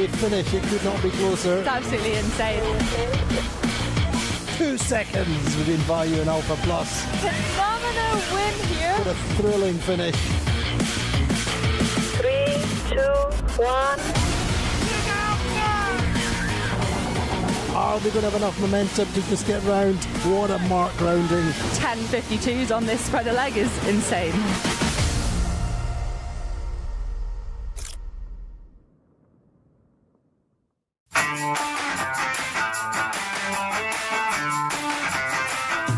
a finish. It could not be closer. It's absolutely insane. 2 seconds between Value and Alpha Plus. Phenomenal win here. What a thrilling finish. 3, 2, 1. Are they going to have enough momentum to just get round? What a mark rounding. 10.52s on this spreader leg is insane.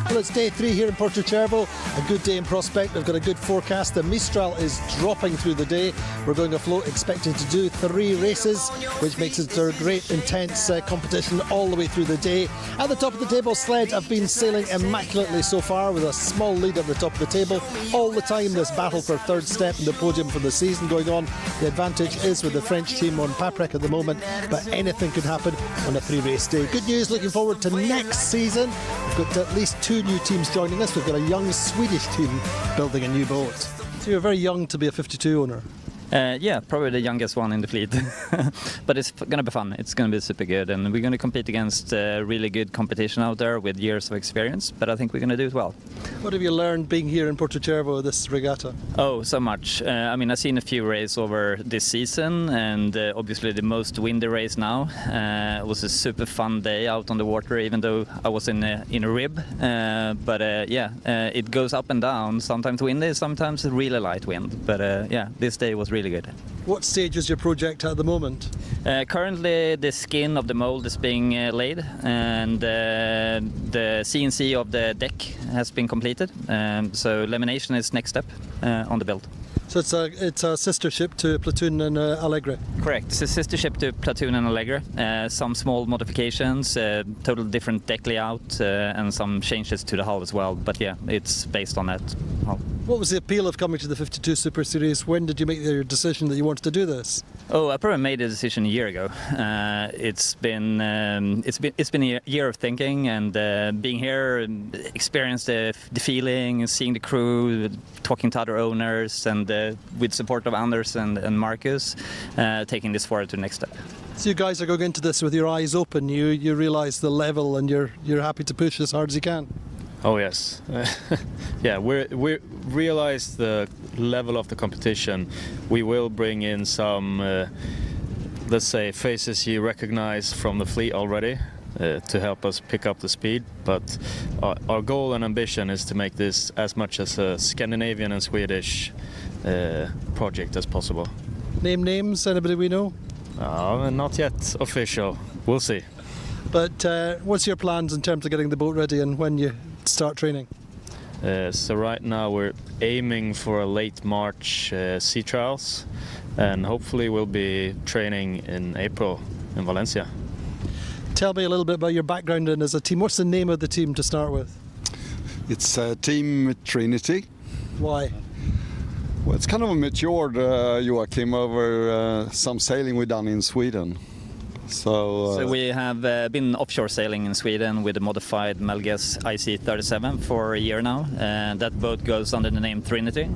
Well, it's day 3 here in Porto Cervo. A good day in prospect. We've got a good forecast. The Mistral is dropping through the day. We're going afloat, expecting to do 3 races, which makes it a great, intense competition all the way through the day. At the top of the table, sleds have been sailing immaculately so far, with a small lead at the top of the table. All the time, this battle for third step in the podium for the season going on. The advantage is with the French team on Paprec at the moment, but anything could happen on a 3-race day. Good news, looking forward to next season. We've got at least 2 new teams joining us. We've got a young Swedish team building a new boat. So you're very young to be a 52 owner. Yeah, probably the youngest one in the fleet. But it's going to be fun. It's going to be super good. And we're going to compete against really good competition out there with years of experience. But I think we're going to do it well. What have you learned being here in Porto Cervo, this regatta? Oh, so much. I mean, I've seen a few races over this season, and obviously the most windy race now. It was a super fun day out on the water, even though I was in a rib. But it goes up and down. Sometimes windy, sometimes really light wind. But this day was really good. What stage is your project at the moment? Currently the skin of the mold is being laid, and the CNC of the deck has been completed. So lamination is next step on the build. So it's a sister ship to Platoon and Allegre? Correct. It's a sister ship to Platoon and Allegre. Some small modifications, total different deck layout, and some changes to the hull as well. But yeah, it's based on that hull. What was the appeal of coming to the 52 Super Series? When did you make your decision that you wanted to do this? Oh, I probably made a decision a year ago. It's been a year of thinking, and being here, experienced the feeling, seeing the crew, talking to other owners, and with support of Anders and Marcus, taking this forward to the next step. So you guys are going into this with your eyes open. You realise the level, and you're happy to push as hard as you can. Oh yes, yeah. We realize the level of the competition. We will bring in some, let's say, faces you recognize from the fleet already to help us pick up the speed. But our goal and ambition is to make this as much as a Scandinavian and Swedish project as possible. Name names? Anybody we know? Not yet official. We'll see. But what's your plans in terms of getting the boat ready and when you start training? So right now we're aiming for a late March sea trials, and hopefully we'll be training in April in Valencia. Tell me a little bit about your background and as a team. What's the name of the team to start with? It's Team Trinity. Why? Well, it's kind of a matured Joachim over some sailing we've done in Sweden. So we have been offshore sailing in Sweden with a modified Melges IC37 for a year now. That boat goes under the name Trinity.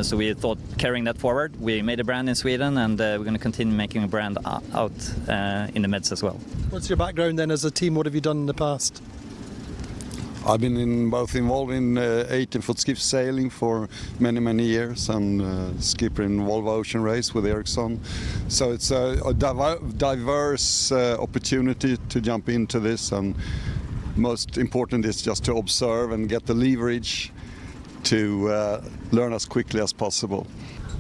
So we thought carrying that forward. We made a brand in Sweden, and we're going to continue making a brand out in the Meds as well. What's your background then as a team? What have you done in the past? I've been involved in 18-foot skiff sailing for many years, and skipper in Volvo Ocean Race with Ericsson. So it's a diverse opportunity to jump into this, and most important is just to observe and get the leverage to learn as quickly as possible.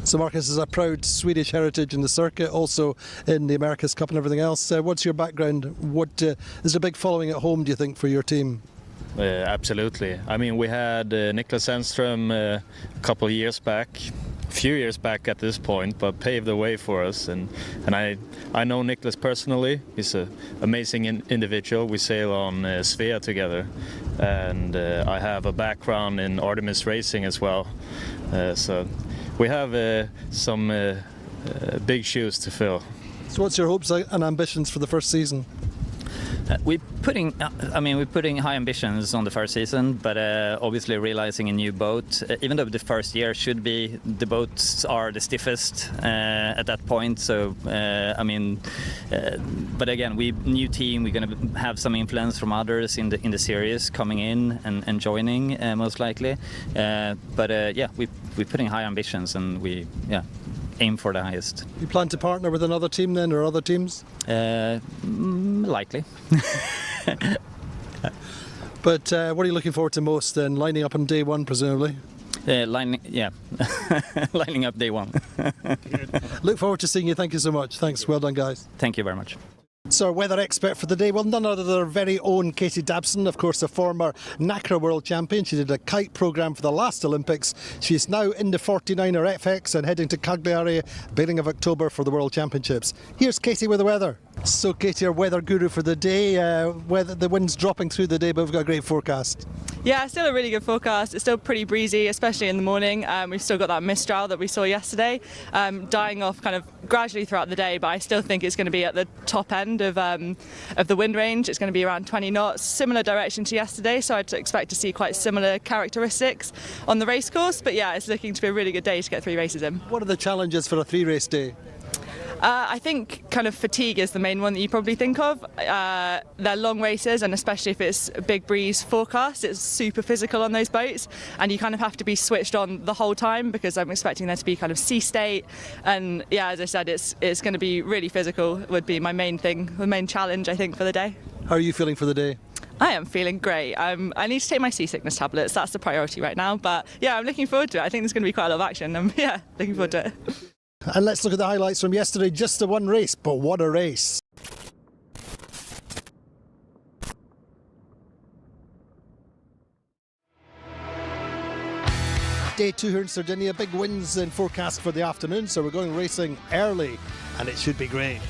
So Marcus is a proud Swedish heritage in the circuit, also in the America's Cup and everything else. What's your background? What is a big following at home, do you think, for your team? Absolutely. I mean, we had Niklas Enström a couple of years back, a few years back at this point, but paved the way for us. And I know Niklas personally. He's an amazing individual. We sail on Svea together, and I have a background in Artemis racing as well. So we have some big shoes to fill. So what's your hopes and ambitions for the first season? We're putting high ambitions on the first season, but obviously realizing a new boat. Even though the first year should be, the boats are the stiffest at that point. So but again, new team. We're going to have some influence from others in the series coming in and joining most likely. But we're putting high ambitions, and we aim for the highest. You plan to partner with another team then, or other teams? Likely. But what are you looking forward to most then? Lining up on day one, presumably? Lining up day one. Look forward to seeing you. Thank you so much. Thanks. Well done, guys. Thank you very much. So our weather expert for the day, well, none other than our very own Katie Dabson, of course, a former NACRA world champion. She did a kite programme for the last Olympics. She is now in the 49er FX and heading to Cagliari, beginning of October for the World Championships. Here's Katie with the weather. So Katie, our weather guru for the day, the wind's dropping through the day, but we've got a great forecast. Yeah, still a really good forecast. It's still pretty breezy, especially in the morning. We've still got that mistral that we saw yesterday, dying off kind of gradually throughout the day, but I still think it's going to be at the top end of the wind range. It's going to be around 20 knots, similar direction to yesterday, so I'd expect to see quite similar characteristics on the race course. But yeah, it's looking to be a really good day to get 3 races in. What are the challenges for a 3-race day? I think kind of fatigue is the main one that you probably think of. They're long races, and especially if it's a big breeze forecast, it's super physical on those boats, and you kind of have to be switched on the whole time, because I'm expecting there to be kind of sea state, and yeah, as I said, it's going to be really physical. Would be my main thing, the main challenge I think for the day. How are you feeling for the day? I am feeling great. I need to take my seasickness tablets. That's the priority right now. But yeah, I'm looking forward to it. I think there's going to be quite a lot of action. Yeah, looking forward to it. And let's look at the highlights from yesterday. Just the one race, but what a race. Day 2 here in Sardinia. Big winds in forecast for the afternoon, so we're going racing early, and it should be great.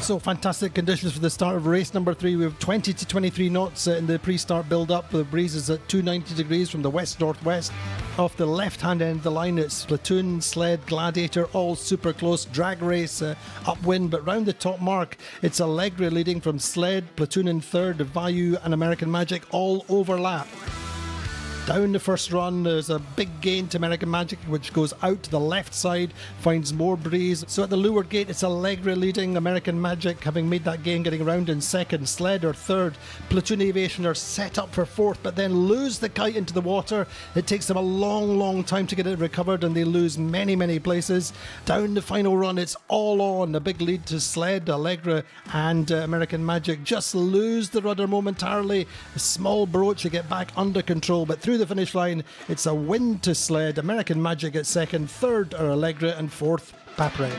So fantastic conditions for the start of race number 3. We have 20 to 23 knots in the pre-start build-up. The breeze is at 290 degrees from the west-northwest. Off the left-hand end of the line, it's Platoon, Sled, Gladiator, all super close. Drag race, upwind, but round the top mark, it's Allegra leading from Sled, Platoon in third, Vayu and American Magic all overlap. Down the first run, there's a big gain to American Magic, which goes out to the left side, finds more breeze. So at the leeward gate, it's Allegra leading, American Magic having made that gain, getting around in second, Sled are third, Platoon Aviation are set up for fourth, but then lose the kite into the water. It takes them a long time to get it recovered, and they lose many places. Down the final run, it's all on. A big lead to Sled, Allegra and American Magic just lose the rudder momentarily. A small broach to get back under control, but through the finish line, it's a win to Sled, American Magic at second, third are Allegra, and fourth Paprec.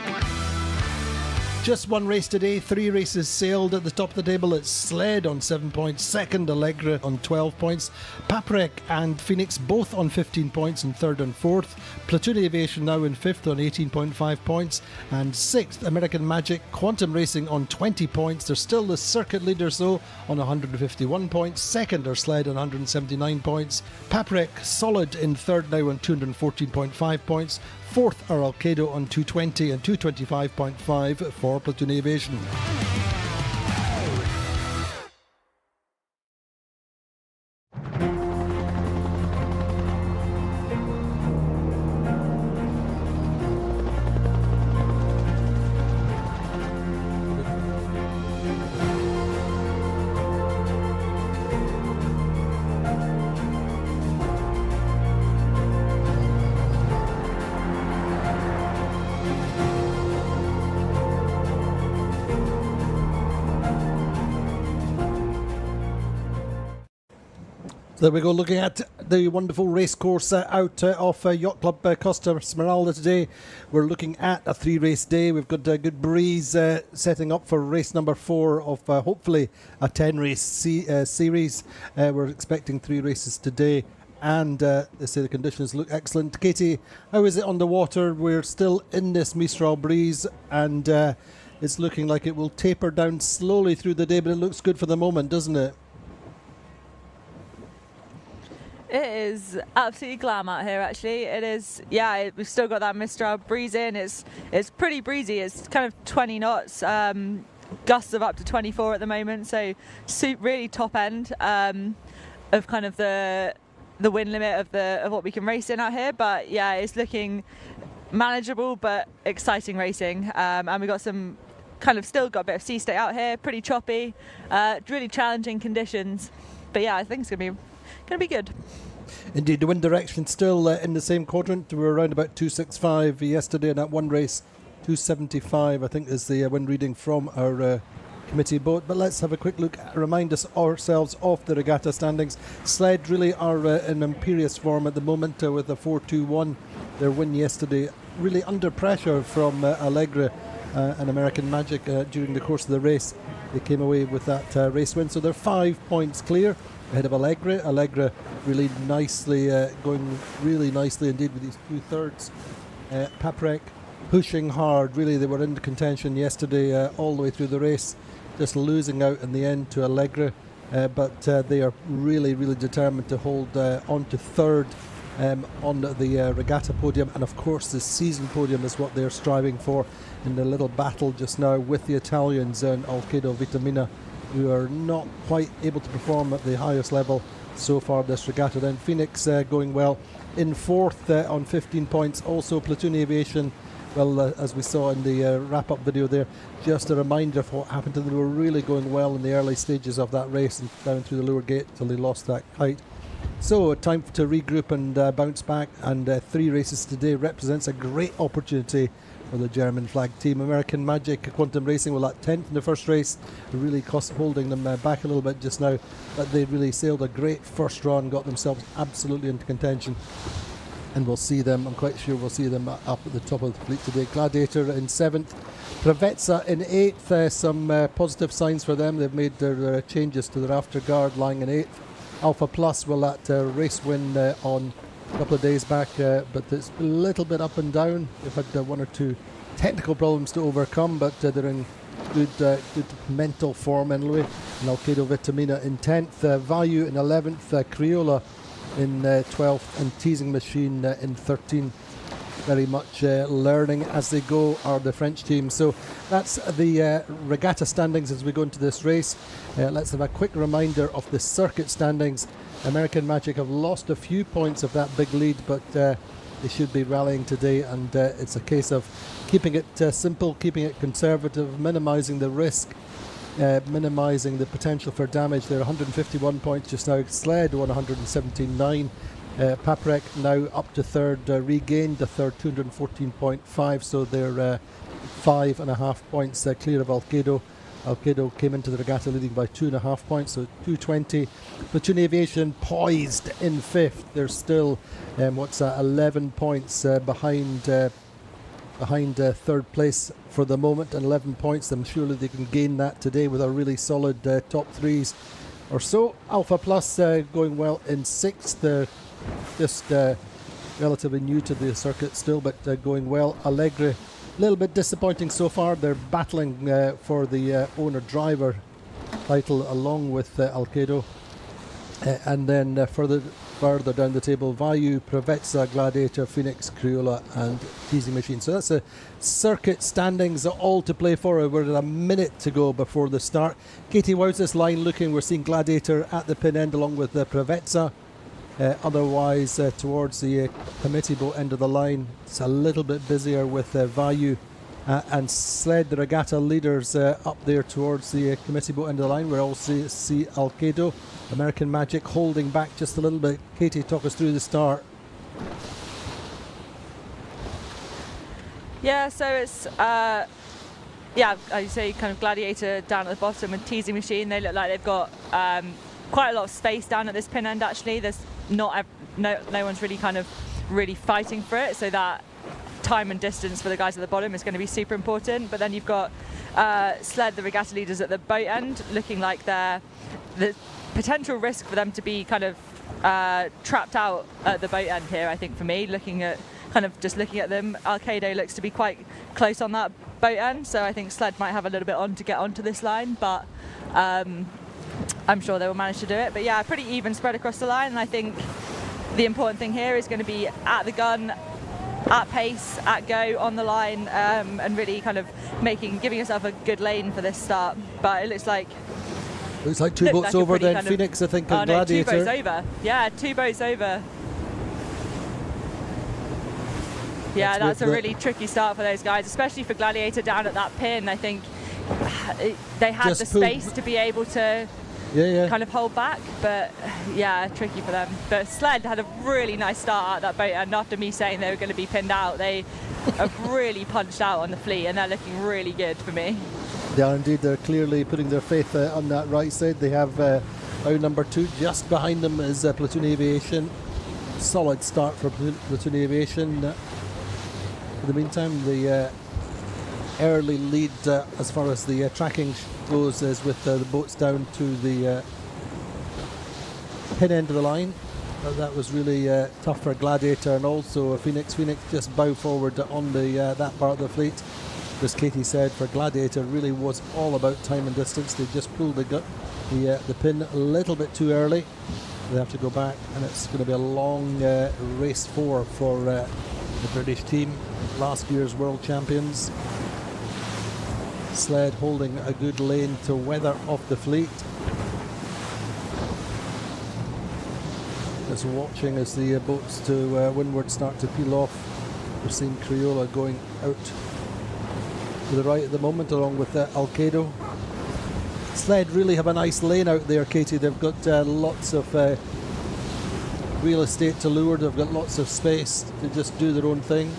Just one race today, 3 races sailed. At the top of the table, it's Sled on 7 points, second Allegra on 12 points, Paprec and Phoenix both on 15 points and third and fourth, Platoon Aviation now in fifth on 18.5 points, and sixth American Magic, Quantum Racing on 20 points. They're still the circuit leaders though on 151 points, second are Sled on 179 points, Paprec solid in third now on 214.5 points, fourth are Alcedo on 220 and 225.5 for Platoon Aviation. There we go, looking at the wonderful race course out off Yacht Club Costa Smeralda today. We're looking at a 3-race day. We've got a good breeze setting up for race number 4 of hopefully a 10-race series. We're expecting 3 races today, and they say the conditions look excellent. Katie, how is it on the water? We're still in this Mistral breeze, and it's looking like it will taper down slowly through the day, but it looks good for the moment, doesn't it? It is absolutely glam out here, actually. It is, yeah, we've still got that Mistral breeze in. It's pretty breezy. It's kind of 20 knots, gusts of up to 24 at the moment. So really top end of kind of the wind limit of what we can race in out here. But yeah, it's looking manageable but exciting racing. And we've got some still got a bit of sea state out here, pretty choppy, really challenging conditions. But yeah, I think it's going to be good. Indeed, the wind direction still in the same quadrant. We were around about 265 yesterday in that one race. 275, I think, is the wind reading from our committee boat. But let's have a quick look, remind ourselves of the regatta standings. Sled really are in imperious form at the moment with a 4-2-1. Their win yesterday, really under pressure from Allegra and American Magic during the course of the race. They came away with that race win, so they're 5 points clear ahead of Allegra. Allegra really nicely, going really nicely indeed with these 2/3. Paprec pushing hard, really they were in contention yesterday all the way through the race, just losing out in the end to Allegra, but they are really, really determined to hold on to third on the regatta podium, and of course the season podium is what they're striving for in the little battle just now with the Italians and Alcedo Vitamina, who are not quite able to perform at the highest level so far this regatta. Then Phoenix going well in fourth on 15 points. Also Platoon Aviation, well, as we saw in the wrap-up video there, just a reminder of what happened to them. They were really going well in the early stages of that race and down through the lower gate till they lost that kite. So time to regroup and bounce back, and 3 races today represents a great opportunity for the German flag team. American Magic Quantum Racing were at 10th in the first race, really holding them back a little bit just now, but they really sailed a great first run, got themselves absolutely into contention, and we'll see them, I'm quite sure we'll see them up at the top of the fleet today. Gladiator in 7th, Pravetza in 8th, some positive signs for them. They've made their changes to their afterguard, lying in 8th. Alpha Plus will that race win on a couple of days back, but it's a little bit up and down. They've had 1 or 2 technical problems to overcome, but they're in good mental form anyway. And Alcedo Vitamina in 10th, Value in 11th, Criolla in 12th, and Teasing Machine in 13th. Very much learning as they go are the French team. So that's the regatta standings as we go into this race. Let's have a quick reminder of the circuit standings. American Magic have lost a few points of that big lead, but they should be rallying today, and it's a case of keeping it simple, keeping it conservative, minimising the risk, minimising the potential for damage. They're 151 points just now. Sled won 179. Paprec now up to third, regained the third, 214.5, so they're 5.5 points clear of Alcedo. Alcedo came into the regatta leading by 2.5 points, so 220. Platoon Aviation poised in 5th. They're still 11 points behind third place for the moment, and 11 points. I'm sure they can gain that today with a really solid top 3s or so. Alpha Plus going well in 6th. Just relatively new to the circuit still, but going well. Allegri, a little bit disappointing so far. They're battling for the owner-driver title along with Alcedo. And then further down the table, Vayu, Pravetza, Gladiator, Phoenix, Criolla and Teasing Machine. So that's the circuit standings all to play for. We're at a minute to go before the start. Katie, how's this line looking? We're seeing Gladiator at the pin end along with Pravetza. Otherwise, towards the committee boat end of the line, it's a little bit busier with Vayu and Sled, the regatta leaders, up there towards the committee boat end of the line. We'll also see Alcedo, American Magic holding back just a little bit. Katie, talk us through the start. Yeah, so it's as you say, kind of Gladiator down at the bottom with Teasing Machine. They look like they've got quite a lot of space down at this pin end. Actually, there's no one's really fighting for it, so that time and distance for the guys at the bottom is going to be super important. But then you've got Sled, the regatta leaders at the boat end, looking like the potential risk for them to be kind of trapped out at the boat end here. I think for me, looking at them, Alcedo looks to be quite close on that boat end, so I think Sled might have a little bit on to get onto this line, but I'm sure they will manage to do it. But yeah, pretty even spread across the line, and I think the important thing here is going to be at the gun, at pace, at go, on the line, and really kind of giving yourself a good lane for this start. But it looks like two boats over then, kind of, Phoenix, I think, and no, Gladiator. 2 boats over. Yeah, 2 boats over. Yeah, that's a really tricky start for those guys, especially for Gladiator down at that pin. I think they had the space to be able to kind of hold back, but yeah, tricky for them. But Sled had a really nice start at that boat, and after me saying they were going to be pinned out, they have really punched out on the fleet, and they're looking really good for me. They are indeed. They're clearly putting their faith on that right side. They have bow number 2. Just behind them is Platoon Aviation. Solid start for Platoon Aviation. In the meantime, the early lead as far as the tracking goes is with the boats down to the pin end of the line. That was really tough for Gladiator and also Phoenix. Phoenix just bow forward on the that part of the fleet. As Katie said, for Gladiator really was all about time and distance. They just pulled the pin a little bit too early. They have to go back, and it's going to be a long race for the British team, last year's world champions. Sled holding a good lane to weather off the fleet. Just watching as the boats to windward start to peel off. We're seeing Criolla going out to the right at the moment, along with Alcedo. Sled really have a nice lane out there, Katie. They've got lots of real estate to leeward. They've got lots of space to just do their own thing.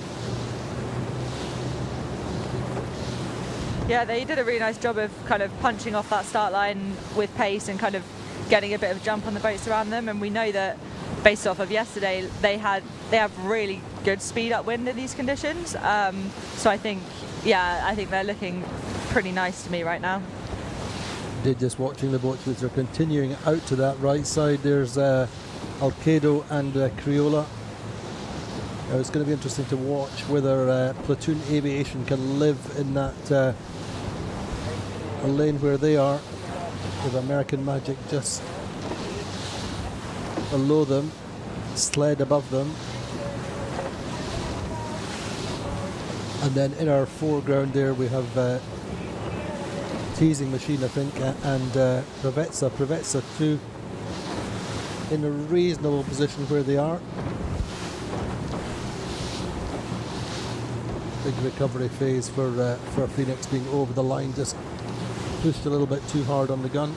Yeah, they did a really nice job of kind of punching off that start line with pace and kind of getting a bit of a jump on the boats around them. And we know that based off of yesterday, they have really good speed upwind in these conditions. So I think they're looking pretty nice to me right now. Just watching the boats which are continuing out to that right side. There's Alcedo and Criolla. It's going to be interesting to watch whether Platoon Aviation can live in that lane where they are, with American Magic just below them, Sled above them. And then in our foreground there we have Teasing Machine, I think, and Preveza too, in a reasonable position where they are. Big recovery phase for Phoenix, being over the line, just pushed a little bit too hard on the gun.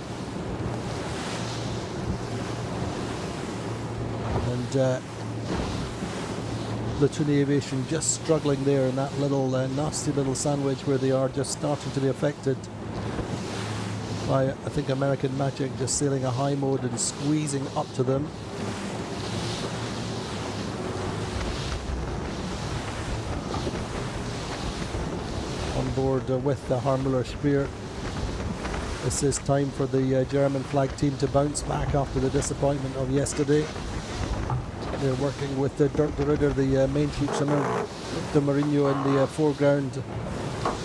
And Platoon Aviation just struggling there in that little nasty little sandwich where they are just starting to be affected by, I think, American Magic just sailing a high mode and squeezing up to them. On board with the Harmüller Speer. This is time for the German flag team to bounce back after the disappointment of yesterday. They're working with Dirk de Ruyter, the main chief swimmer, Victor Mourinho in the foreground.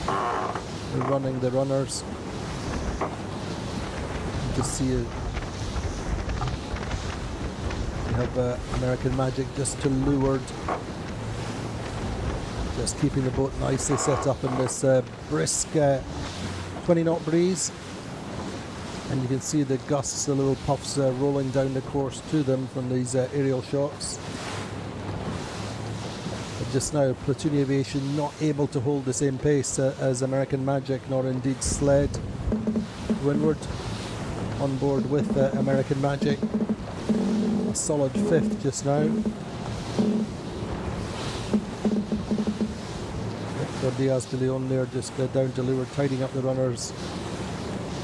They're running the runners. You can see we have American Magic just to leeward, just keeping the boat nicely set up in this brisk 20-knot breeze. And you can see the gusts, the little puffs rolling down the course to them from these aerial shots. But just now, Platoon Aviation not able to hold the same pace as American Magic, nor indeed Sled. Windward on board with American Magic. A solid 5th just now. Victor Diaz de Leon there just down to leeward, tidying up the runners,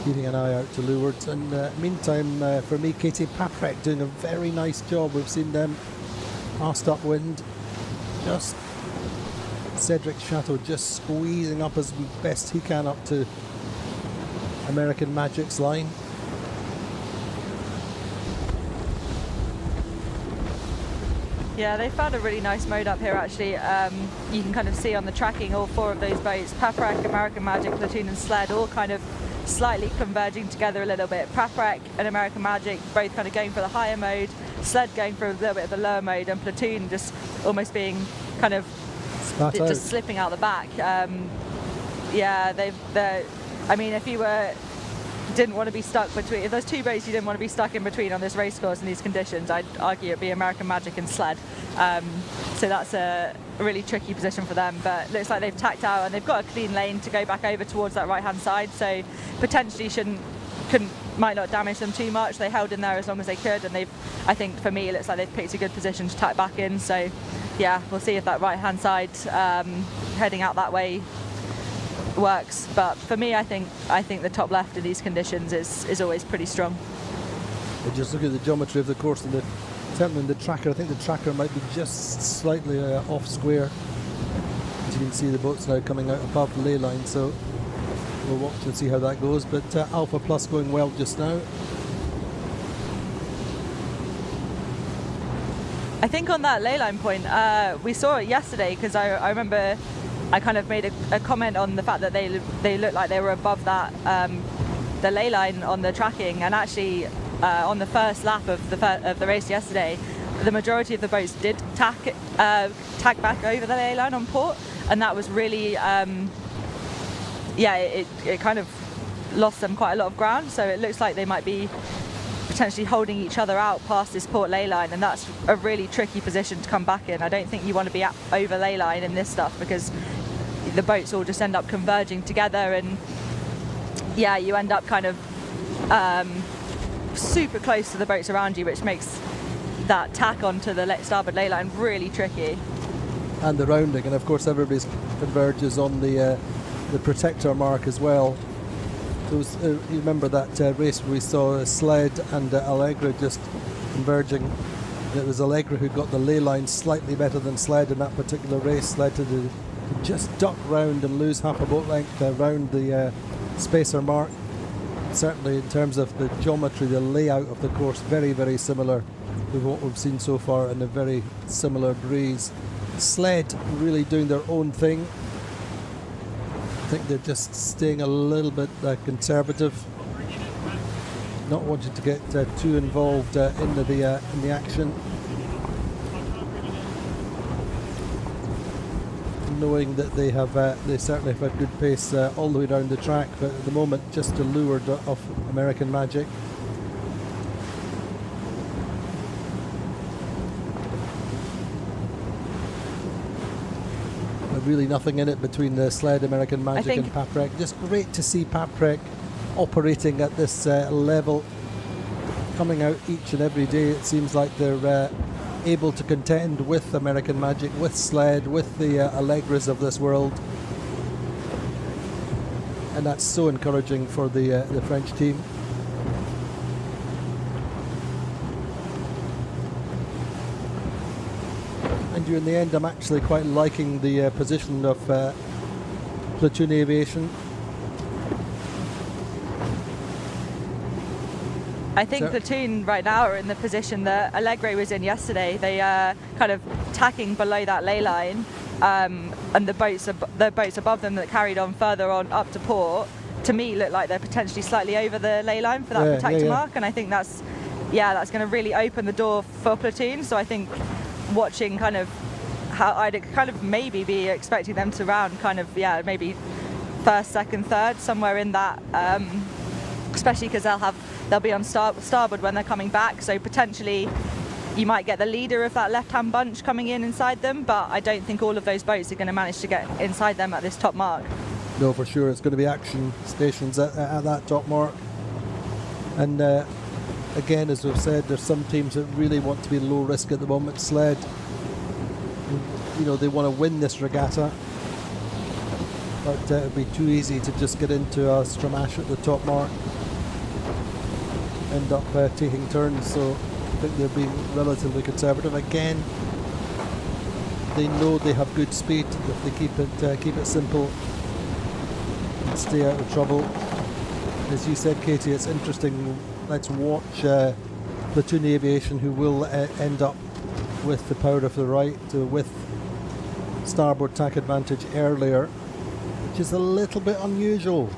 keeping an eye out to leeward. And meantime, for me, Katie Paprec doing a very nice job. We've seen them fast upwind. Just Cedric Chateau just squeezing up as best he can up to American Magic's line. Yeah, they found a really nice mode up here actually. You can kind of see on the tracking all 4 of those boats, Paprec, American Magic, Platoon and Sled, all kind of slightly converging together a little bit. Paprec and American Magic both kind of going for the higher mode, Sled going for a little bit of the lower mode, and Platoon just almost being kind of Spat out. just slipping out the back. I mean, if you didn't want to be stuck between, if there's two boats you didn't want to be stuck in between on this race course in these conditions, I'd argue it'd be American Magic and Sled. So that's a really tricky position for them, but looks like they've tacked out and they've got a clean lane to go back over towards that right hand side, so potentially might not damage them too much. They held in there as long as they could, and I think for me it looks like they've picked a good position to tack back in. So yeah, we'll see if that right hand side heading out that way works, but for me I think the top left in these conditions is always pretty strong. Just look at the geometry of the course and certainly in the tracker. I think the tracker might be just slightly off square. As you can see, the boat's now coming out above the ley line, so we'll watch and see how that goes. But Alpha Plus going well just now. I think on that ley line point, we saw it yesterday, because I remember I kind of made a comment on the fact that they looked like they were above that the ley line on the tracking, and actually on the first lap of the race yesterday, the majority of the boats did tack back over the ley line on port, and that was really it kind of lost them quite a lot of ground. So it looks like they might be potentially holding each other out past this port ley line, and that's a really tricky position to come back in. I don't think you want to be over ley line in this stuff, because the boats all just end up converging together, and yeah, you end up kind of super close to the boats around you, which makes that tack onto the starboard ley line really tricky. And the rounding, and of course everybody converges on the protector mark as well. So you remember that race where we saw Sled and Allegra just converging. It was Allegra who got the ley line slightly better than Sled in that particular race. Sled to just duck round and lose half a boat length around the spacer mark. Certainly in terms of the geometry, the layout of the course, very, very similar to what we've seen so far, in a very similar breeze. Sled really doing their own thing. I think they're just staying a little bit conservative, not wanting to get too involved in the action, knowing that they certainly have a good pace all the way down the track, but at the moment just allured off American Magic. Really nothing in it between the Sled, American Magic and Paprec. Just great to see Paprec operating at this level, coming out each and every day. It seems like they're able to contend with American Magic, with Sled, with the Allegras of this world, and that's so encouraging for the French team. In the end, I'm actually quite liking the position of Platoon Aviation. I think Platoon right now are in the position that Allegre was in yesterday. They are kind of tacking below that ley line, and the boats above them that carried on further on up to port, to me look like they're potentially slightly over the ley line for that protector mark, and I think that's going to really open the door for Platoon. So I think watching kind of how I'd kind of maybe be expecting them to round kind of maybe first, second, third, somewhere in that, especially because they'll be on starboard when they're coming back, so potentially you might get the leader of that left-hand bunch coming inside them, but I don't think all of those boats are going to manage to get inside them at this top mark. No, for sure, it's going to be action stations at that top mark. And again, as we've said, there's some teams that really want to be low risk at the moment. Sled, they want to win this regatta, but it would be too easy to just get into a stramash at the top mark, end up taking turns. So I think they're being relatively conservative. Again, they know they have good speed if they keep it simple and stay out of trouble. As you said, Katie, it's interesting. Let's watch Platoon Aviation, who will end up with the power of the right, with starboard tack advantage earlier, which is a little bit unusual.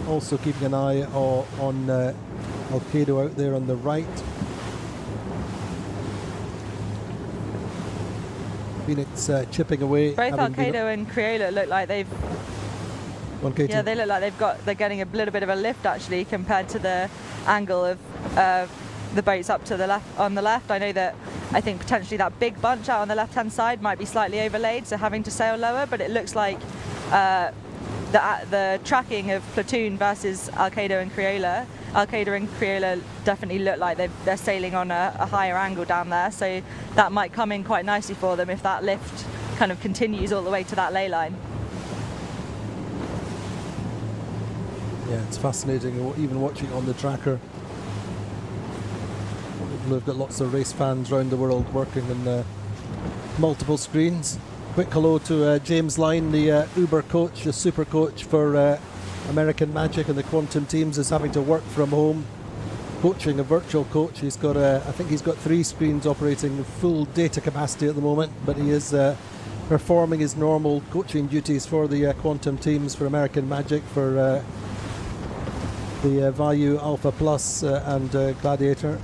Also keeping an eye on Alcedo out there on the right. Phoenix chipping away. Both having been- Alcedo and Criolla look like they've One Katie. Yeah, they look like they're getting a little bit of a lift actually compared to the angle of the boats up to the left on the left. I think potentially that big bunch out on the left hand side might be slightly overlaid, so having to sail lower, but it looks like the tracking of Platoon versus Alcedo and Criolla. Alcedo and Criolla definitely look like they're sailing on a higher angle down there, so that might come in quite nicely for them if that lift kind of continues all the way to that ley line. Yeah, it's fascinating, even watching on the tracker. We've got lots of race fans around the world working on multiple screens. Quick hello to James Line, the Uber coach, the super coach for American Magic and the Quantum teams, is having to work from home, coaching a virtual coach. He's got I think he's got 3 screens operating full data capacity at the moment, but he is performing his normal coaching duties for the Quantum teams for American Magic, for the Value Alpha Plus and Gladiator.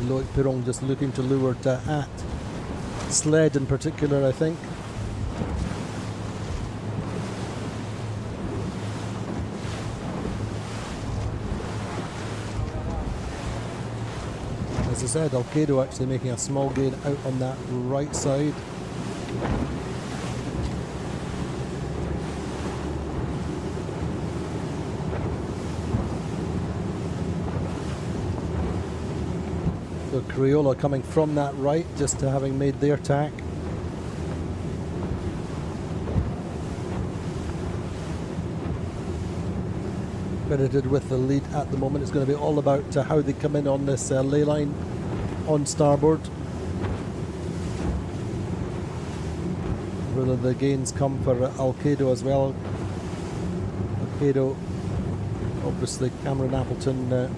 Loic Perron just looking to lure at sled in particular, I think. As I said, Alcedo actually making a small gain out on that right side. So Criolla coming from that right, just having made their tack. Credited with the lead at the moment. It's going to be all about how they come in on this ley line on starboard. Whether the gains come for Alcedo as well. Alcedo, obviously Cameron Appleton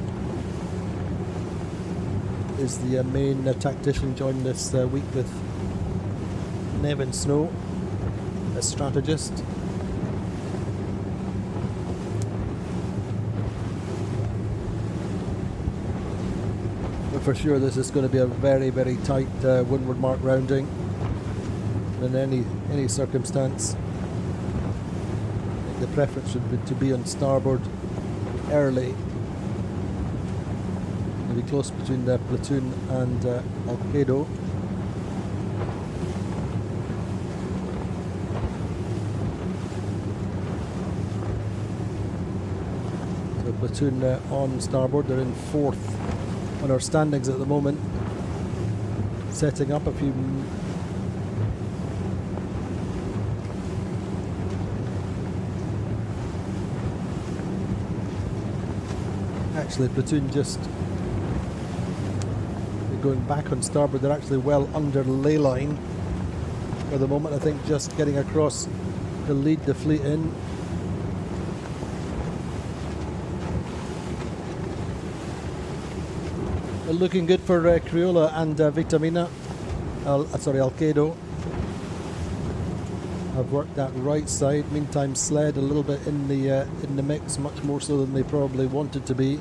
is the main tactician, joined this week with Nevin Snow, a strategist. But for sure this is going to be a very, very tight windward mark rounding in any circumstance. I think the preference would be to be on starboard early. Maybe close between the Platoon and Alcedo. So Platoon on starboard, they're in 4th on our standings at the moment. Setting up a few actually Platoon just going back on starboard. They're actually well under ley line for the moment. I think just getting across to lead the fleet in. But looking good for Criolla and Vitamina. Alcedo. Have worked that right side. Meantime, Sled a little bit in the mix, much more so than they probably wanted to be.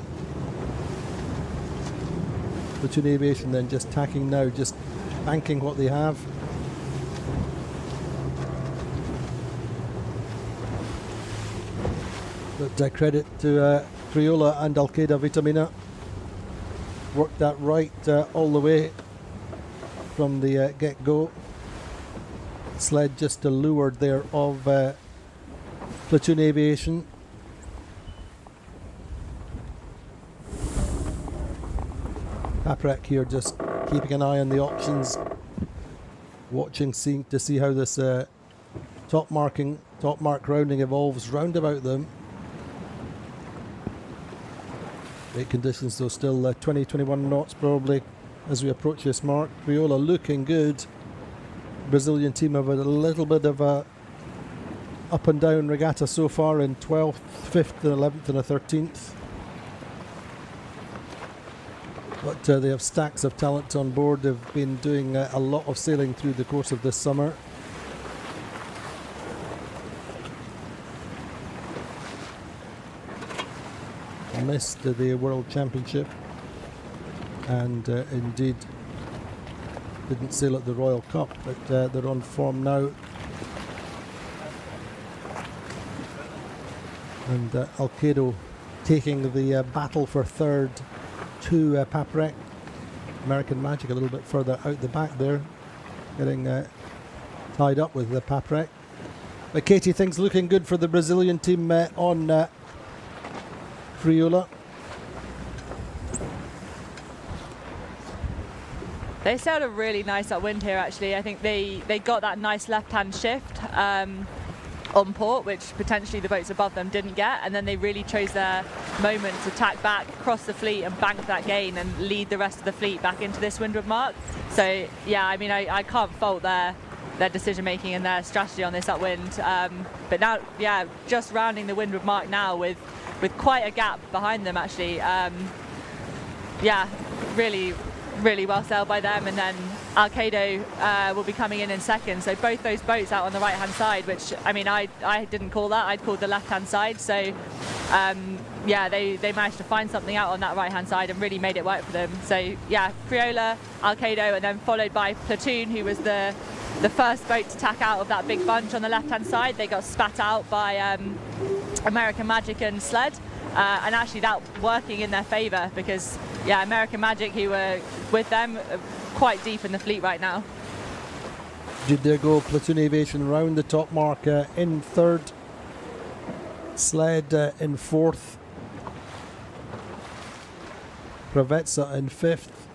Platoon Aviation then just tacking now, just banking what they have. But credit to Criolla and Alcedo Vitamina. Worked that right all the way from the get-go. Sled just to leeward there of Platoon Aviation. Paprec here just keeping an eye on the options, watching, seeing to see how this top mark rounding evolves round about them. Great conditions though, still 20-21 knots probably as we approach this mark. Criolla looking good. Brazilian team have had a little bit of a up and down regatta so far in 12th, 5th and 11th and a 13th. But they have stacks of talent on board. They've been doing a lot of sailing through the course of this summer. Missed the World Championship and indeed didn't sail at the Royal Cup, but they're on form now. And Alcedo taking the battle for third to Paprec. American Magic a little bit further out the back there, getting tied up with the Paprec. But Katie, things looking good for the Brazilian team on Criolla. They sailed a really nice upwind here actually. I think they got that nice left-hand shift on port, which potentially the boats above them didn't get, and then they really chose their moment to tack back, cross the fleet and bank that gain and lead the rest of the fleet back into this windward mark. So yeah, I mean I can't fault their decision making and their strategy on this upwind. But now, yeah, just rounding the windward mark now with quite a gap behind them actually. Yeah, really well sailed by them, and then Alcedo will be coming in second. So both those boats out on the right hand side, which I mean I didn't call that, I'd called the left hand side. So yeah, they managed to find something out on that right hand side and really made it work for them. So yeah, Criolla, Alcedo, and then followed by Platoon, who was the first boat to tack out of that big bunch on the left hand side. They got spat out by American Magic and Sled, and actually that working in their favour, because yeah, American Magic, who were with them, quite deep in the fleet right now. Did there go Platoon Aviation round the top mark in third, Sled in fourth, Pravetsa in fifth,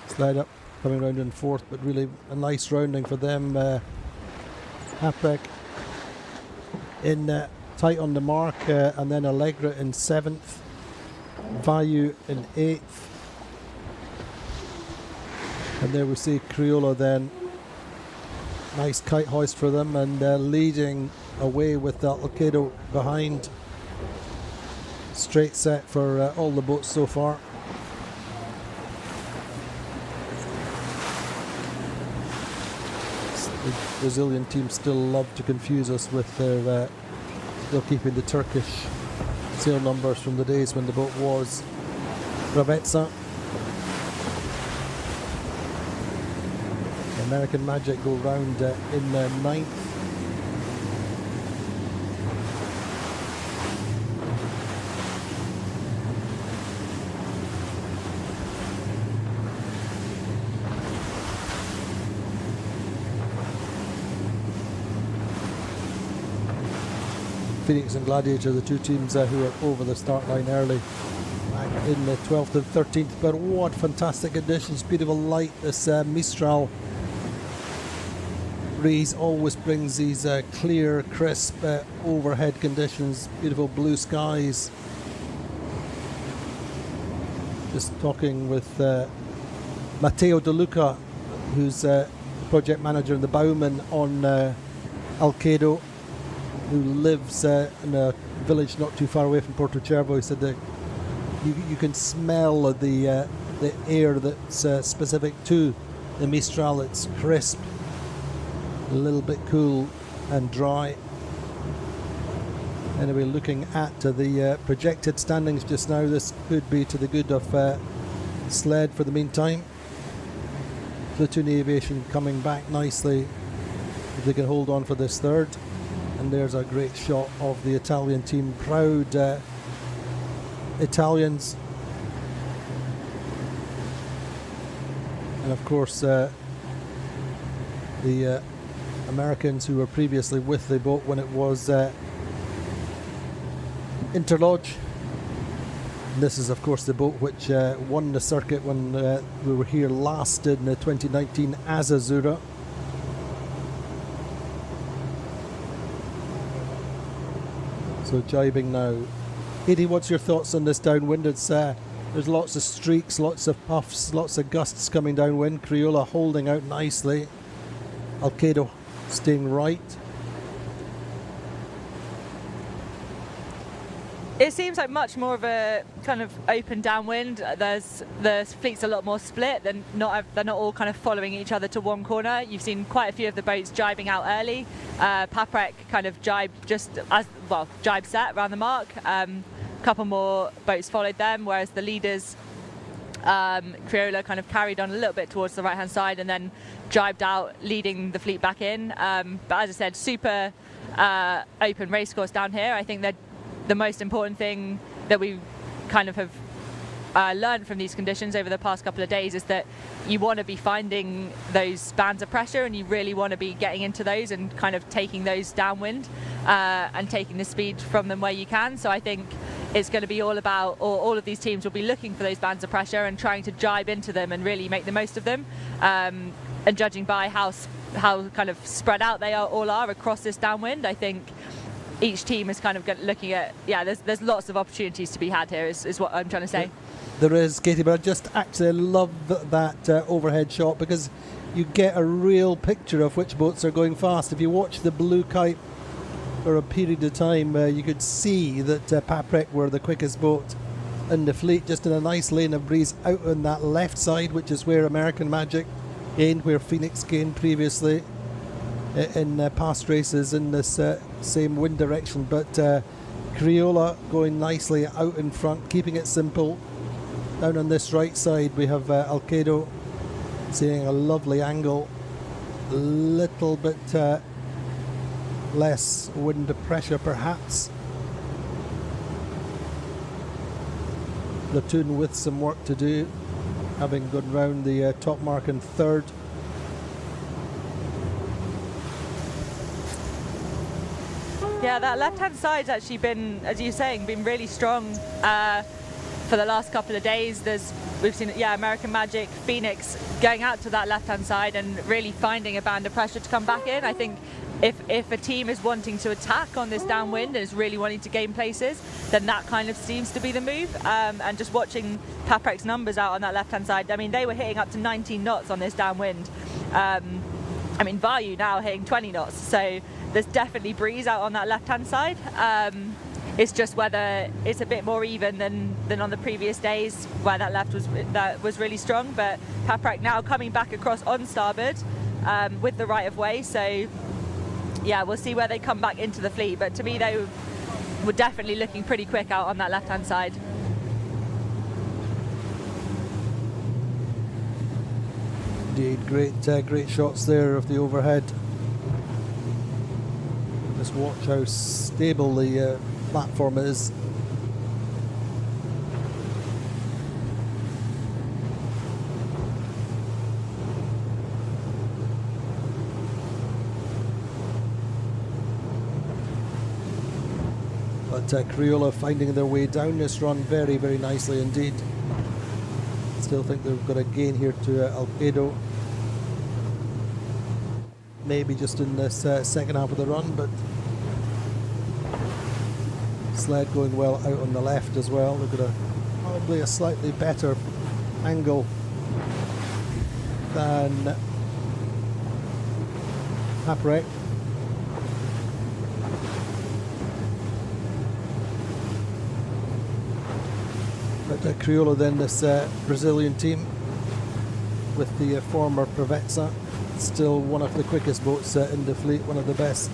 Sled up coming round in fourth, but really a nice rounding for them. Paprec in tight on the mark, and then Allegra in seventh, Vayu in eighth, and there we see Criolla then, nice kite hoist for them, and leading away with Alcedo behind. Straight set for all the boats so far. The Brazilian team still love to confuse us with their still keeping the Turkish sail numbers from the days when the boat was Pravetsa. American Magic go round in ninth. Phoenix and Gladiator, the two teams who are over the start line early, back in the 12th and 13th. But what fantastic conditions, beautiful light. This Mistral breeze always brings these clear, crisp overhead conditions, beautiful blue skies. Just talking with Matteo De Luca, who's project manager and the bowman on Alcedo, who lives in a village not too far away from Porto Cervo. He said that you can smell the air that's specific to the Mistral. It's crisp, a little bit cool and dry. Anyway, looking at the projected standings just now, this could be to the good of Sled for the meantime. Platoon Aviation coming back nicely if they can hold on for this third. And there's a great shot of the Italian team, proud Italians. And of course the Americans who were previously with the boat when it was interlude. And this is of course the boat which won the circuit when we were here last in 2019 as Azura. So jibing now. Katie, what's your thoughts on this downwind? It's there's lots of streaks, lots of puffs, lots of gusts coming downwind. Criolla holding out nicely. Alcedo staying right. It seems like much more of a kind of open downwind. The fleet's a lot more split. They're not all kind of following each other to one corner. You've seen quite a few of the boats jibing out early. Paprec kind of jibe set around the mark. A couple more boats followed them, whereas the leaders, Criolla, kind of carried on a little bit towards the right-hand side and then jibed out, leading the fleet back in. But as I said, super open racecourse down here. I think that the most important thing that we kind of have learned from these conditions over the past couple of days is that you want to be finding those bands of pressure, and you really want to be getting into those and kind of taking those downwind and taking the speed from them where you can. So I think it's going to be all about, or all of these teams will be looking for those bands of pressure and trying to jibe into them and really make the most of them. And judging by how kind of spread out they all are across this downwind, I think each team is kind of looking at, there's lots of opportunities to be had here, is what I'm trying to say. There is, Katie, but I just actually love that overhead shot, because you get a real picture of which boats are going fast. If you watch the Blue Kite for a period of time, you could see that Paprec were the quickest boat in the fleet, just in a nice lane of breeze out on that left side, which is where American Magic gained, where Phoenix gained previously in past races in this same wind direction. But Criolla going nicely out in front, keeping it simple. Down on this right side we have Alcedo seeing a lovely angle, a little bit less wind pressure perhaps. Platoon with some work to do, having gone round the top mark in third. Yeah, that left-hand side's actually been, as you're saying, been really strong for the last couple of days. We've seen, American Magic, Phoenix going out to that left-hand side and really finding a band of pressure to come back in. I think if a team is wanting to attack on this downwind and is really wanting to gain places, then that kind of seems to be the move. And just watching Paprec's numbers out on that left-hand side, I mean, they were hitting up to 19 knots on this downwind. I mean, Vayu now hitting 20 knots. So there's definitely breeze out on that left-hand side. It's just whether it's a bit more even than on the previous days where that left was really strong. But Paprec now coming back across on starboard with the right of way. So yeah, we'll see where they come back into the fleet. But to me, they were definitely looking pretty quick out on that left-hand side. Indeed, great shots there of the overhead. Just watch how stable the platform is. But Criolla finding their way down this run very, very nicely indeed. Still think they've got a gain here to Alcedo. Maybe just in this second half of the run, but sled going well out on the left as well. They've got probably a slightly better angle than Paprec. But Criolla then, this Brazilian team with the former Provezza, still one of the quickest boats in the fleet, one of the best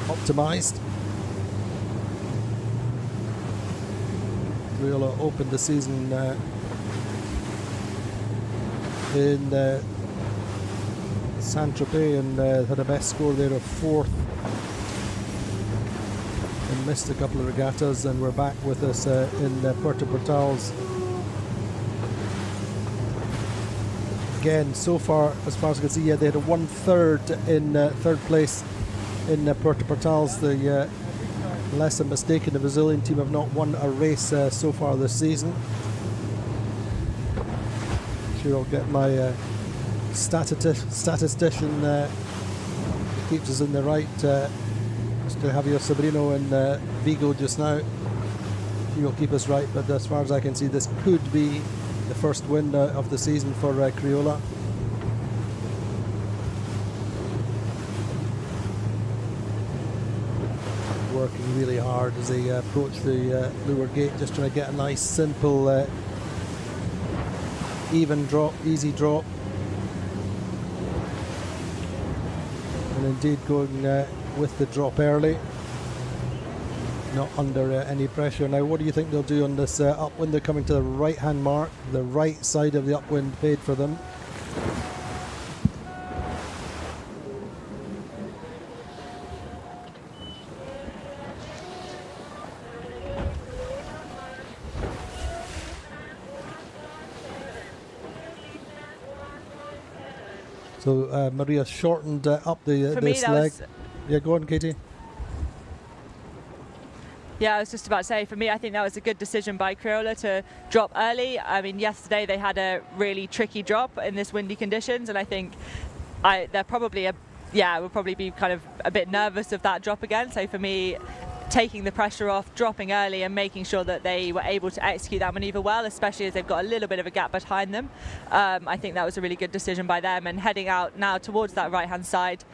optimised. Criolla opened the season in Saint-Tropez and had a best score there of 4th, and missed a couple of regattas, and we're back with us in Puerto Portals. Again, so far as I can see, they had a 1/3 in third place in Puerto Portals. The unless I'm mistaken, the Brazilian team have not won a race so far this season. I'm sure I'll get my statistician keeps us in the right. Still Javier Sobrino in Vigo just now. He will keep us right, but as far as I can see, this could be the first win of the season for Criolla. working really hard as they approach the leeward gate, just trying to get a nice, simple, even drop, easy drop. And indeed going with the drop early, not under any pressure. Now, what do you think they'll do on this upwind? They're coming to the right-hand mark, the right side of the upwind paid for them. So Maria shortened up this leg. Yeah, go on, Katie. Yeah, I was just about to say, for me, I think that was a good decision by Criolla to drop early. I mean, yesterday they had a really tricky drop in this windy conditions, and I think they're probably will probably be kind of a bit nervous of that drop again. So for me, taking the pressure off, dropping early and making sure that they were able to execute that manoeuvre well, especially as they've got a little bit of a gap behind them. I think that was a really good decision by them, and heading out now towards that right-hand side,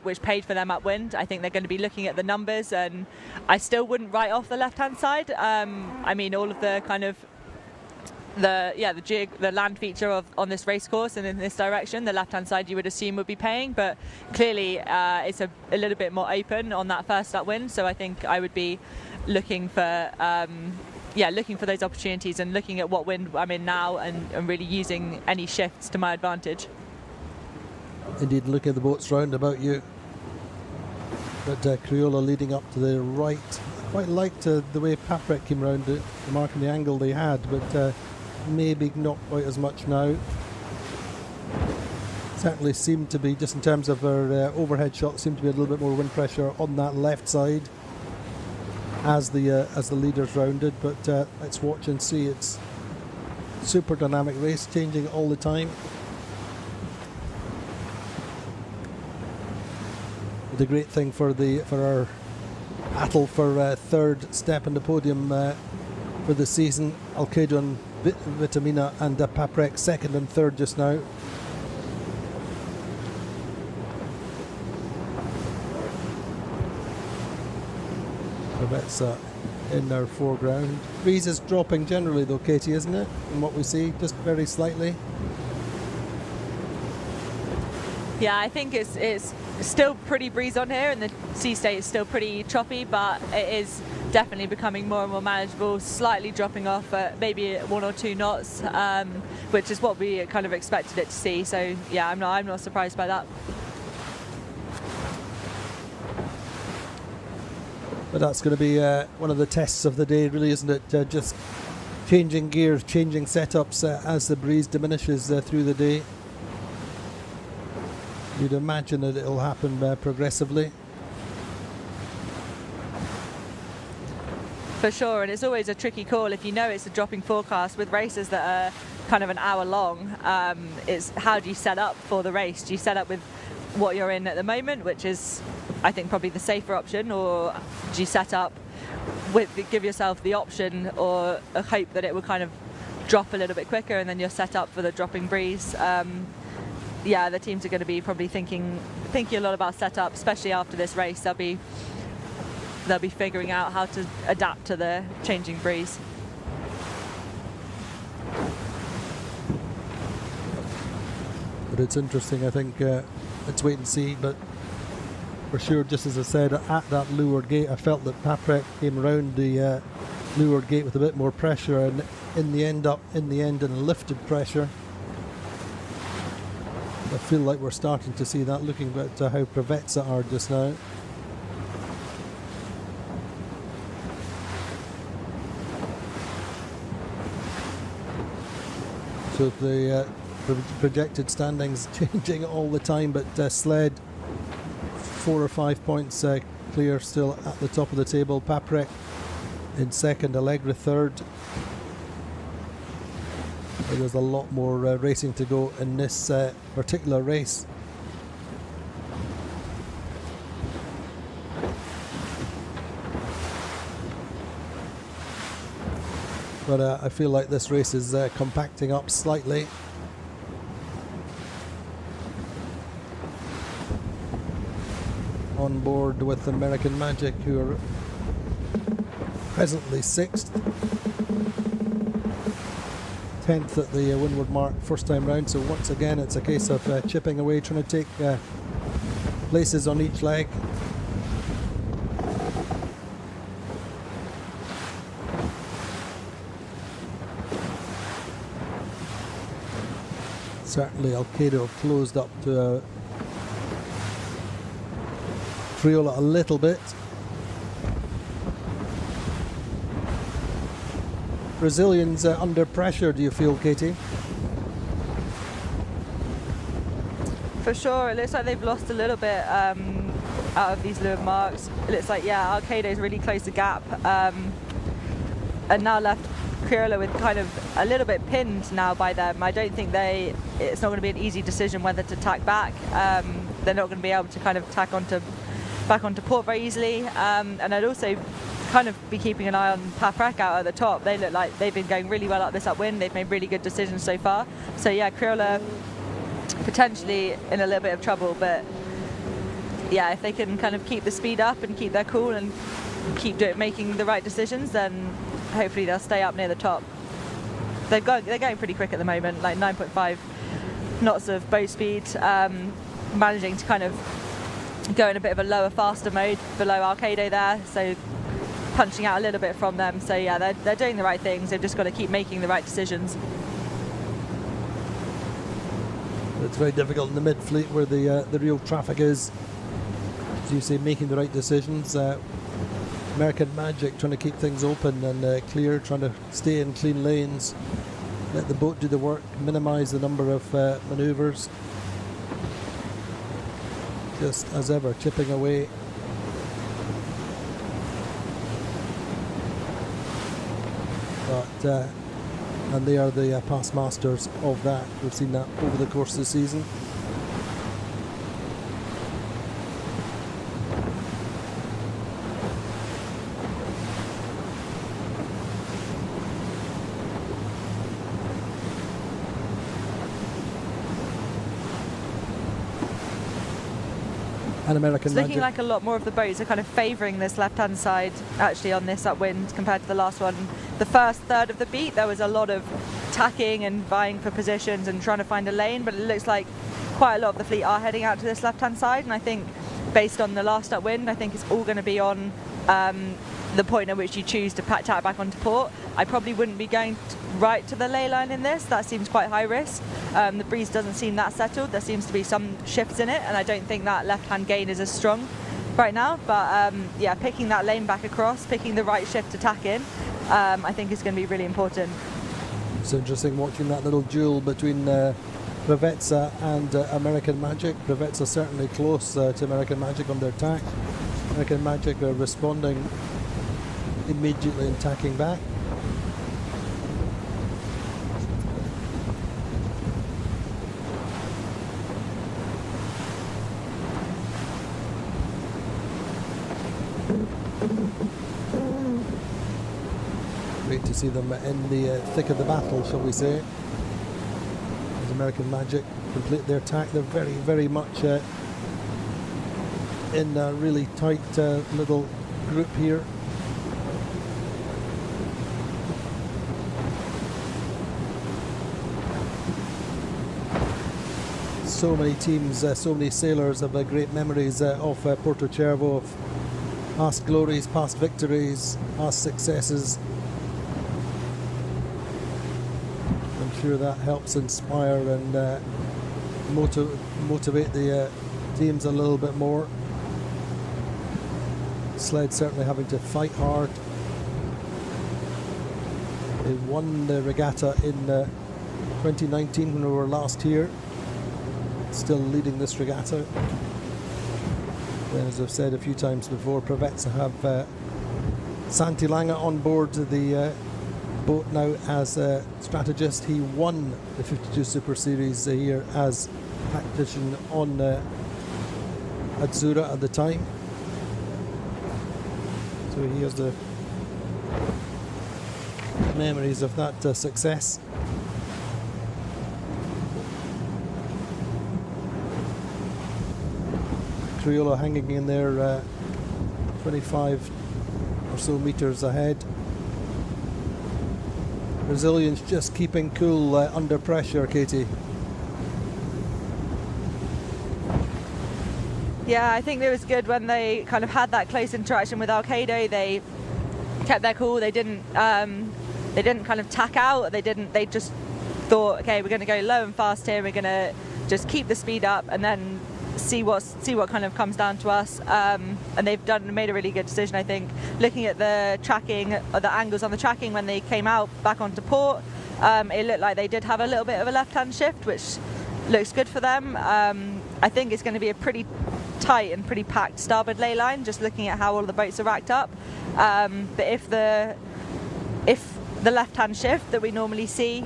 which paid for them upwind. I think they're going to be looking at the numbers, and I still wouldn't write off the left-hand side. I mean, all of the kind of the land feature on this race course and in this direction, the left-hand side you would assume would be paying, but clearly it's a little bit more open on that first upwind. So I think I would be looking for those opportunities and looking at what wind I'm in now and really using any shifts to my advantage. Indeed, looking at the boats round about you. But Criolla leading up to the right. I quite liked the way Paprec came round it, marking the angle they had, but maybe not quite as much now. Certainly seemed to be, just in terms of her overhead shot, seemed to be a little bit more wind pressure on that left side as the leaders rounded. But let's watch and see. It's super dynamic race, changing all the time. The great thing for our battle for third step in the podium for the season, Alcedo and Vitamina and Paprec second and third just now. Regatta in our foreground. Breeze is dropping generally though, Katie, isn't it? From what we see, just very slightly. Yeah, I think it's still pretty breeze on here, and the sea state is still pretty choppy, but it is definitely becoming more and more manageable, slightly dropping off at maybe 1 or 2 knots, which is what we kind of expected it to see. So yeah, I'm not surprised by that. But that's going to be one of the tests of the day, really, isn't it? Just changing gears, changing setups as the breeze diminishes through the day. You'd imagine that it'll happen progressively. For sure, and it's always a tricky call if you know it's a dropping forecast with races that are kind of an hour long. It's how do you set up for the race? Do you set up with what you're in at the moment, which is, I think, probably the safer option, or do you set up with give yourself the option or a hope that it will kind of drop a little bit quicker, and then you're set up for the dropping breeze? Yeah, the teams are going to be probably thinking a lot about setup, especially after this race. They'll be figuring out how to adapt to the changing breeze. But it's interesting, I think. Let's wait and see. But for sure, just as I said, at that leeward gate, I felt that Paprec came around the leeward gate with a bit more pressure, and in the end, in lifted pressure. I feel like we're starting to see that, looking at how Regatta are just now. So the projected standings changing all the time, but Sled 4 or 5 points clear, still at the top of the table. Paprec in second, Allegra third. There's a lot more racing to go in this particular race. But I feel like this race is compacting up slightly. on board with American Magic, who are presently 6th. 10th at the windward mark first time round, so once again it's a case of chipping away, trying to take places on each leg. Certainly Alcedo have closed up to Friola a little bit. Brazilians under pressure, do you feel, Katie? For sure, it looks like they've lost a little bit out of these leeward marks. It looks like, yeah, Alcedo's really closed the gap and now left Criolla with kind of a little bit pinned now by them. I don't think it's not going to be an easy decision whether to tack back. They're not going to be able to kind of tack back onto port very easily. And I'd also kind of be keeping an eye on Paprec out at the top. They look like they've been going really well up this upwind. They've made really good decisions so far. So yeah, Criolla potentially in a little bit of trouble, but yeah, if they can kind of keep the speed up and keep their cool and keep making the right decisions, then hopefully they'll stay up near the top. They're going pretty quick at the moment, like 9.5 knots of boat speed, managing to kind of go in a bit of a lower, faster mode below Alcedo there, so punching out a little bit from them. So yeah, they're doing the right things. They've just got to keep making the right decisions. It's very difficult in the mid-fleet where the real traffic is, as you say, making the right decisions. American Magic trying to keep things open and clear, trying to stay in clean lanes, let the boat do the work, minimise the number of manoeuvres. Just as ever, chipping away. But and they are the past masters of that. We've seen that over the course of the season. And American It's Magic. looking like a lot more of the boats are kind of favouring this left-hand side actually on this upwind compared to the last one. The first third of the beat, there was a lot of tacking and vying for positions and trying to find a lane, but it looks like quite a lot of the fleet are heading out to this left-hand side, and I think based on the last upwind, I think it's all going to be on the point at which you choose to tack back onto port. I probably wouldn't be going right to the ley line in this. That seems quite high risk. The breeze doesn't seem that settled. There seems to be some shifts in it, and I don't think that left-hand gain is as strong right now. But yeah, picking that lane back across, picking the right shift to tack in, I think is going to be really important. It's interesting watching that little duel between Regatta and American Magic. Regatta certainly close to American Magic on their tack. American Magic are responding immediately and tacking back. Great to see them in the thick of the battle, shall we say. As American Magic complete their tack, they're very, very much in a really tight little group here. So many teams, so many sailors have great memories of Porto Cervo, of past glories, past victories, past successes. I'm sure that helps inspire and motivate the teams a little bit more. Sled certainly having to fight hard. They won the regatta in 2019 when we were last here. Still leading this regatta. Then, as I've said a few times before, Preveza have Santi Lange on board the boat now as a strategist. He won the 52 Super Series here as tactician on Azzurra at the time. So he has the memories of that success. Criolla hanging in there 25 or so metres ahead. Brazilians just keeping cool under pressure, Katie. Yeah, I think it was good when they kind of had that close interaction with Alcedo. They kept their cool. They didn't kind of tack out. They just thought, okay, we're going to go low and fast here. We're going to just keep the speed up and then see what kind of comes down to us. And they've made a really good decision, I think. Looking at the tracking, or the angles on the tracking when they came out back onto port, it looked like they did have a little bit of a left-hand shift, which looks good for them. I think it's going to be a pretty tight and pretty packed starboard ley line, just looking at how all of the boats are racked up. But if the left-hand shift that we normally see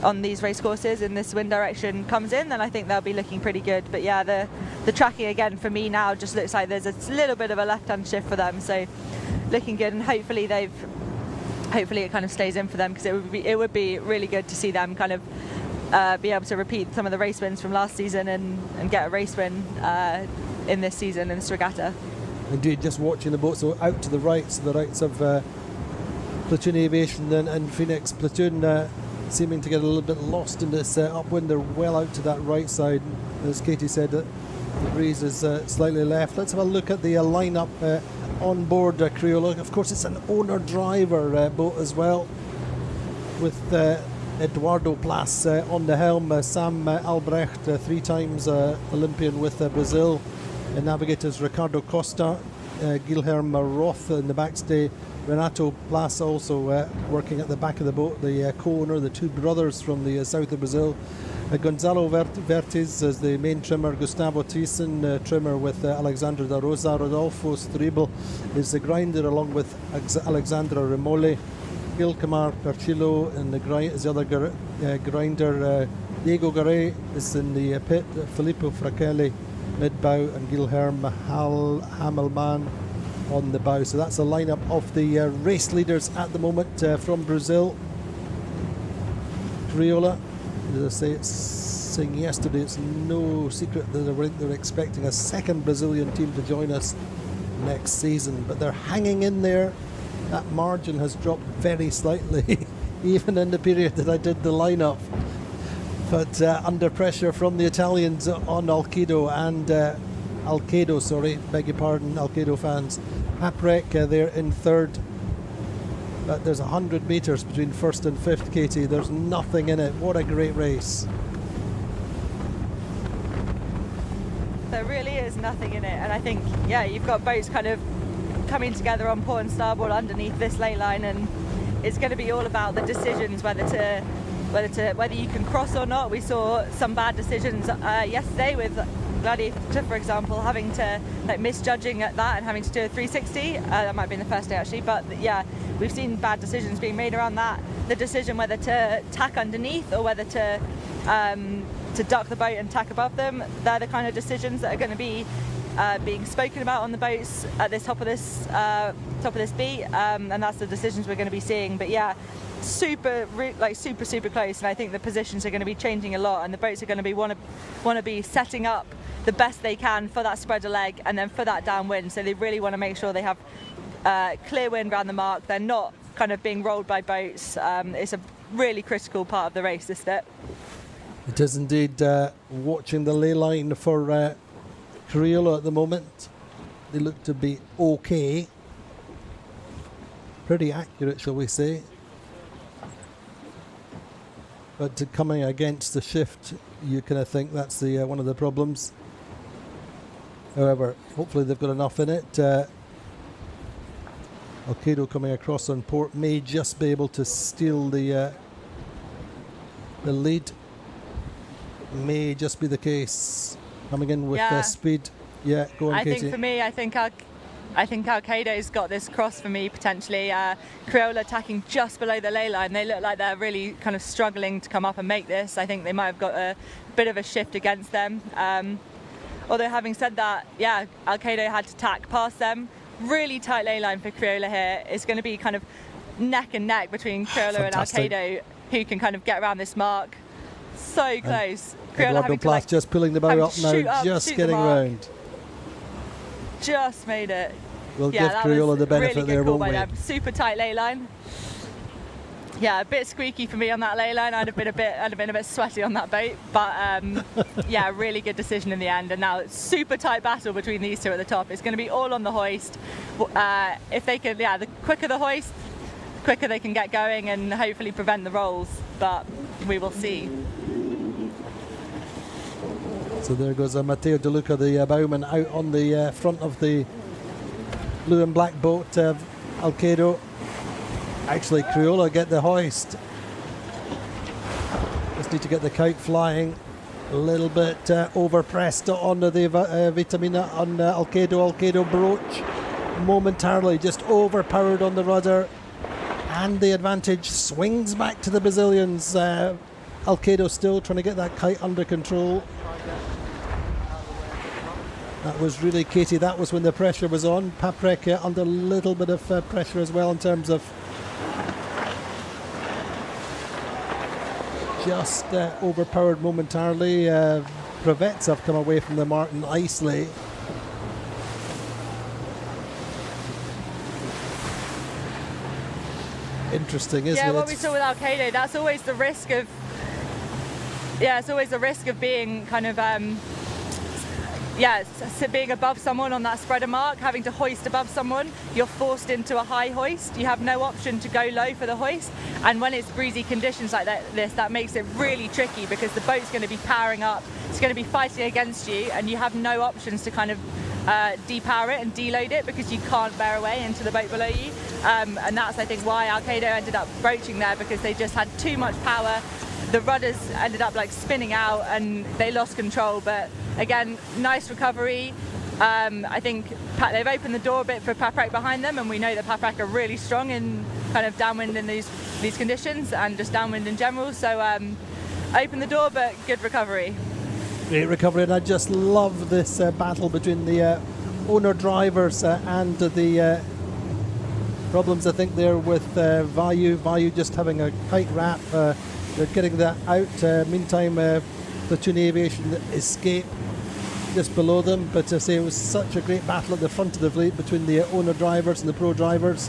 on these race courses in this wind direction comes in, then I think they'll be looking pretty good. But yeah, the tracking again for me now just looks like there's a little bit of a left-hand shift for them, so looking good, and hopefully it kind of stays in for them, because it would be really good to see them kind of be able to repeat some of the race wins from last season and get a race win in this season in this regatta. Indeed, just watching the boats out to the rights of Platoon Aviation and Phoenix. Platoon seeming to get a little bit lost in this upwind. They're well out to that right side. As Katie said, the breeze is slightly left. Let's have a look at the lineup on board Criolla. Of course, it's an owner-driver boat as well, with Eduardo Plas on the helm, Sam Albrecht, 3 times Olympian with Brazil, navigators Ricardo Costa, Guilherme Roth in the backstay, Renato Plas also working at the back of the boat, the co-owner, the 2 brothers from the south of Brazil, Gonzalo Vertes as the main trimmer, Gustavo Thiessen, trimmer with Alexandra da Rosa, Rodolfo Stribel is the grinder along with Alexandra Remole, Gil Camar Percillo and is the other grinder. Diego Garay is in the pit, Filippo Fratelli mid-bow, and Guilherme Hamelman on the bow. So that's a lineup of the race leaders at the moment from Brazil. Criolla, as I saying yesterday, it's no secret that they're expecting a second Brazilian team to join us next season, but they're hanging in there. That margin has dropped very slightly, even in the period that I did the lineup. But under pressure from the Italians on Alcedo, beg your pardon, Alcedo fans. Haprek, they're in third. But there's 100 metres between first and fifth, Katie. There's nothing in it. What a great race. There really is nothing in it, and I think, yeah, you've got boats kind of coming together on port and starboard underneath this ley line, and it's going to be all about the decisions whether you can cross or not. We saw some bad decisions yesterday with Gladiator, for example, having to misjudging at that and having to do a 360. That might have been the first day actually, but yeah, we've seen bad decisions being made around that. The decision whether to tack underneath or whether to duck the boat and tack above them, they're the kind of decisions that are going to be being spoken about on the boats at this top of this beat, and that's the decisions we're going to be seeing. But yeah, super close, and I think the positions are going to be changing a lot, and the boats are going to be want to be setting up the best they can for that spreader leg and then for that downwind. So they really want to make sure they have clear wind around the mark. They're not kind of being rolled by boats. It's a really critical part of the race, this bit. It is indeed. Watching the ley line for Criolla at the moment, they look to be okay, pretty accurate, shall we say, but coming against the shift, you kind of think that's the one of the problems. However, hopefully they've got enough in it. Alcedo coming across on port may just be able to steal the lead. May just be the case. Coming in with speed. Yeah, go on, Katie. I think for me, I think Alcedo's got this cross for me potentially. Criolla attacking just below the ley line. They look like they're really kind of struggling to come up and make this. I think they might have got a bit of a shift against them. Although having said that, yeah, Alcedo had to tack past them. Really tight ley line for Criolla here. It's going to be kind of neck and neck between Criolla and Alcedo, who can kind of get around this mark. So close. Eduardo Plas just pulling the bow up now, just getting round. just made it. We'll Yeah, give that Criolla was the benefit really good there, call won't by we? them. Super tight lay line. Yeah, a bit squeaky for me on that lay line. I'd have been a bit sweaty on that boat, but yeah, really good decision in the end. And now it's super tight battle between these two at the top. It's going to be all on the hoist. If they can, yeah, the quicker the hoist, the quicker they can get going and hopefully prevent the rolls. But we will see. So there goes Matteo De Luca, the bowman, out on the front of the blue and black boat, Alcedo. Actually, Criolla get the hoist. Just need to get the kite flying. A little bit overpressed onto the Vitamina on Alcedo. Alcedo broach momentarily just overpowered on the rudder. And the advantage swings back to the Brazilians. Alcedo still trying to get that kite under control. That was really Katie. That was when the pressure was on. Paprec under a little bit of pressure as well in terms of just overpowered momentarily. Prevets have come away from the Martin Isley. Interesting, isn't it? Yeah, what we saw with Alcedo, that's always the risk of. Yeah, it's always the risk of being kind of. Being above someone on that spreader mark, having to hoist above someone, you're forced into a high hoist. You have no option to go low for the hoist. And when it's breezy conditions like this, that makes it really tricky because the boat's going to be powering up. It's going to be fighting against you, and you have no options to kind of depower it and deload it because you can't bear away into the boat below you. And that's, I think, why Alcedo ended up broaching there, because they just had too much power. The rudders ended up like spinning out and they lost control. But again, nice recovery. I think they've opened the door a bit for Paprec behind them, and we know that Paprec are really strong in kind of downwind in these conditions and just downwind in general. So open the door, but good recovery. Great recovery, and I just love this battle between the owner drivers and the problems I think there with Vayu just having a tight wrap. They're getting that out. Meantime, Platoon Aviation escape just below them. But I say it was such a great battle at the front of the fleet between the owner drivers and the pro drivers.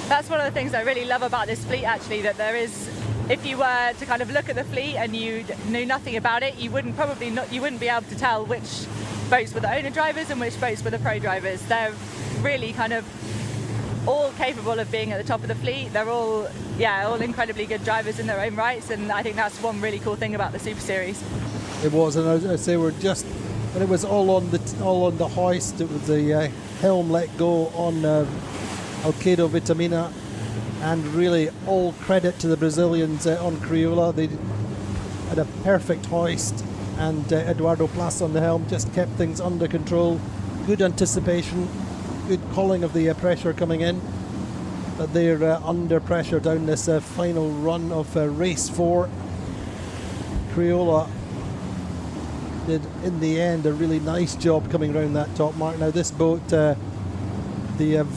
That's one of the things I really love about this fleet, actually, that there is, if you were to kind of look at the fleet and you knew nothing about it, you wouldn't be able to tell which boats were the owner drivers and which boats were the pro drivers. They're really kind of all capable of being at the top of the fleet. They're all incredibly good drivers in their own rights, and I think that's one really cool thing about the Super Series. It was, and I say we're just when it was all on the hoist. It was the helm let go on Alcedo Vitamina, and really all credit to the Brazilians on Criolla. They had a perfect hoist, and Eduardo Plas on the helm just kept things under control. Good anticipation. Good calling of the pressure coming in, but they're under pressure down this final run of race 4. Criolla did in the end a really nice job coming around that top mark. Now this boat, the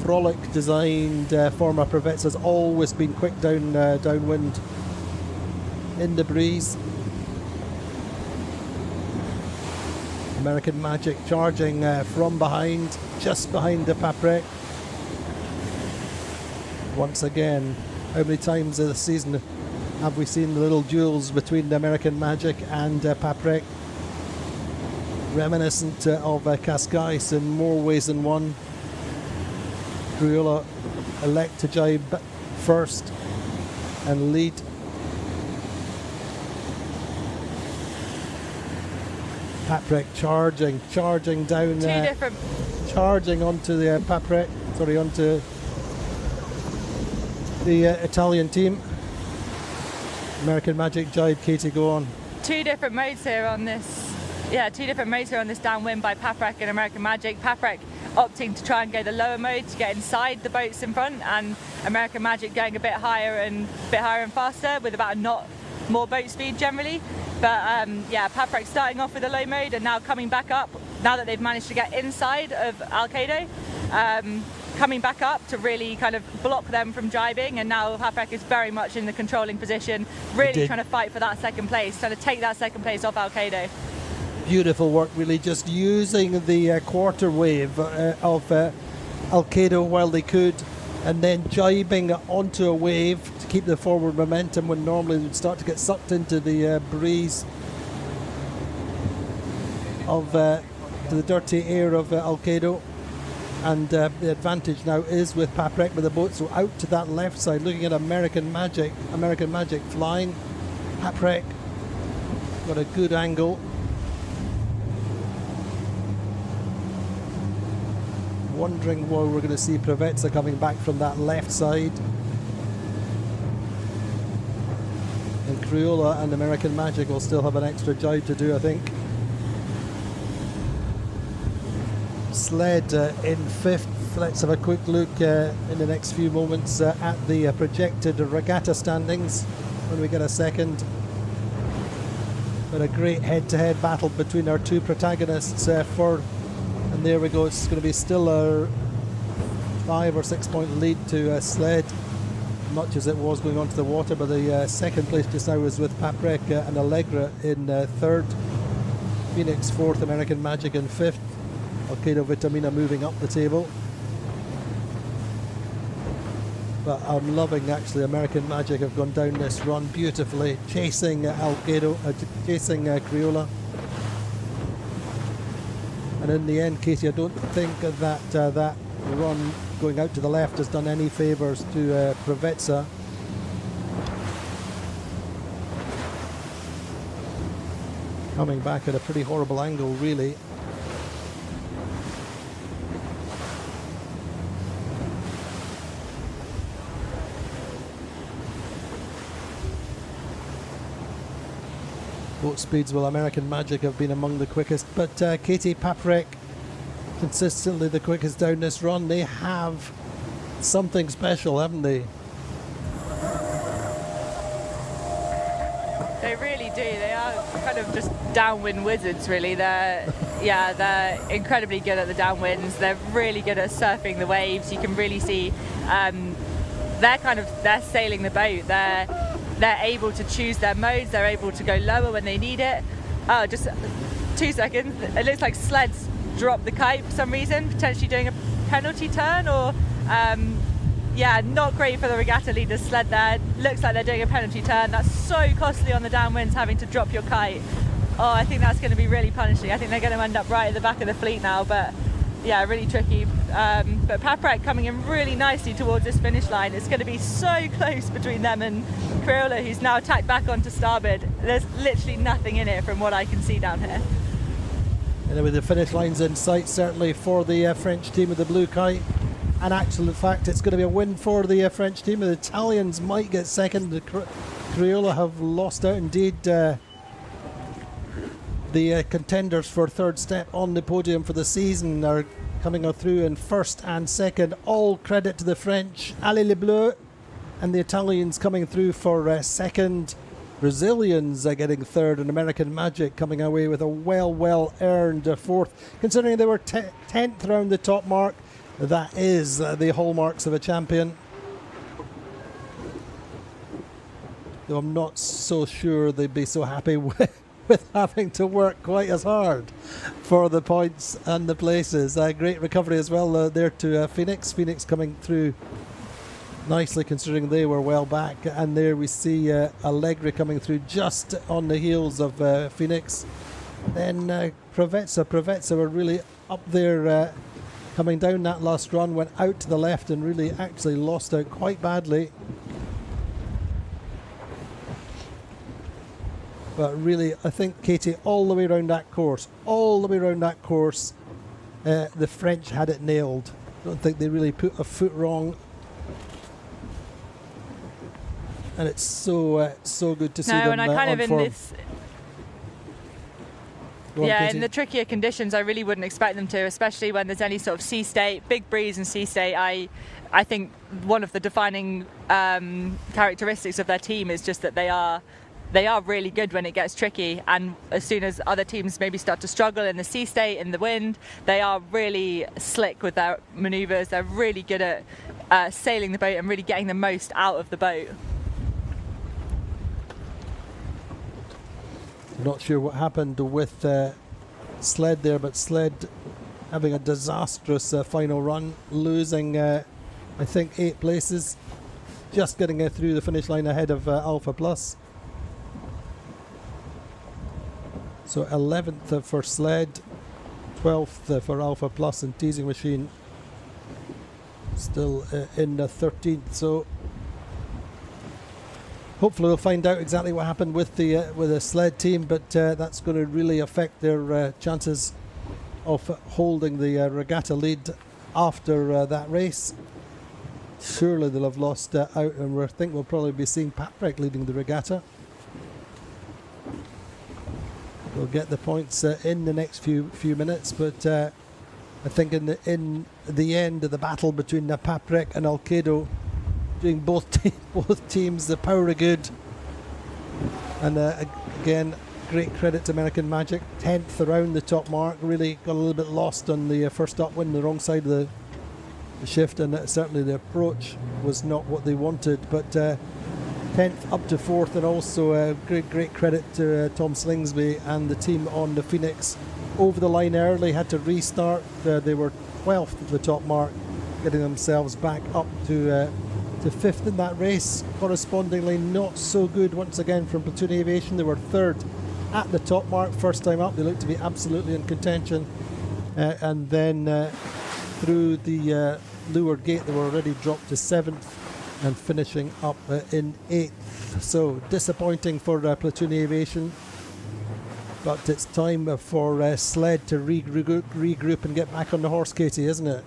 Frolic designed former Prevets, has always been quick downwind in the breeze. American Magic charging from behind, just behind the Paprec. Once again, how many times this season have we seen the little duels between the American Magic and Paprec? Reminiscent of Cascais in more ways than one. Criolla elect to jibe first and lead. Paprec charging down there. Charging onto the Paprec, onto the Italian team. American Magic jibe, Katie, go on. Two different modes here on this downwind by Paprec and American Magic. Paprec opting to try and go the lower mode to get inside the boats in front, and American Magic going a bit higher and faster with about a knot more boat speed generally. But Paprec starting off with a low mode and now coming back up now that they've managed to get inside of Alcedo. coming back up to really kind of block them from jibing, and now Paprec is very much in the controlling position, really trying to fight for that second place, trying to take that second place off Alcedo. Beautiful work, really, just using the quarter wave of Alcedo while they could, and then jibing onto a wave to keep the forward momentum when normally they'd start to get sucked into the breeze of the dirty air of Alcedo. And the advantage now is with Paprec with the boat, so out to that left side, looking at American Magic flying. Paprec got a good angle. Wondering why we're going to see Preveza coming back from that left side. And Criolla and American Magic will still have an extra jibe to do, I think. Sled in 5th. Let's have a quick look in the next few moments at the projected regatta standings when we get a second. But a great head-to-head battle between our two protagonists and there we go. It's going to be still a 5 or 6 point lead to Sled, much as it was going onto the water. But the second place just now is with Paprec and Allegra in 3rd, Phoenix 4th, American Magic in 5th. Alcedo Vitamina moving up the table. But I'm loving, actually, American Magic have gone down this run beautifully, chasing Alcedo, chasing Criolla. And in the end, Katie, I don't think that that run going out to the left has done any favours to Preveza. Coming back at a pretty horrible angle, really. Boat speeds, well, American Magic have been among the quickest, but Katie, Paprec consistently the quickest down this run. They have something special, haven't they? They really do. They are kind of just downwind wizards, really. They're incredibly good at the downwinds. They're really good at surfing the waves. You can really see they're sailing the boat. They're able to choose their modes. They're able to go lower when they need it. Oh, just 2 seconds. It looks like Sled's dropped the kite for some reason, potentially doing a penalty turn, or not great for the regatta leader Sled there. Looks like they're doing a penalty turn. That's so costly on the downwinds, having to drop your kite. Oh, I think that's going to be really punishing. I think they're going to end up right at the back of the fleet now, but yeah, really tricky. But Paprec coming in really nicely towards this finish line. It's going to be so close between them and Criolla, who's now tacked back onto starboard. There's literally nothing in it from what I can see down here. Anyway, the finish line's in sight, certainly for the French team with the blue kite. And actually, in fact, it's going to be a win for the French team. The Italians might get second. The Criolla have lost out indeed. The contenders for third step on the podium for the season are coming through in first and second. All credit to the French. Allez les Bleus. And the Italians coming through for second. Brazilians are getting third, and American Magic coming away with a well earned fourth. Considering they were 10th round the top mark, that is the hallmarks of a champion. Though I'm not so sure they'd be so happy with having to work quite as hard for the points and the places. Great recovery as well there to Phoenix. Phoenix coming through nicely, considering they were well back. And there we see Allegra coming through just on the heels of Phoenix. Then Preveza were really up there coming down that last run, went out to the left and really actually lost out quite badly. But really, I think, Katie, all the way around that course, the French had it nailed. I don't think they really put a foot wrong. And it's so good to see them and I kind of on form. In the trickier conditions, I really wouldn't expect them to, especially when there's any sort of sea state, big breeze and sea state. I think one of the defining characteristics of their team is just that they are they are really good when it gets tricky, and as soon as other teams maybe start to struggle in the sea state, in the wind, they are really slick with their manoeuvres. They're really good at sailing the boat and really getting the most out of the boat. Not sure what happened with Sled there, but Sled having a disastrous final run, losing I think 8 places, just getting through the finish line ahead of Alpha Plus. So 11th for Sled, 12th for Alpha Plus, and Teasing Machine still in the 13th. So hopefully we'll find out exactly what happened with the Sled team, but that's going to really affect their chances of holding the regatta lead after that race. Surely they'll have lost out, and I think we'll probably be seeing Patrick leading the regatta. We'll get the points in the next few minutes, but I think in the end of the battle between Paprec and Alcedo, doing both teams, the power of good, and again, great credit to American Magic, 10th around the top mark. Really got a little bit lost on the first upwind, the wrong side of the shift, and certainly the approach was not what they wanted, but 10th up to 4th, and also great credit to Tom Slingsby and the team on the Phoenix. Over the line early, had to restart. They were 12th at the top mark, getting themselves back up to 5th in that race. Correspondingly, not so good once again from Platoon Aviation. They were 3rd at the top mark, first time up. They looked to be absolutely in contention, and then through the leeward gate, they were already dropped to 7th. And finishing up in 8th. So disappointing for Platoon Aviation, but it's time for Sled to regroup and get back on the horse, Katie, isn't it?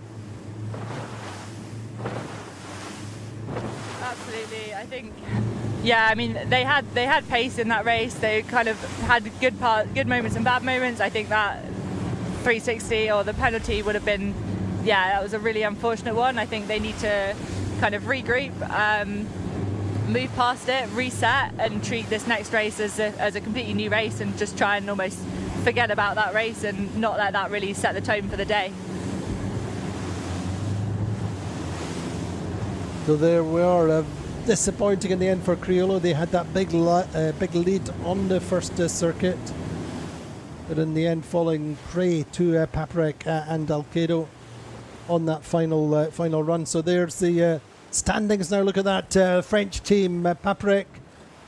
Absolutely, I think. Yeah, I mean they had pace in that race. They kind of had good moments and bad moments. I think that 360 or the penalty would have been, that was a really unfortunate one. I think they need to kind of regroup, move past it, reset, and treat this next race as a completely new race, and just try and almost forget about that race and not let that really set the tone for the day. So there we are. Disappointing in the end for Criollo. They had that big lead on the first circuit, but in the end falling prey to Paprec and Alcedo on that final run. So there's the standings now. Look at that French team. Paprec,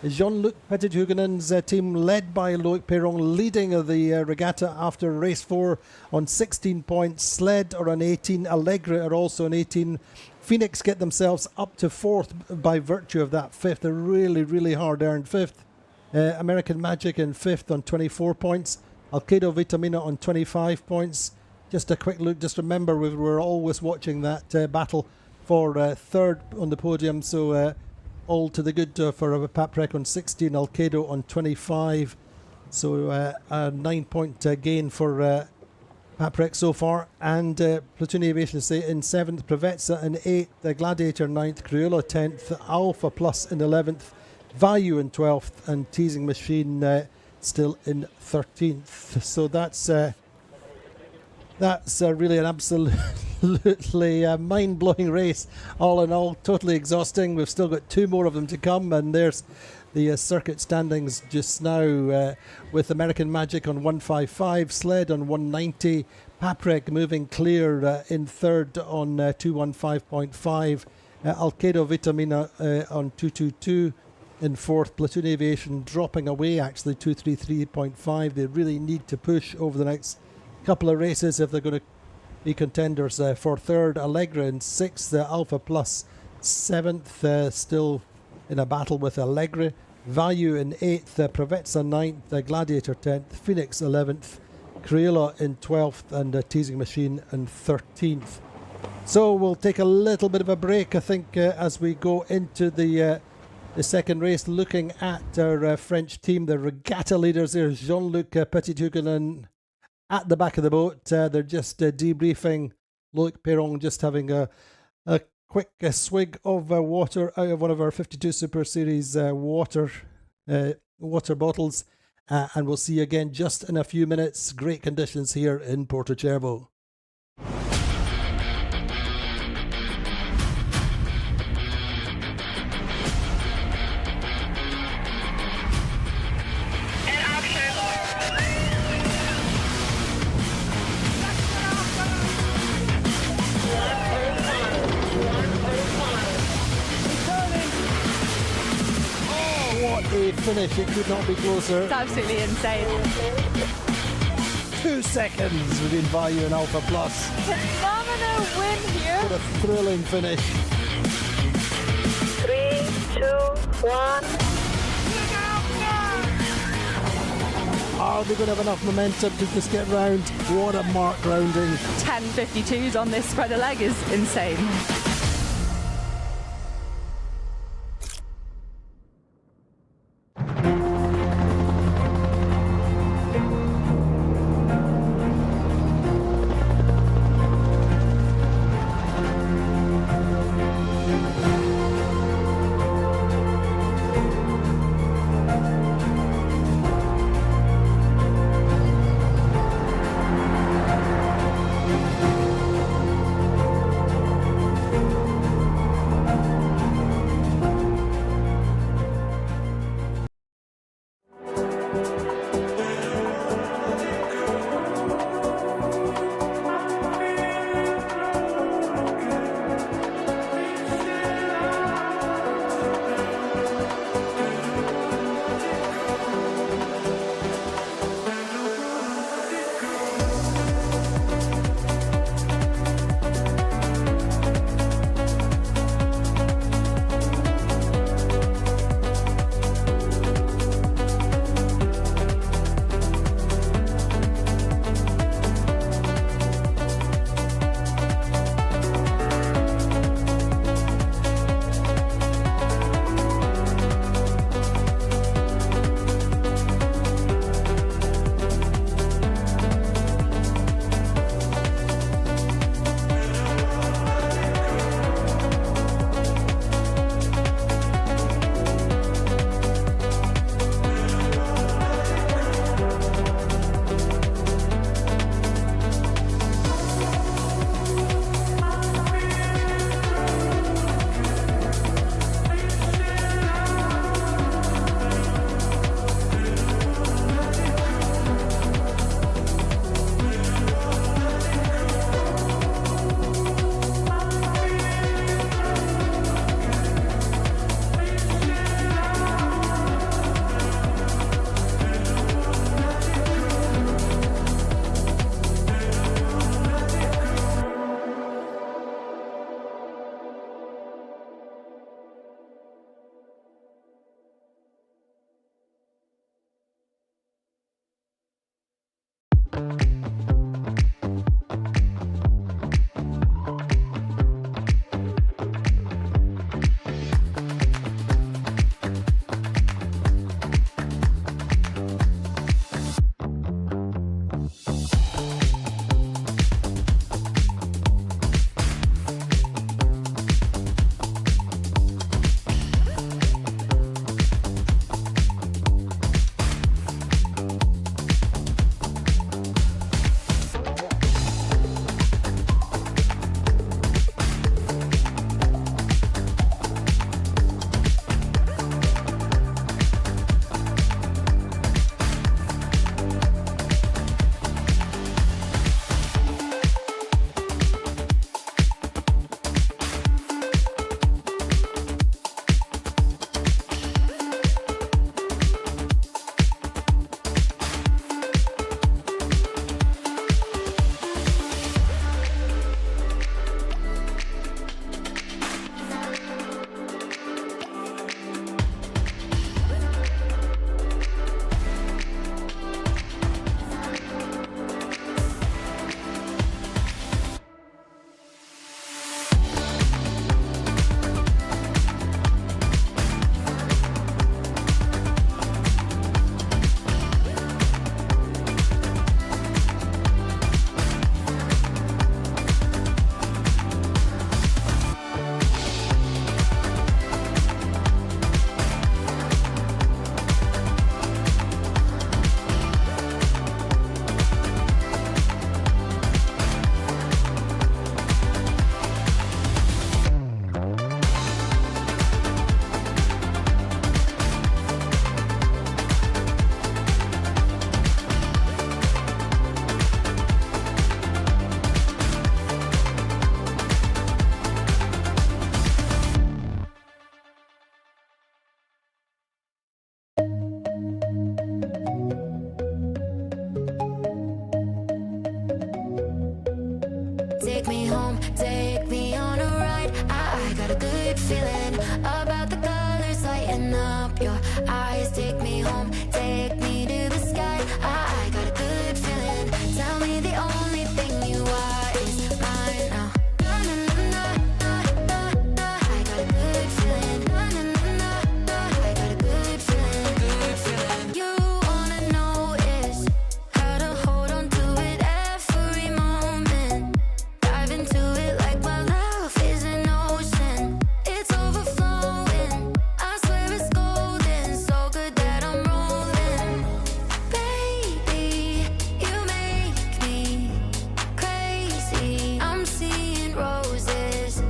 Jean-Luc Petithugenen's team, led by Loic Perron, leading the regatta after race 4 on 16 points. Sled are on 18. Allegre are also on 18. Phoenix get themselves up to 4th by virtue of that 5th, a really hard earned 5th. American Magic in 5th on 24 points. Alcedo Vitamina on 25 points. Just a quick look, just remember we were always watching that battle for 3rd on the podium, so all to the good for Paprec on 16, Alcedo on 25, so a 9-point gain for Paprec so far, and Platoon Aviation in 7th, Prevezza in 8th, the Gladiator 9th, Criollo 10th, Alpha Plus in 11th, Value in 12th, and Teasing Machine still in 13th. So that's really an absolutely mind-blowing race. All in all, totally exhausting. We've still got 2 more of them to come, and there's the circuit standings just now with American Magic on 155, Sled on 190, Paprec moving clear in 3rd on 215.5, Alcedo Vitamina on 222 in 4th, Platoon Aviation dropping away actually 233.5. They really need to push over the next couple of races if they're going to be contenders for 3rd. Allegre in 6th, Alpha Plus 7th, still in a battle with Allegre. Value in 8th, Prevezza 9th, Gladiator 10th, Phoenix 11th, Criollo in 12th, and Teasing Machine in 13th. So we'll take a little bit of a break, I think, as we go into the second race, looking at our French team, the regatta leaders. There's Jean-Luc Petithuguenin at the back of the boat. They're just debriefing. Loic Perron just having a quick swig of water out of one of our 52 Super Series water water bottles. And we'll see you again just in a few minutes. Great conditions here in Porto Cervo. A finish, it could not be closer. It's absolutely insane. 2 seconds within value in Alpha Plus. Phenomenal win here. What a thrilling finish. 3, 2, 1. Are they going to have enough momentum to just get round? What a mark rounding. 10.52s on this spreader leg is insane. feeling about the colors lighting up your eyes. Take me home, take me to the sky. I got a good feeling. Tell me the only thing you are is mine now. Na, na, na, na, na, na. I got a good feeling. Na, na, na, na, na. I got a good feeling. Good feeling. You wanna know is how to hold on to it every moment. Dive into it like my love is an ocean. It's overflowing. I swear it's golden. So good that I'm rolling. Baby, you make me crazy. I'm seeing roses.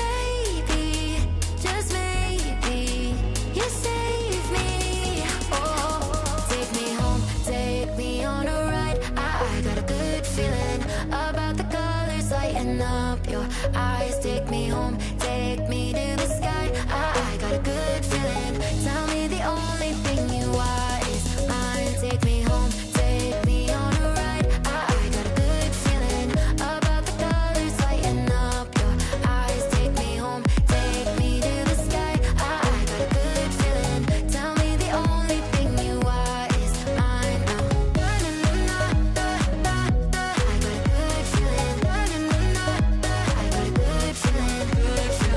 Baby, just maybe you save me. Oh, take me home, take me on a ride. I got a good feeling about the colors lighting up your eyes. Take me home, take me to the sky. I got a good feeling. Tell me the only thing you are is mine. Take me home, take me on a ride. I got a good feeling about the colors lighting up your eyes. Take me home, take me to the sky. I got a good feeling. Tell me the only thing you are is mine now. Na, na, na, na, na, na, na. I got a good feeling. Na, na, na, na, na. I got a good feeling. Good feeling.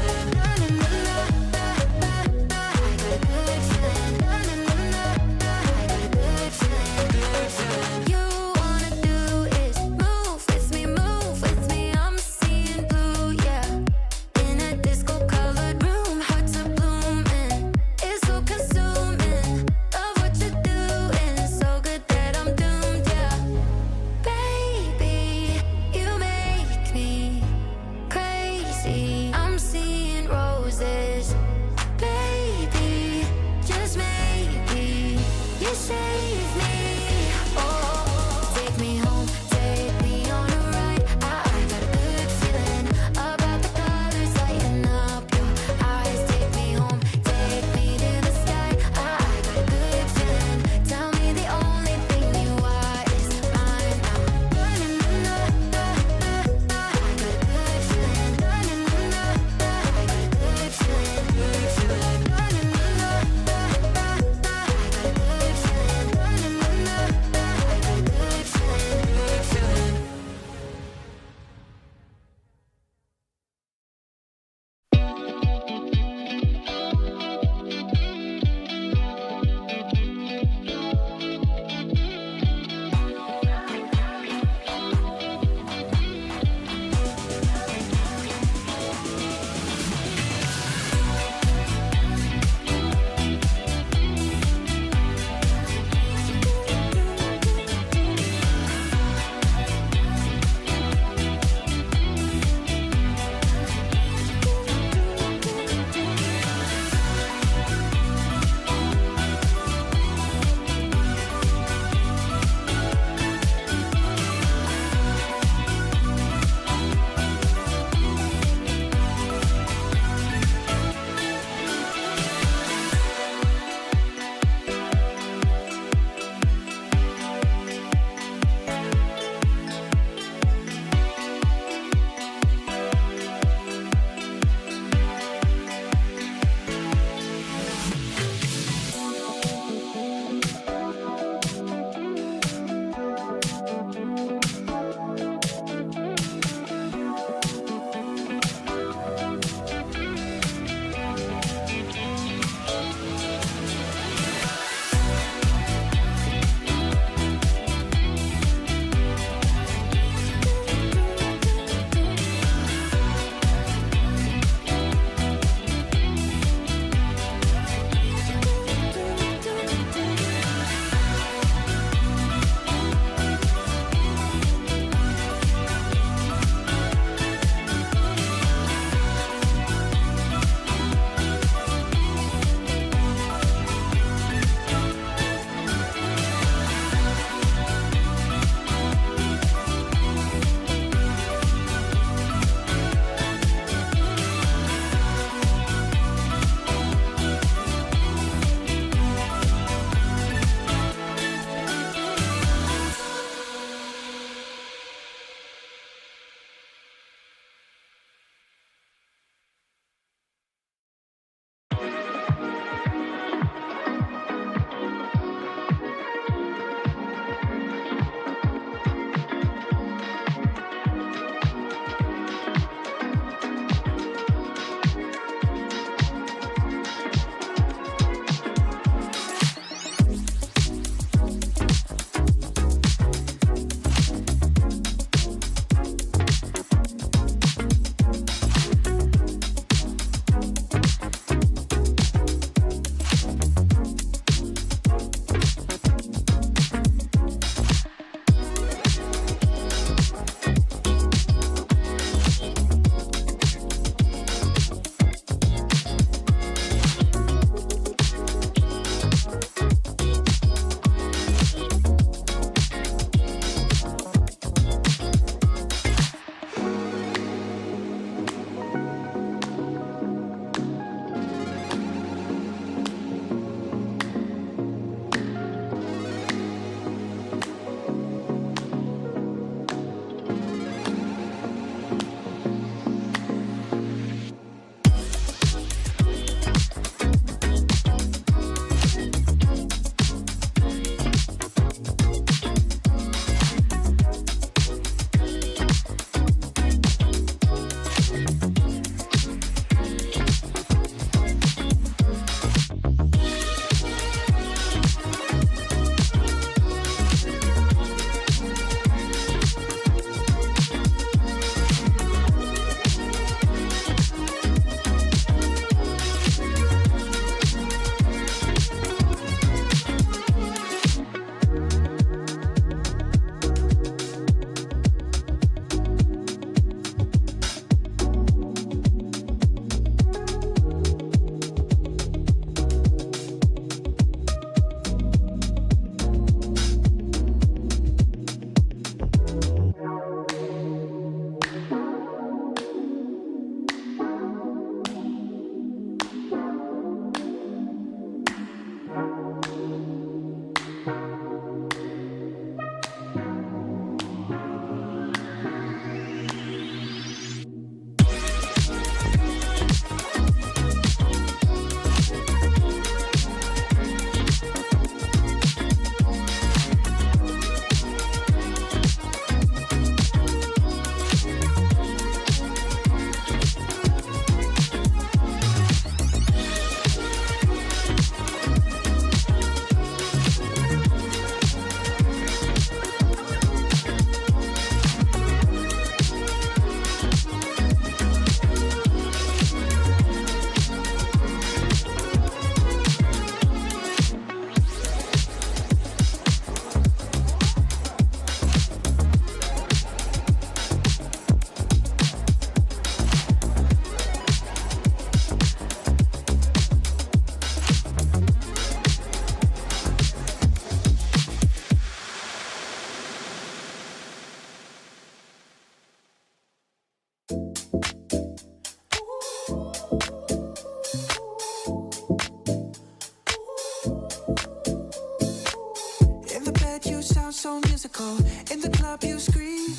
musical. In the club you scream.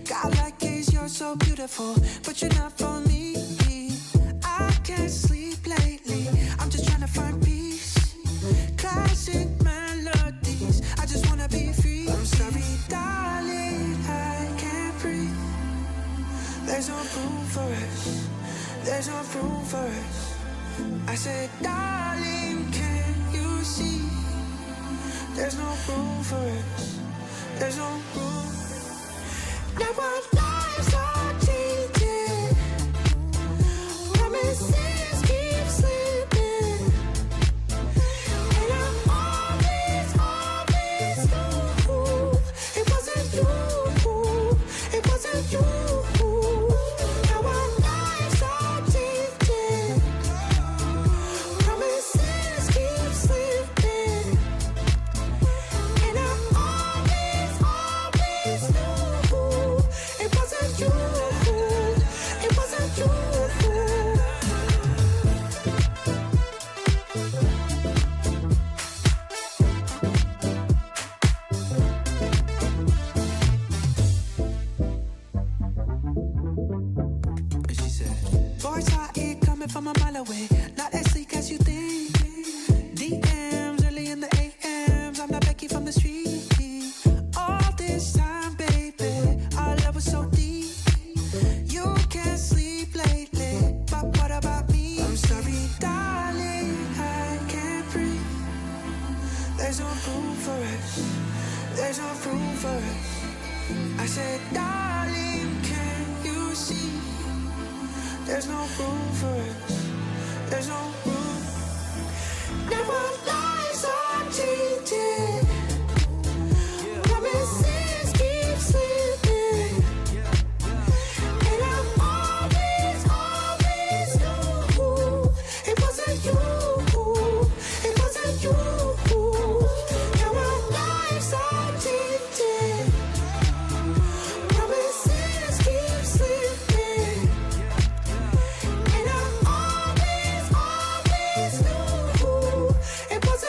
God like gaze, you're so beautiful, but you're not for me. I can't sleep lately, I'm just trying to find peace. Classic melodies, I just wanna be free. I'm sorry, darling, I can't breathe. There's no room for us, there's no room for us. I said, darling, can you see? There's no room for us, there's no room. Now our lives are changing, promises keep slipping, and I'm always you. It wasn't you, it wasn't you. Now our lives are changing, promises keep slipping, and I'm always you. It wasn't you, it wasn't you. And she said, boys out here coming from a mile away, not as sleek as you think. DMs early in the AMs, I'm not Becky from the street. All this time, baby, our love was so deep. You can't sleep lately, but what about me? I'm sorry, darling, I can't breathe. There's no room for us, there's no room for us. I said, darling, can you see? There's no room for us, there's no room. Now our lives are changing, promises keep slipping, and I'm always you. It wasn't you, it wasn't you. Now our lives are changing, promises keep slipping, and I'm always you. It wasn't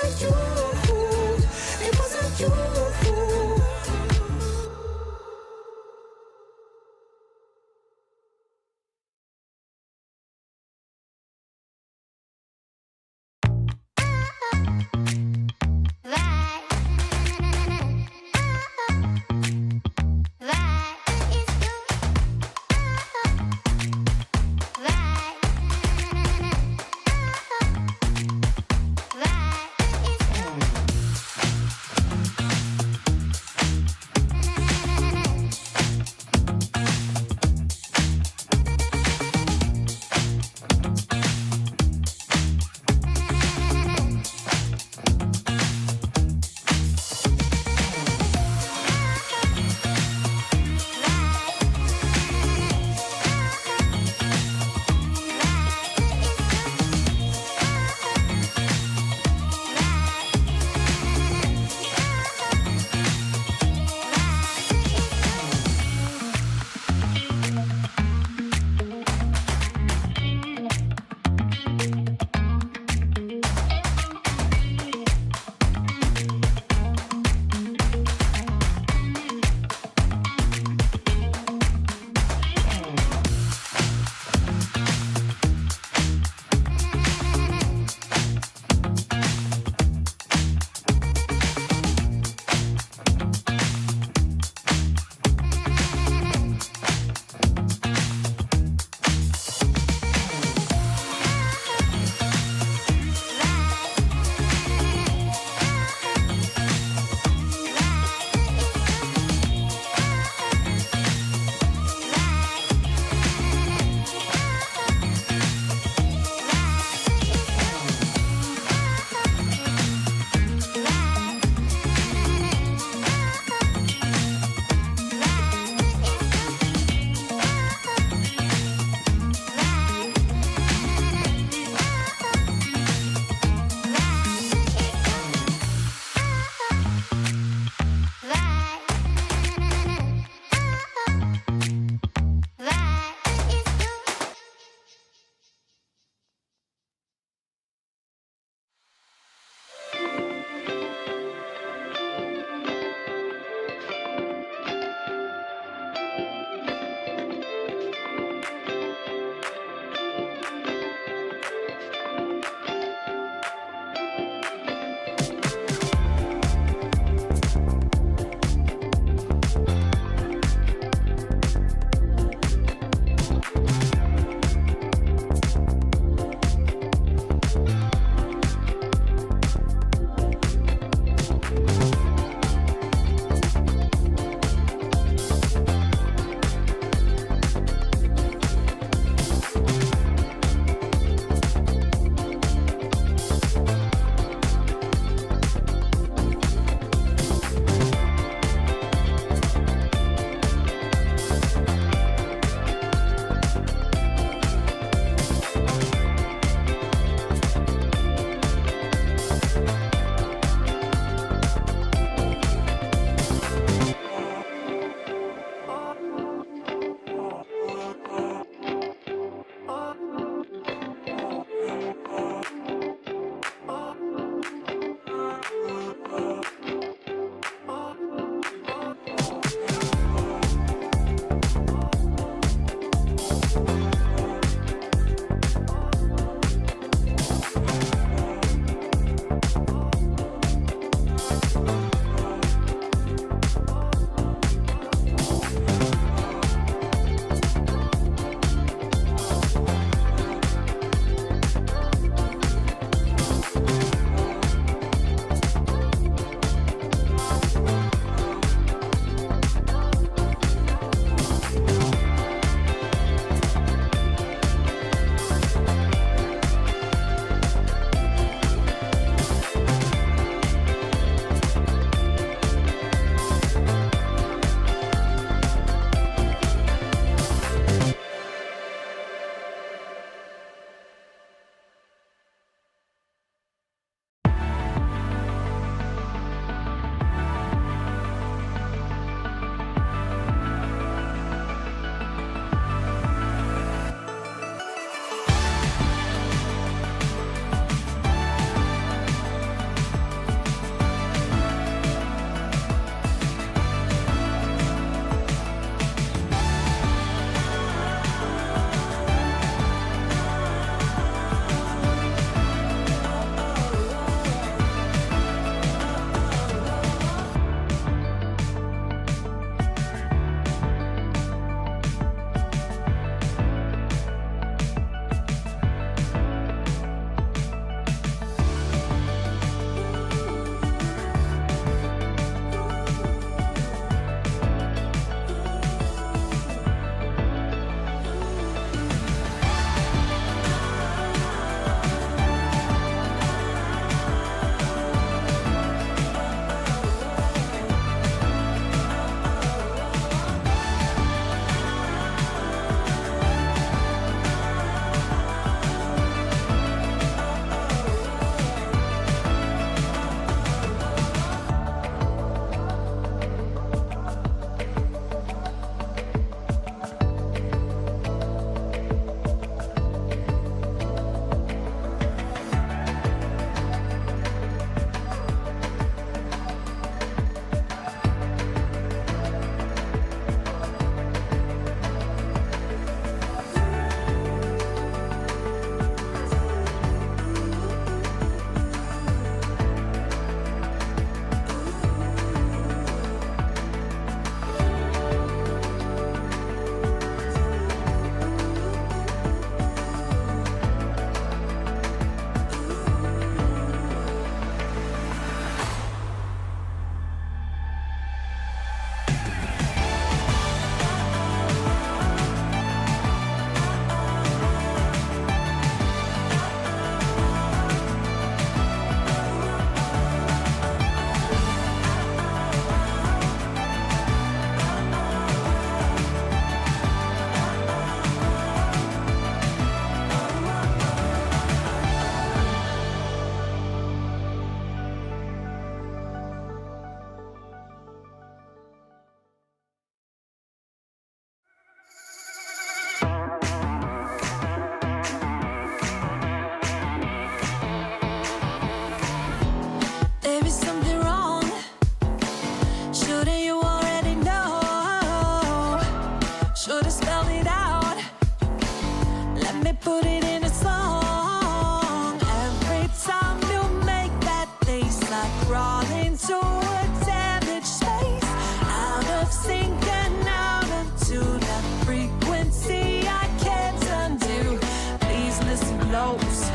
put it in a song. Every time you make that bass, like crawling to a damaged space, out of sync and out of tune, that frequency I can't undo. Please listen close.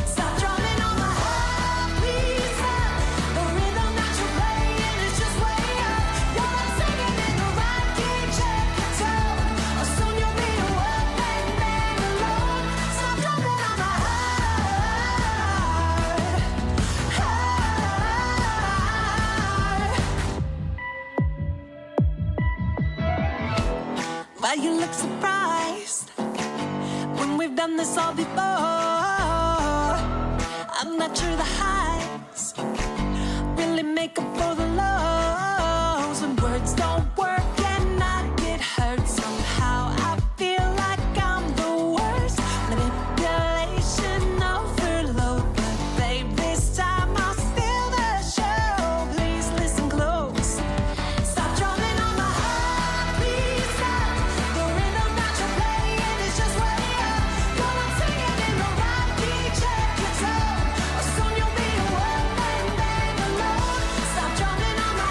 Stop drumming on my heart, please help. The rhythm that you're playing is just way up. You're not singing in the right key, check your tone, or soon you'll be a one-man band alone. Stop drumming on my heart. Why you look surprised when we've done this all before? I'm not sure the highs really make up for the lows. When words don't work and I get hurt, somehow I feel like I'm the worst. Manipulation overload, but babe, this time I'll steal the show. Please listen close. Stop drumming on my heart, please stop. The rhythm that you're playing is just way up. You're not singing in the right key, check your tone, or soon you'll be a one-man band alone. Stop drumming on my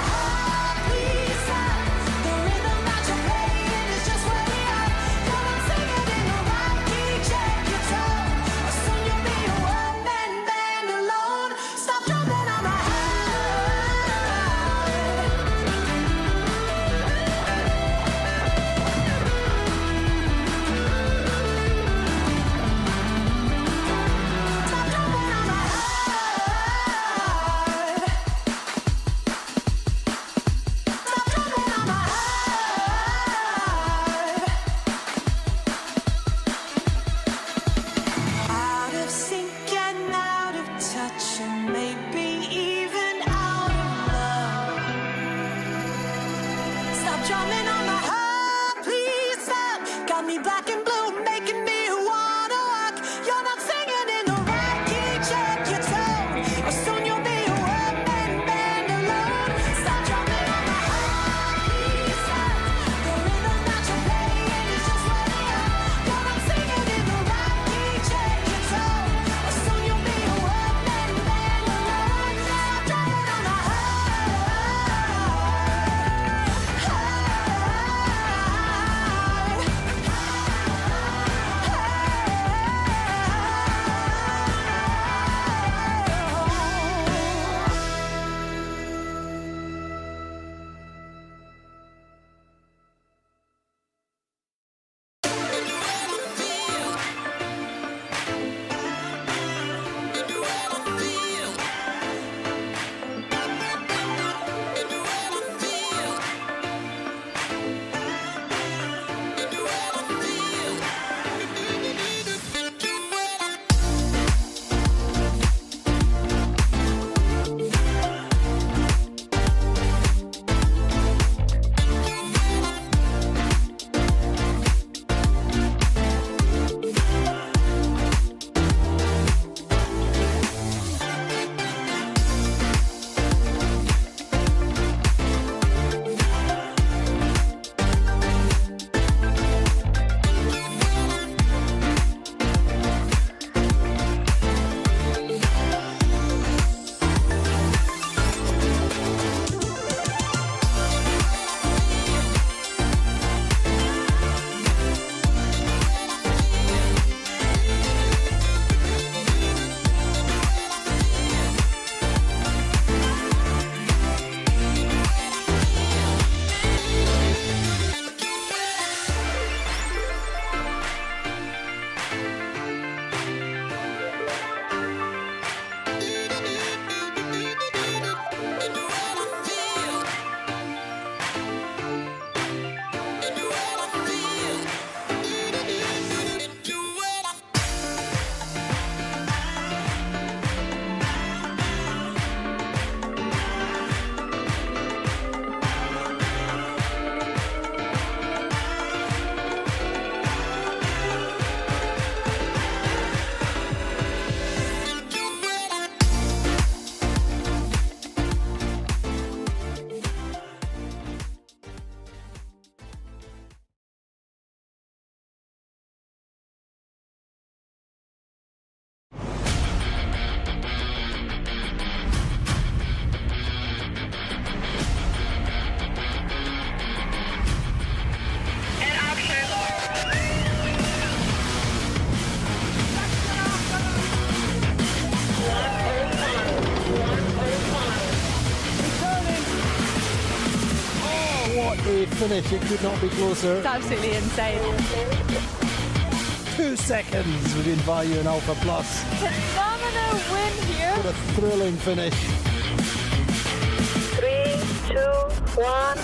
finish. It could not be closer. It's absolutely insane. 2 seconds within value in Alpha Plus. Phenomenal win here. What a thrilling finish. 3, 2, 1.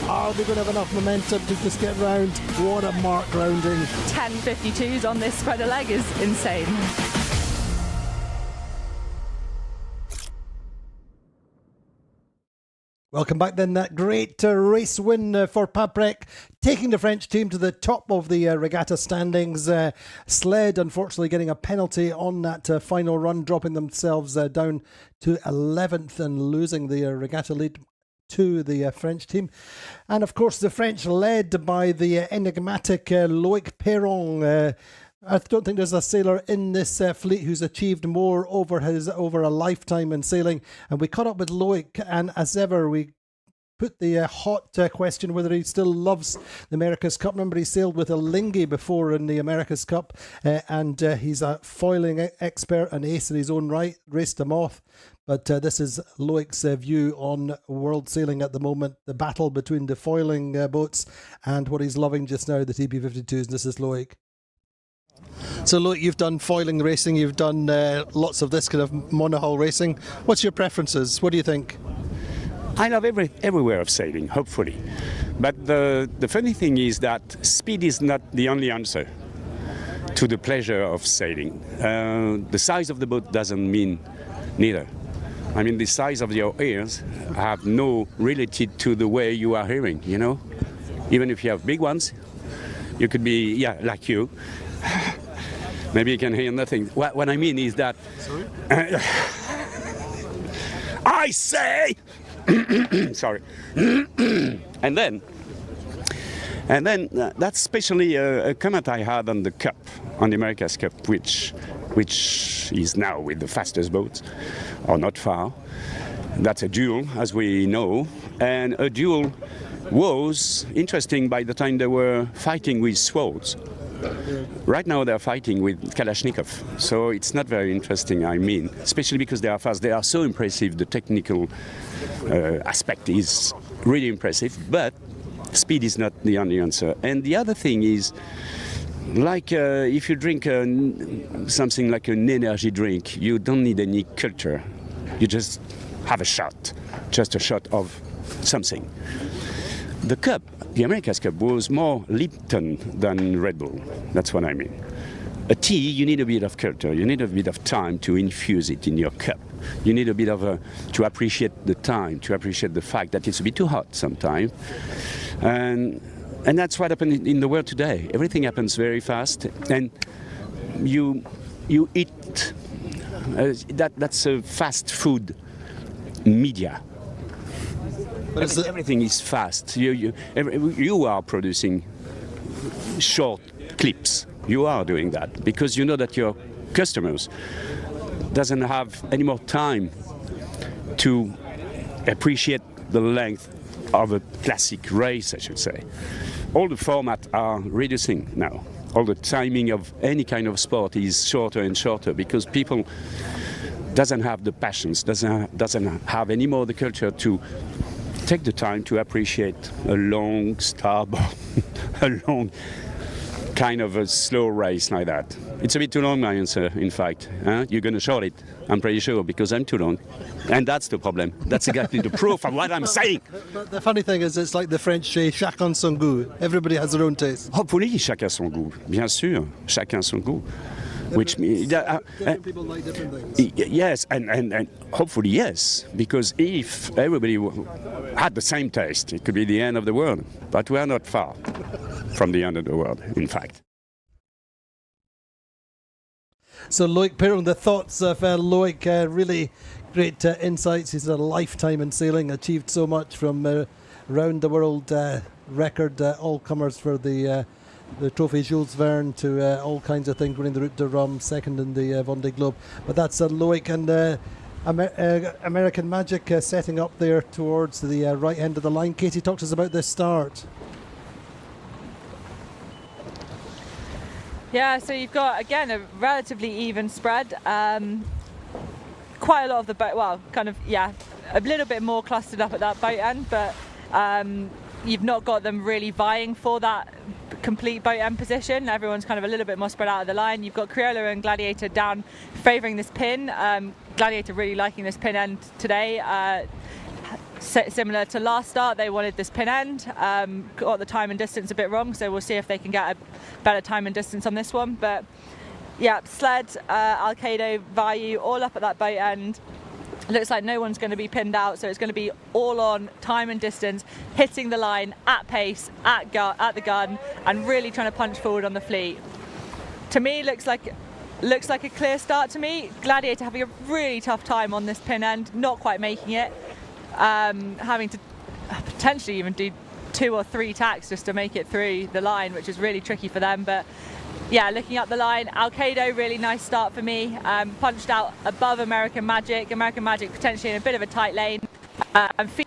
Are they going to have enough momentum to just get round? What a mark rounding. 10.52s on this spreader leg is insane. Welcome back then. That great race win for Paprec, taking the French team to the top of the regatta standings. Sled, unfortunately, getting a penalty on that final run, dropping themselves down to 11th and losing the regatta lead to the French team. And of course, the French led by the enigmatic Loic Perron. I don't think there's a sailor in this fleet who's achieved more over a lifetime in sailing. And we caught up with Loic, and as ever, we put the hot question whether he still loves the America's Cup. Remember, he sailed with Alinghi before in the America's Cup, and he's a foiling expert, an ace in his own right, raced him off. But this is Loic's view on world sailing at the moment, the battle between the foiling boats and what he's loving just now, the TP52s. This is Loic. So look, you've done foiling racing, you've done lots of this kind of monohull racing. What's your preferences? What do you think? I love everywhere of sailing, hopefully. But the funny thing is that speed is not the only answer to the pleasure of sailing. The size of the boat doesn't mean neither. I mean, the size of your ears have no related to the way you are hearing, you know? Even if you have big ones, you could be, yeah, like you. Maybe you can hear nothing. What I mean is that... Sorry? I say... Sorry. And then that's especially a comment I had on the Cup, on the America's Cup, which is now with the fastest boats, or not far. That's a duel, as we know, and a duel was interesting by the time they were fighting with swords. Right now they're fighting with Kalashnikov, so it's not very interesting, I mean, especially because they are fast. They are so impressive, the technical aspect is really impressive, but speed is not the only answer. And the other thing is, like if you drink something like an energy drink, you don't need any culture. You just have a shot, just a shot of something. The Cup, the America's Cup, was more Lipton than Red Bull. That's what I mean. A tea, you need a bit of culture. You need a bit of time to infuse it in your cup. You need a bit of to appreciate the time, to appreciate the fact that it's a bit too hot sometimes. And that's what happened in the world today. Everything happens very fast, and you eat. That's a fast food media. Everything is fast. You are producing short clips. You are doing that because you know that your customers doesn't have any more time to appreciate the length of a classic race, I should say. All the formats are reducing now. All the timing of any kind of sport is shorter and shorter because people doesn't have the passions, doesn't have any more the culture to take the time to appreciate a long starboard, a long kind of a slow race like that. It's a bit too long, my answer, in fact. You're going to short it, I'm pretty sure, because I'm too long. And that's the problem. That's exactly the proof of what I'm saying. But the funny thing is, it's like the French say, chacun son goût. Everybody has their own taste. Hopefully, chacun son goût. Bien sûr, chacun son goût. Which means different people like different things. Yes, and hopefully yes, because if everybody had the same taste, it could be the end of the world. But we are not far from the end of the world, in fact. So Loic Perron, the thoughts of Loic, really great insights. He's had a lifetime in sailing, achieved so much from round the world record all-comers for the Trophy Jules Verne to all kinds of things, winning the Route de Rome, second in the Vendée Globe. But that's Loic, and American Magic setting up there towards the right end of the line. Katie, talk to us about this start. Yeah, so you've got, again, a relatively even spread. Quite a lot of the boat, well, kind of, yeah, a little bit more clustered up at that boat end, but you've not got them really vying for that complete boat end position. Everyone's kind of a little bit more spread out of the line. You've got Criollo and Gladiator down favouring this pin. Gladiator really liking this pin end today. Similar to last start, they wanted this pin end. Got the time and distance a bit wrong, so we'll see if they can get a better time and distance on this one. But yeah, sled, Alcedo, Vayu, all up at that boat end. Looks like no one's going to be pinned out, so it's going to be all on time and distance, hitting the line at pace, at the gun, and really trying to punch forward on the fleet. To me, looks like a clear start to me. Gladiator having a really tough time on this pin end, not quite making it, having to potentially even do 2 or 3 tacks just to make it through the line, which is really tricky for them. But yeah, looking up the line, Alcedo, really nice start for me. Punched out above American Magic. American Magic potentially in a bit of a tight lane. And feed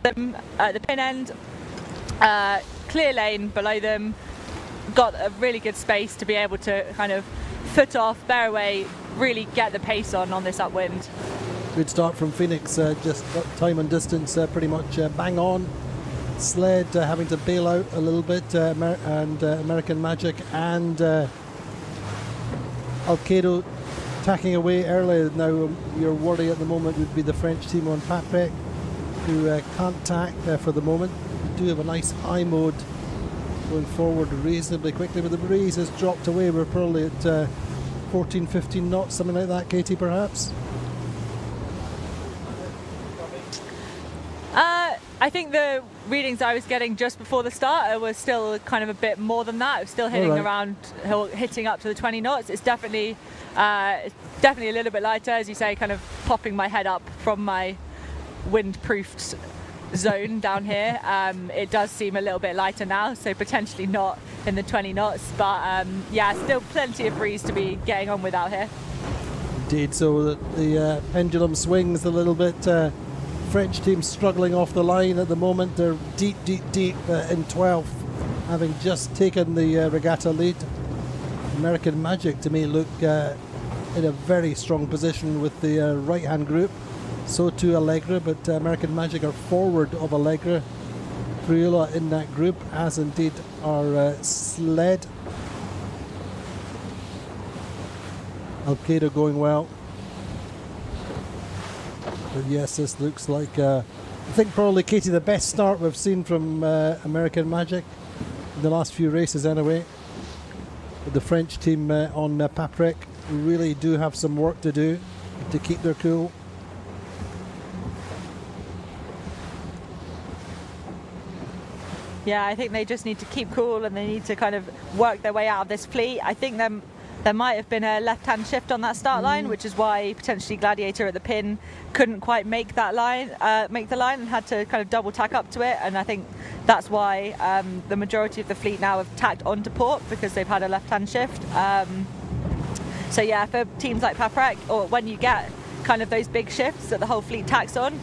them at the pin end. Clear lane below them. Got a really good space to be able to kind of foot off, bear away, really get the pace on this upwind. Good start from Phoenix, just got time and distance pretty much bang on. Sled having to bail out a little bit, and American Magic and Alcedo tacking away early. Now your worry at the moment would be the French team on Paprec, who can't tack for the moment. Do have a nice high mode going forward reasonably quickly, but the breeze has dropped away. We're probably at 14, 15 knots, something like that, Katie, perhaps? I think the readings I was getting just before the start was still kind of a bit more than that. It was still hitting hitting up to the 20 knots. It's definitely a little bit lighter, as you say, kind of popping my head up from my wind-proofed zone down here. It does seem a little bit lighter now, so potentially not in the 20 knots, but yeah, still plenty of breeze to be getting on with out here. Indeed, so the pendulum swings a little bit. French team struggling off the line at the moment. They're deep in 12th, having just taken the regatta lead. American Magic to me look in a very strong position with the right hand group. So too Allegra, but American Magic are forward of Allegra. Friula in that group, as indeed are Sled. Alcedo going well. But yes, this looks like, I think probably, Katie, the best start we've seen from American Magic in the last few races anyway. But the French team on Paprec really do have some work to do to keep their cool. Yeah, I think they just need to keep cool and they need to kind of work their way out of this fleet. I think there might have been a left-hand shift on that start line, which is why potentially Gladiator at the pin couldn't quite make the line, and had to kind of double tack up to it. And I think that's why the majority of the fleet now have tacked onto port, because they've had a left-hand shift. So yeah, for teams like Paprec, or when you get kind of those big shifts that the whole fleet tacks on,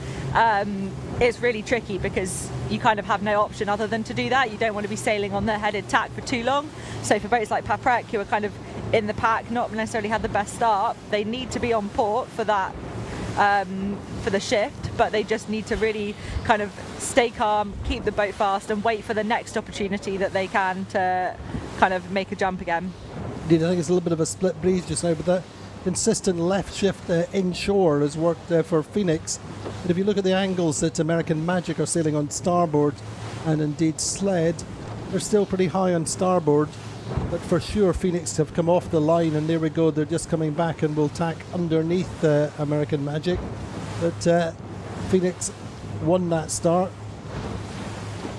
it's really tricky because you kind of have no option other than to do that. You don't want to be sailing on the headed tack for too long. So for boats like Paprec, who are kind of in the pack, not necessarily had the best start, they need to be on port for that, for the shift, but they just need to really kind of stay calm, keep the boat fast, and wait for the next opportunity that they can to kind of make a jump again. Indeed, I think it's a little bit of a split breeze just now, but that consistent left shift inshore has worked for Phoenix. But if you look at the angles that American Magic are sailing on starboard, and indeed Sled, they're still pretty high on starboard. But for sure, Phoenix have come off the line, and there we go. They're just coming back and will tack underneath American Magic. But Phoenix won that start.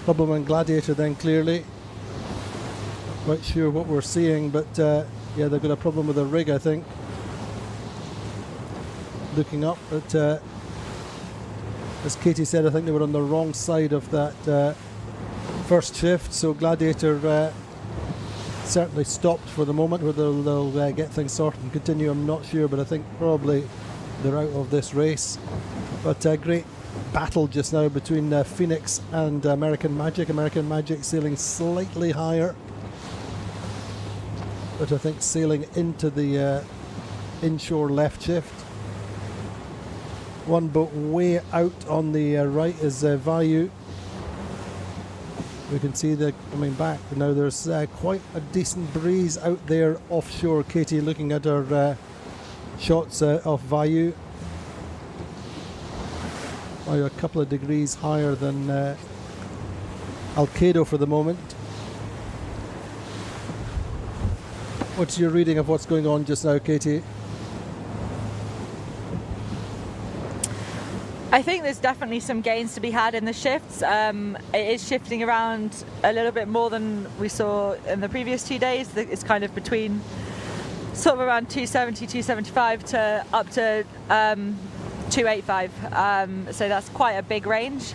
Problem on Gladiator then, clearly. Not quite sure what we're seeing, but yeah, they've got a problem with the rig, I think. Looking up, but as Katie said, I think they were on the wrong side of that first shift, so Gladiator certainly stopped for the moment. Whether they'll get things sorted and continue, I'm not sure, but I think probably they're out of this race. But a great battle just now between Phoenix and American Magic. American Magic sailing slightly higher, but I think sailing into the inshore left shift. One boat way out on the right is Vayu. We can see they're coming back. Now there's quite a decent breeze out there offshore. Katie, looking at our shots of Vayu. Oh, a couple of degrees higher than Alcedo for the moment. What's your reading of what's going on just now, Katie? I think there's definitely some gains to be had in the shifts. It is shifting around a little bit more than we saw in the previous 2 days. It's kind of between sort of around 270, 275 to up to 285. So that's quite a big range.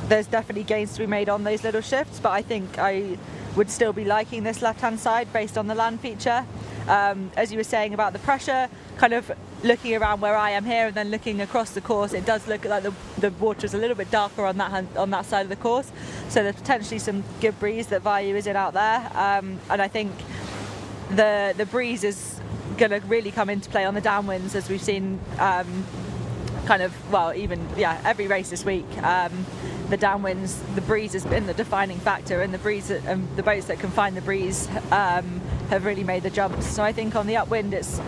There's definitely gains to be made on those little shifts, but I think I would still be liking this left-hand side based on the land feature. As you were saying about the pressure, kind of looking around where I am here and then looking across the course, it does look like the water is a little bit darker on that side of the course. So there's potentially some good breeze that Vayu is in out there, and I think the breeze is going to really come into play on the downwinds, as we've seen every race this week. The downwinds, the breeze has been the defining factor, and the boats that can find the breeze have really made the jumps. So I think on the upwind, it's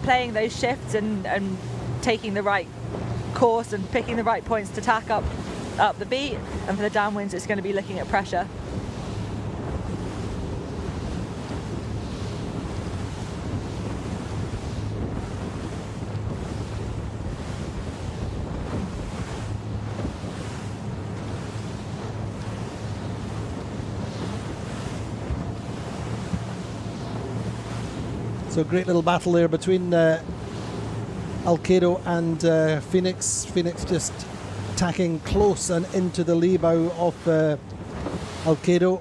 playing those shifts and taking the right course and picking the right points to tack up the beat. And for the downwinds, it's going to be looking at pressure. So great little battle there between Alcedo and Phoenix. Phoenix just tacking close and into the lee bow of Alcedo,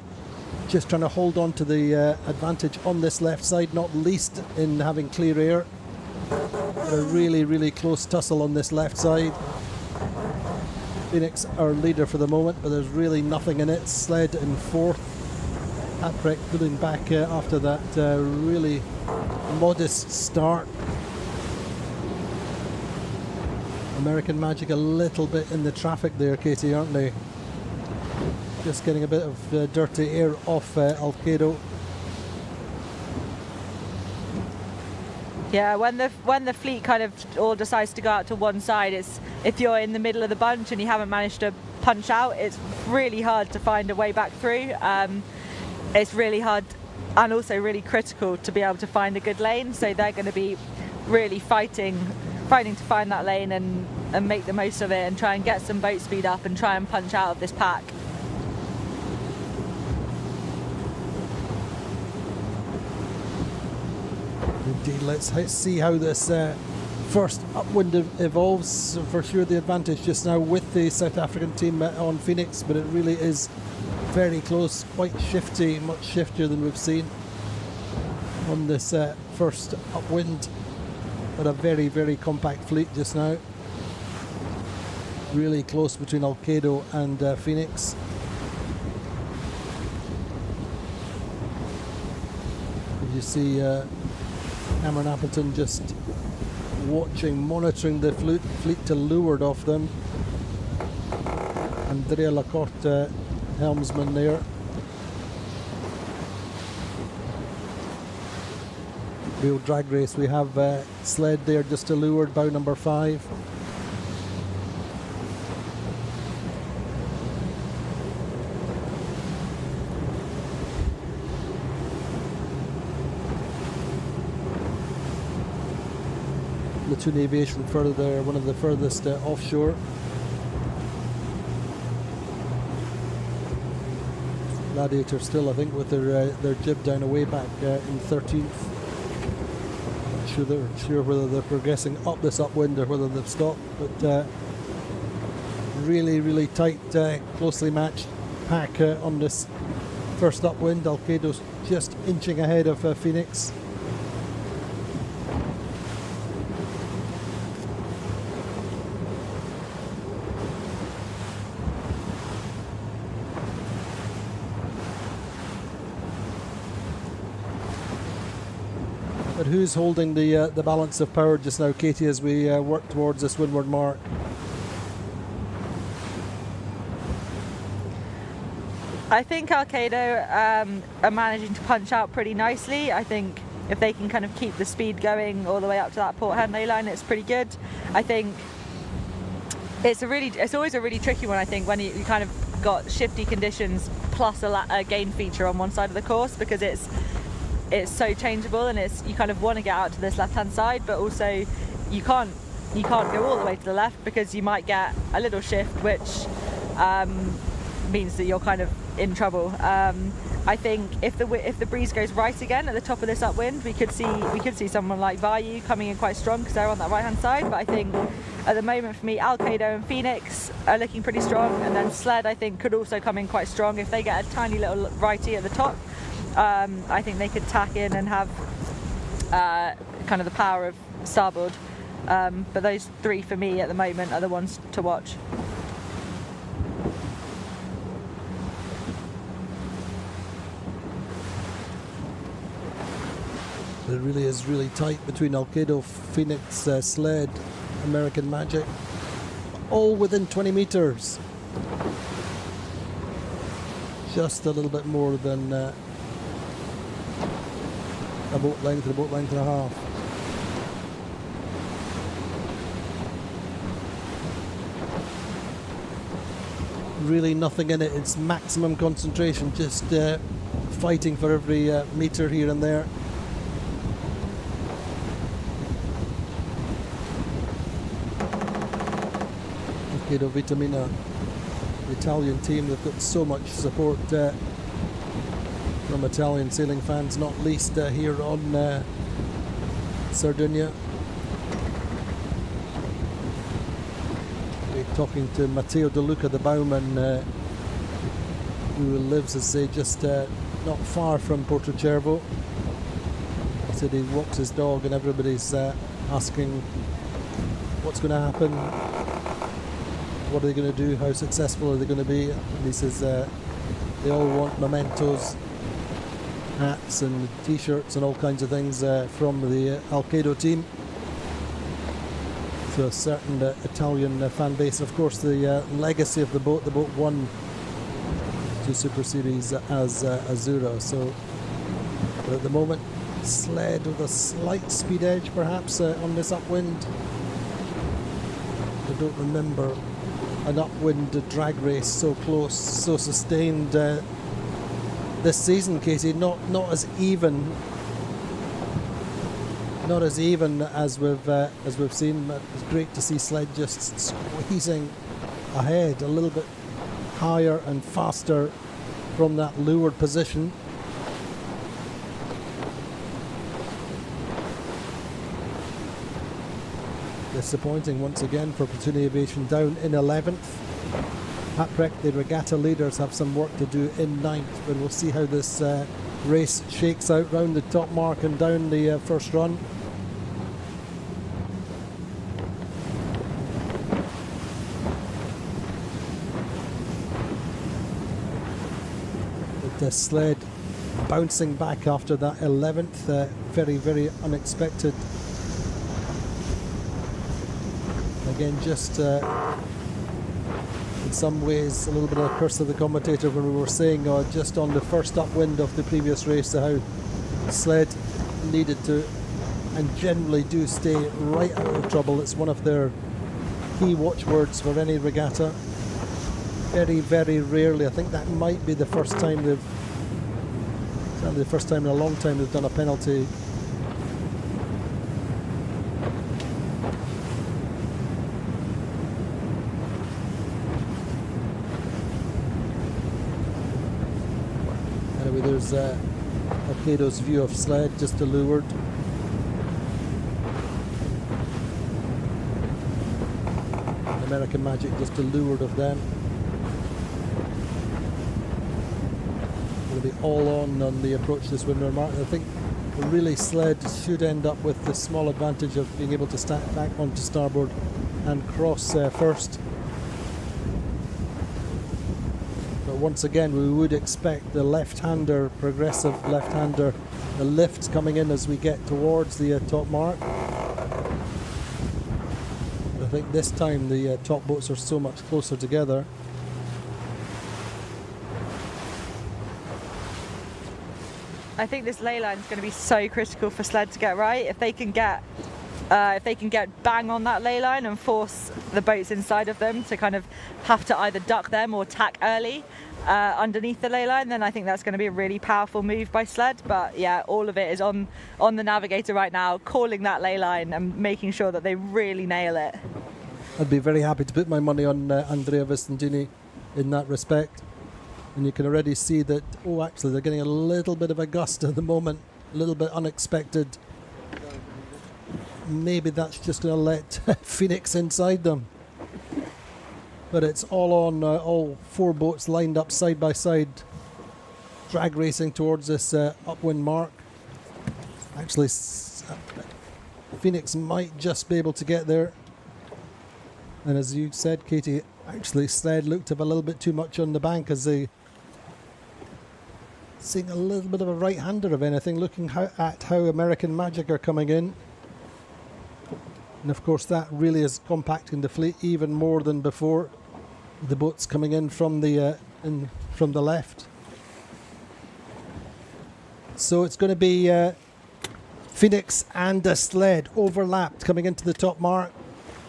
just trying to hold on to the advantage on this left side, not least in having clear air. A really, really close tussle on this left side. Phoenix our leader for the moment, but there's really nothing in it. Sled in fourth. Upwind pulling back after that really modest start. American Magic a little bit in the traffic there, Katie, aren't they? Just getting a bit of dirty air off Alcedo. Yeah, when the fleet kind of all decides to go out to one side, it's if you're in the middle of the bunch and you haven't managed to punch out, it's really hard to find a way back through. It's really hard and also really critical to be able to find a good lane, so they're going to be really fighting to find that lane and make the most of it and try and get some boat speed up and try and punch out of this pack. Indeed, let's see how this first upwind evolves. For sure the advantage just now with the South African team on Phoenix, but it really is very close, quite shifty, much shiftier than we've seen on this first upwind. But a very, very compact fleet just now. Really close between Alcedo and Phoenix. You see Cameron Appleton just watching, monitoring the fleet to leeward of them. Andrea Lacorte, helmsman there. Real drag race. We have sled there just to leeward, bow number 5. Platoon Aviation further there, one of the furthest offshore. Gladiator still, I think, with their jib down away back in 13th. Not sure whether they're progressing up this upwind or whether they've stopped, but really, really tight, closely matched pack on this first upwind. Alcedo's just inching ahead of Phoenix. But who's holding the balance of power just now, Katie, as we work towards this windward mark? I think Alcedo are managing to punch out pretty nicely. I think if they can kind of keep the speed going all the way up to that Port Henley line, it's pretty good. I think it's always a really tricky one, I think, when you kind of got shifty conditions plus a gain feature on one side of the course, because it's so changeable, and you kind of want to get out to this left-hand side, but also you can't go all the way to the left because you might get a little shift, which means that you're kind of in trouble. I think if the breeze goes right again at the top of this upwind, we could see someone like Vayu coming in quite strong because they're on that right-hand side. But I think at the moment for me, Alcedo and Phoenix are looking pretty strong, and then Sled I think could also come in quite strong if they get a tiny little righty at the top. I think they could tack in and have kind of the power of starboard. But those three for me at the moment are the ones to watch. It really is really tight between Alcedo, Phoenix, Sled, American Magic, all within 20 metres. Just a little bit more than a boat length and a half. Really nothing in it. It's maximum concentration, just fighting for every metre here and there. Alcedo Vitamina, the Italian team, they've got so much support from Italian sailing fans, not least here on Sardinia. We're talking to Matteo De Luca, the bowman, who lives, as I say, just not far from Porto Cervo. He said he walks his dog and everybody's asking what's going to happen. What are they going to do? How successful are they going to be? And he says they all want mementos, hats and t-shirts and all kinds of things from the Alcedo team. So a certain Italian fan base. Of course, the legacy of the boat won 2 Super Series as Azzurra. So but at the moment, Sled with a slight speed edge perhaps on this upwind. I don't remember an upwind drag race so close, so sustained this season, Katie. Not as even as we've seen. But it's great to see Sled just squeezing ahead a little bit higher and faster from that leeward position. Disappointing once again for Platoon Aviation, down in 11th. Haprek, the regatta leaders, have some work to do in 9th, but we'll see how this race shakes out round the top mark and down the first run. The Sled bouncing back after that 11th, very, very unexpected. Again, just in some ways a little bit of a curse of the commentator when we were saying just on the first upwind of the previous race how Sled needed to and generally do stay right out of trouble. It's one of their key watchwords for any regatta. Very, very rarely, I think that might be the first time in a long time they've done a penalty. There's Alcedo's view of Sled, just to leeward. American Magic just to leeward of them. It'll be all on the approach this windward mark. I think really Sled should end up with the small advantage of being able to stack back onto starboard and cross first. But once again, we would expect the left-hander, progressive left-hander, the lifts coming in as we get towards the top mark. I think this time the top boats are so much closer together. I think this ley line is going to be so critical for sled to get right. If they can get bang on that ley line and force the boats inside of them to kind of have to either duck them or tack early underneath the ley line, then I think that's going to be a really powerful move by sled. But yeah, all of it is on the navigator right now, calling that ley line and making sure that they really nail it. I'd be very happy to put my money on Andrea Vistantini in that respect. And you can already see that, oh, actually, they're getting a little bit of a gust at the moment, a little bit unexpected. Maybe that's just going to let Phoenix inside them. But it's all on, all four boats lined up side by side, drag racing towards this upwind mark. Actually, Phoenix might just be able to get there. And as you said, Katie, actually sled looked to have a little bit too much on the bank as they seeing a little bit of a right-hander of anything, looking at how American Magic are coming in. And of course that really is compacting the fleet even more than before. The boats coming in from the left. So it's going to be Phoenix and a sled overlapped coming into the top mark.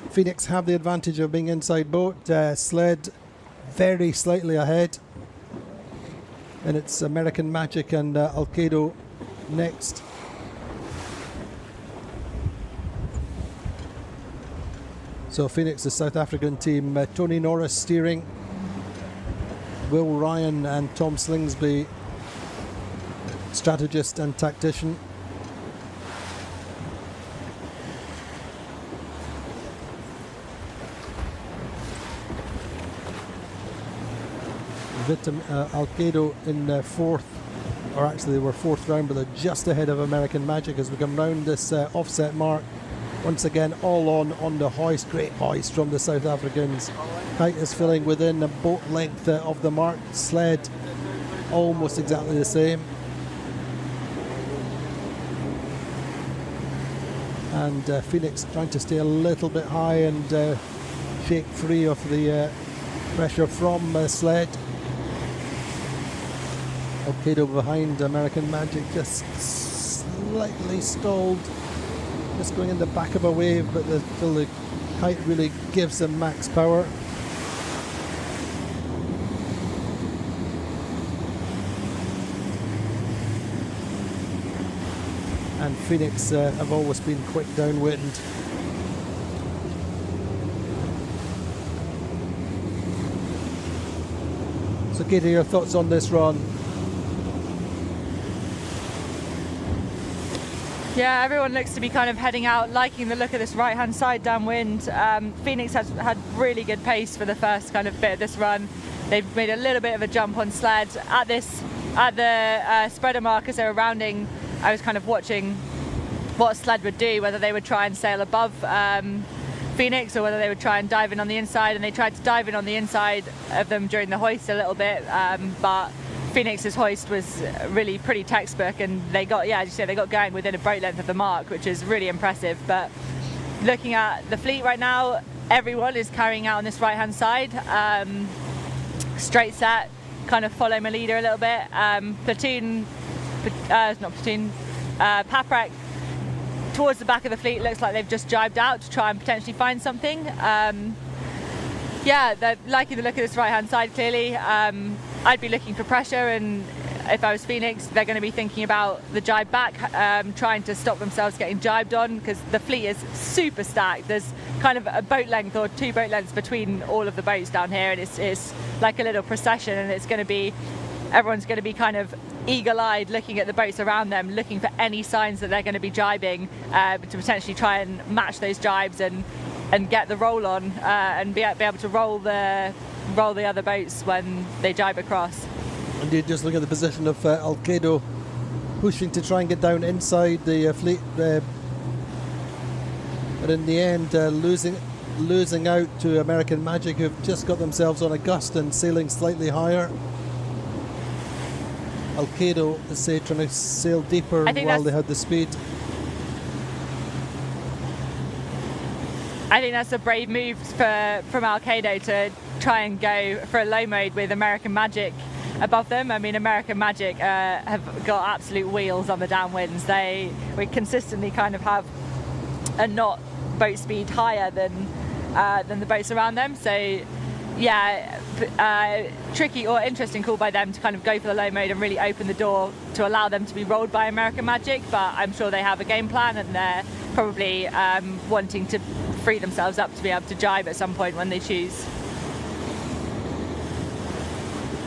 Phoenix have the advantage of being inside boat. Sled very slightly ahead. And it's American Magic and Alcedo next. So Phoenix, the South African team, Tony Norris steering, Will Ryan and Tom Slingsby, strategist and tactician. Alcedo in fourth, or actually they were fourth round, but they're just ahead of American Magic as we come round this offset mark. Once again, all on the hoist, great hoist from the South Africans. Kite is filling within a boat length of the mark. Sled almost exactly the same. And Phoenix trying to stay a little bit high and shake free of the pressure from sled. Alcedo behind American Magic, just slightly stalled, just going in the back of a wave, but still the kite really gives them max power. And Phoenix have always been quick downwind. So Katie, your thoughts on this run? Yeah, everyone looks to be kind of heading out, liking the look of this right-hand side downwind. Phoenix has had really good pace for the first kind of bit of this run. They've made a little bit of a jump on sled. At the spreader mark as they were rounding, I was kind of watching what sled would do, whether they would try and sail above Phoenix or whether they would try and dive in on the inside, and they tried to dive in on the inside of them during the hoist a little bit, but Phoenix's hoist was really pretty textbook, and they got, yeah, as you say, they got going within a boat length of the mark, which is really impressive. But looking at the fleet right now, everyone is carrying out on this right-hand side. Straight set, kind of follow my leader a little bit. Paprec towards the back of the fleet looks like they've just jibed out to try and potentially find something. Yeah, they're liking the look of this right-hand side, clearly. I'd be looking for pressure, and if I was Phoenix, they're going to be thinking about the jibe back, trying to stop themselves getting jibed on, because the fleet is super stacked. There's kind of a boat length or two boat lengths between all of the boats down here, and it's like a little procession, and it's going to be, everyone's going to be kind of eagle-eyed looking at the boats around them, looking for any signs that they're going to be jibing, to potentially try and match those jibes and get the roll on, and be able to roll the other boats when they jibe across. Indeed, just look at the position of Alcedo pushing to try and get down inside the fleet, but in the end losing out to American Magic, who've just got themselves on a gust and sailing slightly higher. Alcedo is say trying to sail deeper I think while that's- they had the speed. I think that's a brave move from Alcedo to try and go for a low mode with American Magic above them. I mean, American Magic have got absolute wheels on the downwinds. We consistently kind of have a knot boat speed higher than the boats around them. So yeah, tricky or interesting call by them to kind of go for the low mode and really open the door to allow them to be rolled by American Magic. But I'm sure they have a game plan, and they're probably wanting to free themselves up to be able to jibe at some point when they choose.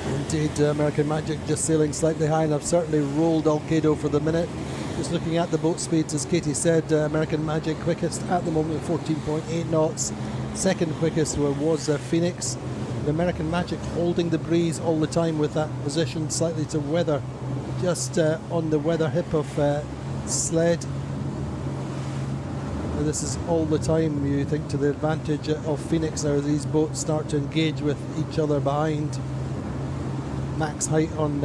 Indeed, American Magic just sailing slightly high, and have certainly rolled Alcedo for the minute. Just looking at the boat speeds, as Katie said, American Magic quickest at the moment at 14.8 knots. Second quickest was Phoenix. The American Magic holding the breeze all the time with that position slightly to weather, just on the weather hip of Sled. And this is all the time, you think, to the advantage of Phoenix now as these boats start to engage with each other behind. Max height on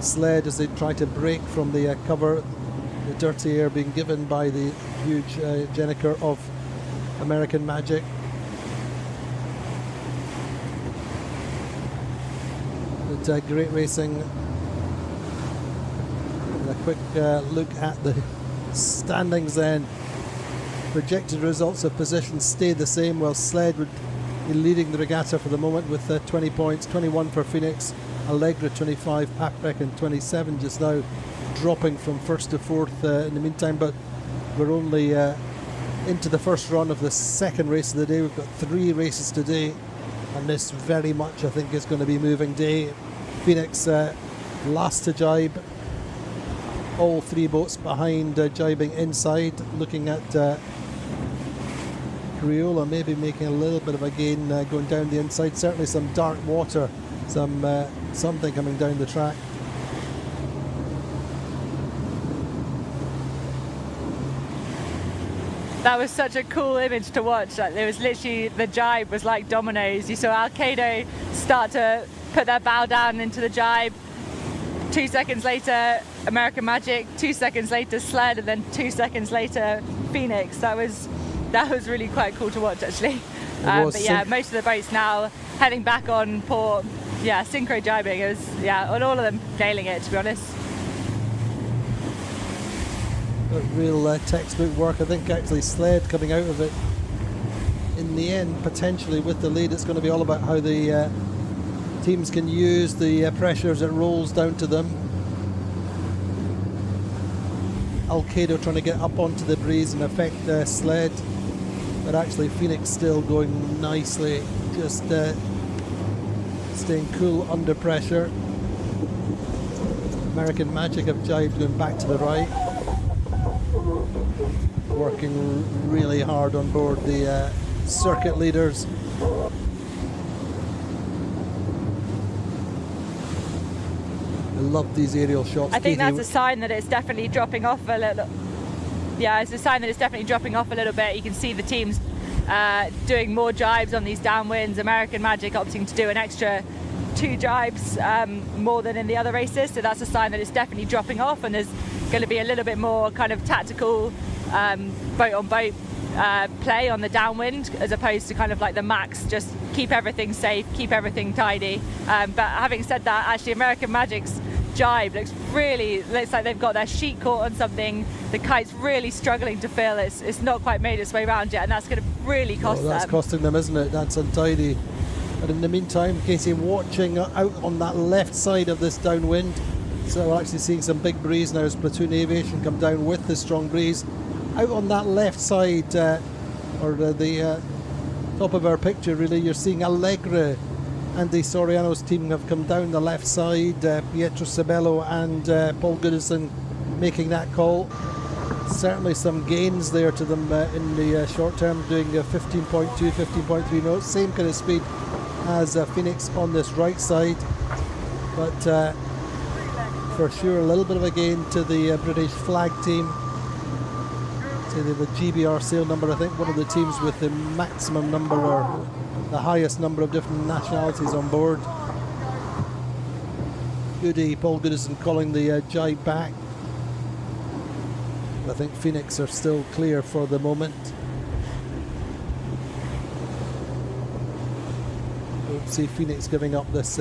Sled as they try to break from the cover, the dirty air being given by the huge Jenniker of American Magic. But great racing. And a quick look at the standings then. Projected results of positions stay the same, while Sled would be leading the regatta for the moment with 20 points, 21 for Phoenix, Allegra 25, Paprec 27 just now, dropping from first to fourth in the meantime. But we're only into the first run of the second race of the day. We've got 3 races today, and this very much I think is going to be moving day. Phoenix last to jibe, all 3 boats behind jibing inside. Looking at Criolla maybe making a little bit of a gain going down the inside. Certainly some dark water, something coming down the track. That was such a cool image to watch. Like, it was literally, the jibe was like dominoes. You saw Alcedo start to put their bow down into the jibe. 2 seconds later, American Magic. 2 seconds later, Sled, and then 2 seconds later, Phoenix. That was really quite cool to watch, actually. But yeah, most of the boats now heading back on port. Yeah, synchro jibing. It was, yeah, on all of them nailing it, to be honest. Real textbook work. I think actually Sled coming out of it in the end, potentially with the lead. It's going to be all about how the teams can use the pressure as it rolls down to them. Alcedo trying to get up onto the breeze and affect Sled, but actually Phoenix still going nicely, just staying cool under pressure. American Magic have jibed going back to the right, working really hard on board the circuit leaders. I love these aerial shots. I think Katie, that's a sign that it's definitely dropping off a little. Yeah, it's a sign that it's definitely dropping off a little bit. You can see the teams doing more jibes on these downwinds. American Magic opting to do an extra 2 jibes more than in the other races. So that's a sign that it's definitely dropping off, and there's going to be a little bit more kind of tactical boat-on-boat play on the downwind, as opposed to kind of like the max, just keep everything safe, keep everything tidy. But having said that, actually American Magic's jibe looks like they've got their sheet caught on something. The kite's really struggling to fill. It's not quite made its way around yet, and that's going to really cost them. That's costing them, isn't it? That's untidy. But in the meantime, Casey, watching out on that left side of this downwind. So we're actually seeing some big breeze now as Platoon Aviation come down with the strong breeze. Out on that left side, or the top of our picture really, you're seeing Allegra. Andy Soriano's team have come down the left side. Pietro Sabello and Paul Goodison making that call. Certainly some gains there to them in the short term, doing 15.2, 15.3 knots. Same kind of speed as Phoenix on this right side. But for sure a little bit of a gain to the British flag team. So they have a GBR sail number, I think one of the teams with the maximum number or the highest number of different nationalities on board. Goody, Paul Goodison calling the jibe back. I think Phoenix are still clear for the moment. Don't see Phoenix giving up this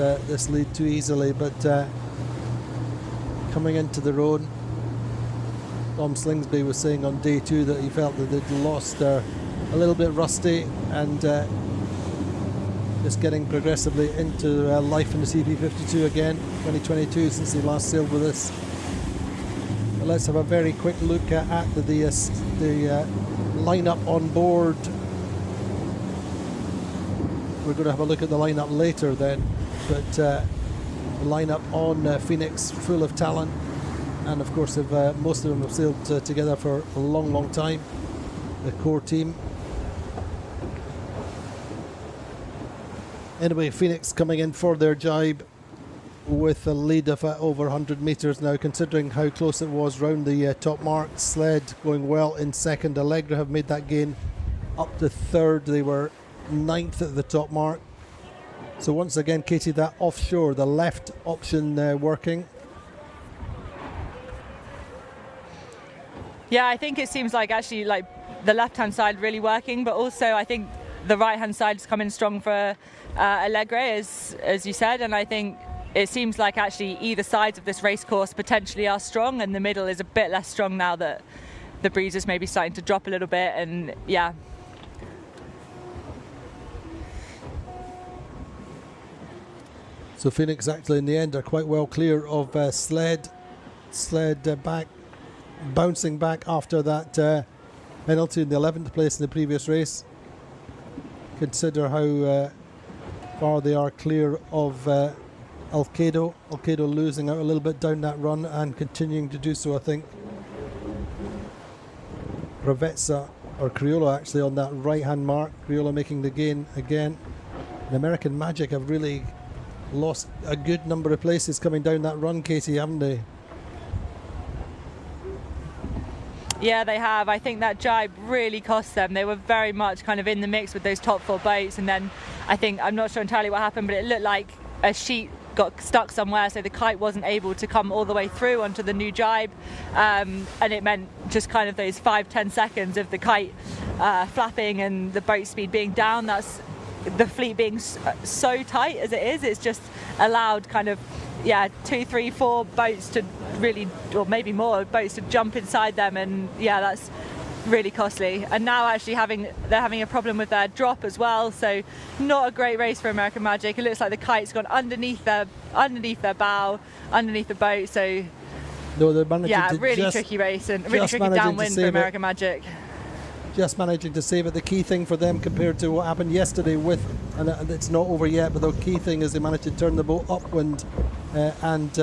lead too easily, but coming into their own. Tom Slingsby was saying on day 2 that he felt that they'd lost a little bit rusty and just getting progressively into life in the CP52 again, 2022 since he last sailed with us. But let's have a very quick look at the lineup on board. We're going to have a look at the lineup later then, but the lineup on Phoenix, full of talent, and of course most of them have sailed together for a long time, the core team. Anyway, Phoenix coming in for their jibe with a lead of over 100 metres now, considering how close it was round the top mark. Sled going well in second. Allegra have made that gain up to third. They were 9th at the top mark. So once again, Katie, that offshore, the left option working. Yeah, I think it seems like actually like the left-hand side really working, but also I think the right-hand side is coming strong for Allegra, as you said, and I think it seems like actually either sides of this race course potentially are strong, and the middle is a bit less strong now that the breeze is maybe starting to drop a little bit, and yeah. So Phoenix actually in the end are quite well clear of Sled back, bouncing back after that penalty in the 11th place in the previous race. Consider how far they are clear of Alcedo. Alcedo losing out a little bit down that run and continuing to do so, I think. Ravetsa, or Criolla actually on that right hand mark. Criolla making the gain again. And American Magic have really lost a good number of places coming down that run, Katie, haven't they? Yeah, they have. I think that jibe really cost them. They were very much kind of in the mix with those top 4 boats, and then I think, I'm not sure entirely what happened, but it looked like a sheet got stuck somewhere, so the kite wasn't able to come all the way through onto the new jibe, and it meant just kind of those 5-10 seconds of the kite flapping and the boat speed being down. That's the fleet being so tight as it is. It's just allowed kind of 2, 3, 4 boats to really, or maybe more boats to jump inside them, and that's really costly. And now actually they're having a problem with their drop as well, so not a great race for American Magic. It looks like the kite's gone underneath their bow, underneath the boat, so no, they're managing to really tricky race and really tricky downwind for American Magic. Just managing to save it. The key thing for them compared to what happened yesterday with, and it's not over yet, but the key thing is they managed to turn the boat upwind and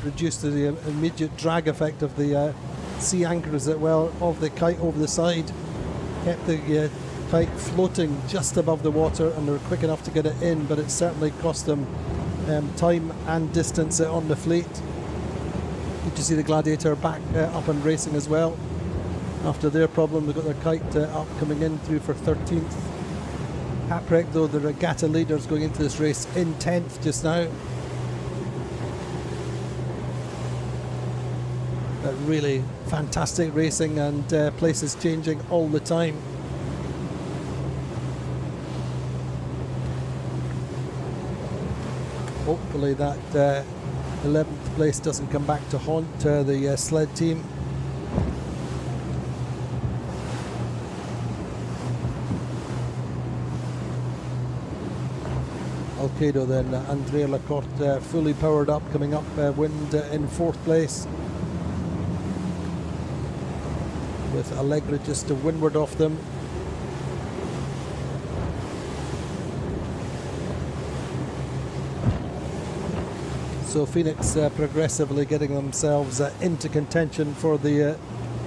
reduce the immediate drag effect of the sea anchors of the kite over the side. Kept the kite floating just above the water, and they were quick enough to get it in, but it certainly cost them time and distance on the fleet. Did you see the Gladiator back up and racing as well? After their problem, they've got their kite up, coming in through for 13th. Haprek, though, the regatta leaders going into this race in 10th just now. Really fantastic racing, and places changing all the time. Hopefully that 11th place doesn't come back to haunt the sled team. Alcedo then, Andrea Lacorte fully powered up, coming up wind in 4th place, with Allegra just to windward off them. So Phoenix progressively getting themselves into contention for the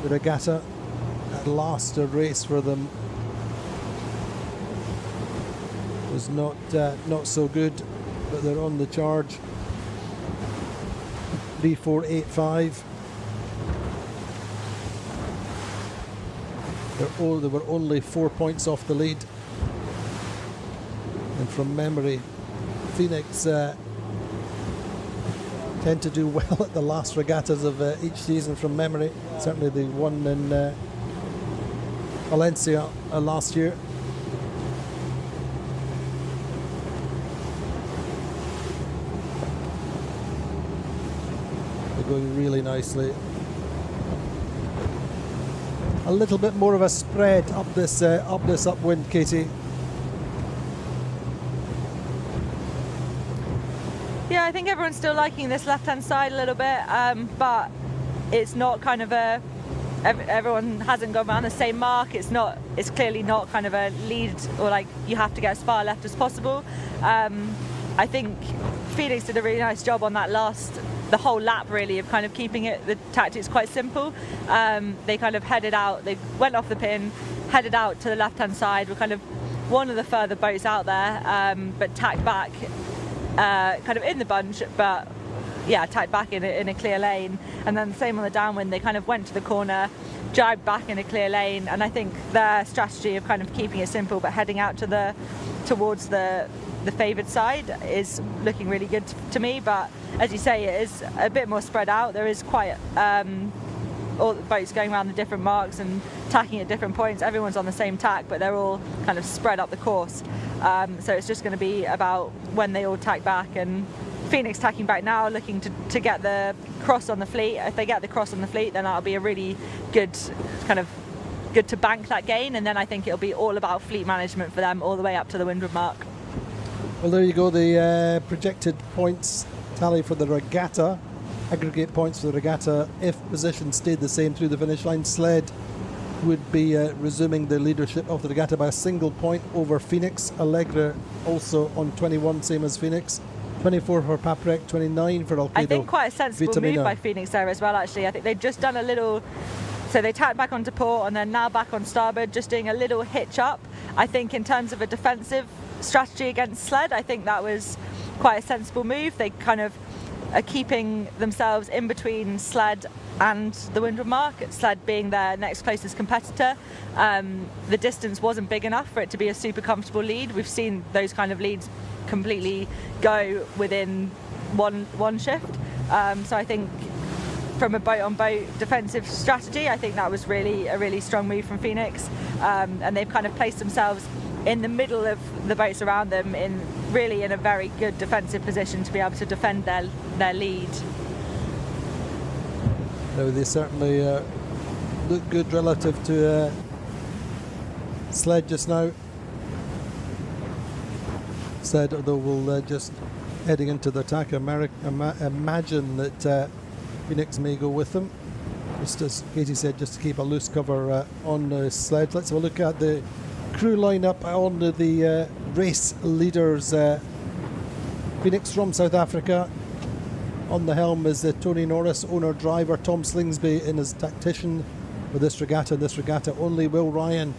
regatta. At last, a race for them was not so good, but they're on the charge. 3-4-8-5. They were only 4 points off the lead. And from memory, Phoenix tend to do well at the last regattas of each season from memory. Certainly the one in Valencia last year. They're going really nicely. A little bit more of a spread up this upwind, Katie. Yeah, I think everyone's still liking this left-hand side a little bit, but it's not kind of everyone hasn't gone around the same mark. It's clearly not kind of a lead, or like you have to get as far left as possible. I think Phoenix did a really nice job on that the whole lap really, of kind of keeping the tactics quite simple. They kind of headed out, they went off the pin, headed out to the left-hand side, were kind of one of the further boats out there, but tacked back kind of in the bunch, but yeah, tacked back in a clear lane. And then the same on the downwind, they kind of went to the corner, jibbed back in a clear lane, and I think their strategy of kind of keeping it simple but heading out towards the favoured side is looking really good to me. But as you say, it is a bit more spread out. There is quite all the boats going around the different marks and tacking at different points. Everyone's on the same tack, but they're all kind of spread up the course. So it's just going to be about when they all tack back, and Phoenix tacking back now, looking to get the cross on the fleet. If they get the cross on the fleet, then that'll be a really good to bank that gain, and then I think it'll be all about fleet management for them all the way up to the windward mark. Well, there you go, the projected points tally for the regatta, aggregate points for the regatta. If position stayed the same through the finish line, Sled would be resuming the leadership of the regatta by a single point over Phoenix. Allegra also on 21, same as Phoenix. 24 for Paprec, 29 for Alcedo. I think quite a sensible Vitamina. move by Phoenix there as well, actually. I think they've just done a little, so they tacked back onto port and then now back on starboard, just doing a little hitch up. I think in terms of a defensive strategy against Sled, I think that was quite a sensible move. They kind of are keeping themselves in between Sled and the windward mark, Sled being their next closest competitor. The distance wasn't big enough for it to be a super comfortable lead. We've seen those kind of leads completely go within one shift. So I think from a boat-on-boat defensive strategy, I think that was really a really strong move from Phoenix. And they've kind of placed themselves in the middle of the boats around them in a very good defensive position to be able to defend their lead. No, they certainly look good relative to Sled just now. Sled, although we'll just heading into the attack, imagine that Phoenix may go with them. Just as Katie said, just to keep a loose cover on the Sled. Let's have a look at the crew lineup on the race leaders. Phoenix from South Africa. On the helm is Tony Norris, owner-driver. Tom Slingsby in as tactician for this regatta only. Will Ryan,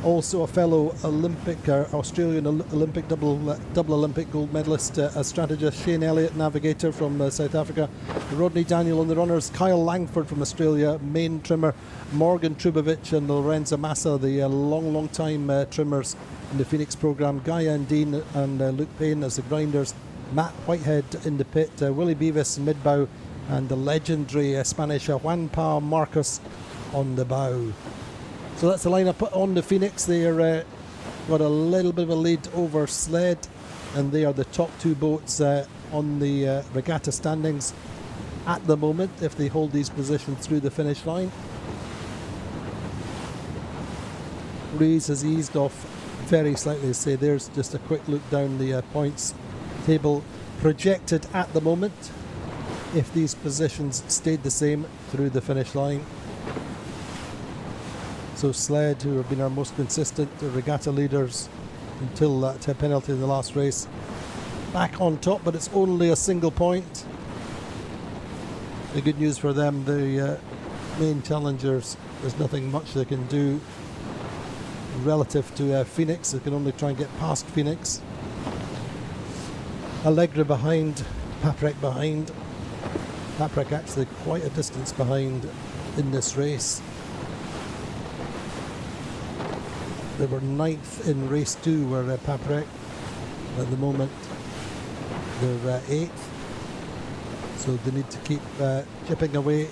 also a fellow Olympic, Australian Olympic double Olympic gold medalist, a strategist. Shane Elliott, navigator from South Africa. Rodney Daniel on the runners. Kyle Langford from Australia, main trimmer. Morgan Trubovic and Lorenzo Massa, the long time trimmers in the Phoenix programme. Guy Andine and Luke Payne as the grinders. Matt Whitehead in the pit, Willie Beavis mid-bow, and the legendary Spanish Juan Pa Marcos on the bow. So that's the lineup on the Phoenix. They're got a little bit of a lead over Sled, and they are the top two boats on the regatta standings at the moment, if they hold these positions through the finish line. Breeze has eased off very slightly. Say there's just a quick look down the points table projected at the moment, if these positions stayed the same through the finish line. So Sled, who have been our most consistent regatta leaders until that penalty in the last race, back on top, but it's only a single point. The good news for them, the main challengers, there's nothing much they can do relative to Phoenix. They can only try and get past Phoenix. Allegra behind, Paprec behind. Paprec actually quite a distance behind in this race. They were 9th in race 2, where Paprec at the moment they're 8th. So they need to keep chipping away.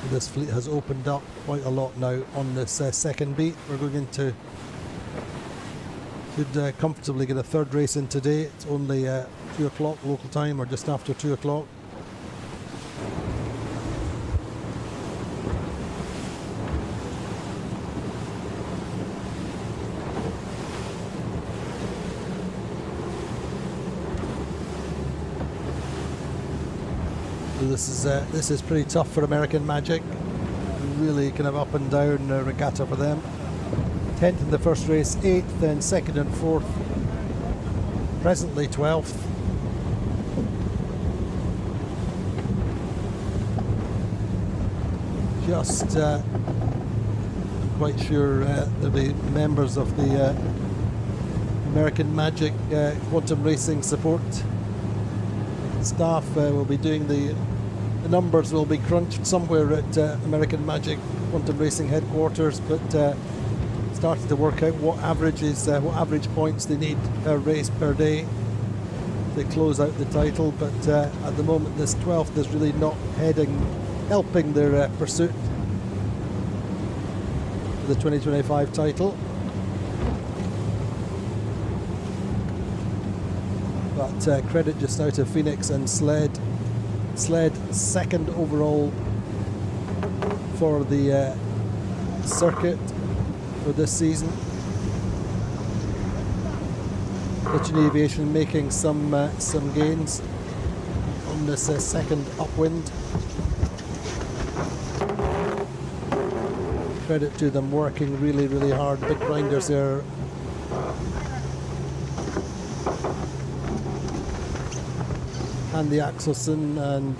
This fleet has opened up quite a lot now on this second beat. We're going into, should comfortably get a third race in today. It's only 2 o'clock local time, or just after 2 o'clock. This is pretty tough for American Magic. Really kind of up and down regatta for them. 10th in the first race, 8th, then 2nd and 4th. Presently 12th. Just quite sure there'll be members of the American Magic Quantum Racing support staff will be doing the numbers will be crunched somewhere at American Magic Quantum Racing headquarters, but starting to work out what average points they need per race per day to close out the title. But at the moment, this 12th is really not helping their pursuit for the 2025 title. But credit just now to Phoenix and Sled. Sled second overall for the circuit for this season. Pigeon Aviation making some gains on this second Upwind. Credit to them working really hard. Big grinders there. And the Axelson, and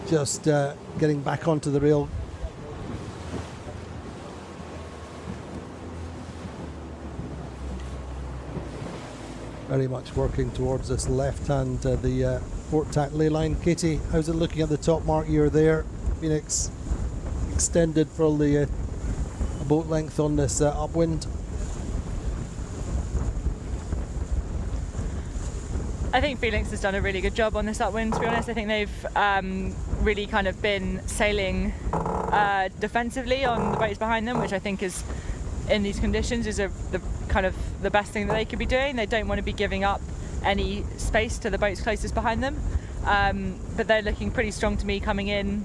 just getting back onto the rail. Very much working towards this left hand, the port tack ley line. Katie, how's it looking at the top mark? You're there. Phoenix extended probably a boat length on this Upwind. I think Phoenix has done a really good job on this Upwind, to be honest. I think they've really kind of been sailing defensively on the boats behind them, which I think is, in these conditions, is the best thing that they could be doing. They don't want to be giving up any space to the boats closest behind them. But they're looking pretty strong to me coming in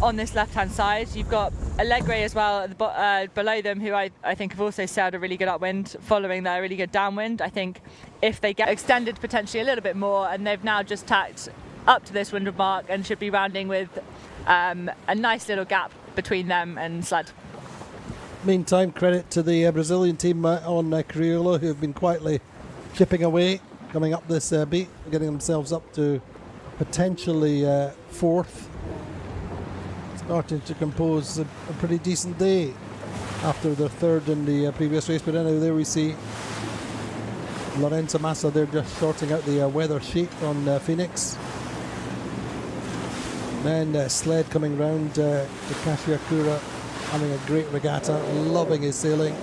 on this left-hand side. You've got Allegre as well at the below them, who I think have also sailed a really good upwind following their really good downwind. I think if they get extended potentially a little bit more, and they've now just tacked up to this windward mark and should be rounding with a nice little gap between them and Sled. Meantime, credit to the Brazilian team on Criolla, who have been quietly chipping away, coming up this beat, getting themselves up to potentially fourth. Starting to compose a pretty decent day after the third in the previous race. But anyway, there we see Lorenzo Massa. They're just sorting out the weather sheet on Phoenix. Then Sled coming round to Kashiakura, having a great regatta, loving his sailing.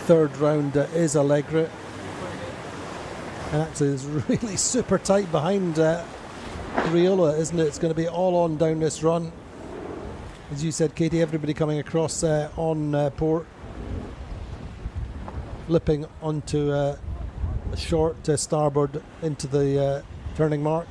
Third round is Allegre. And actually it's really super tight behind Riola, isn't it? It's going to be all on down this run. As you said, Katie, everybody coming across on port. Flipping onto a short starboard into the turning mark.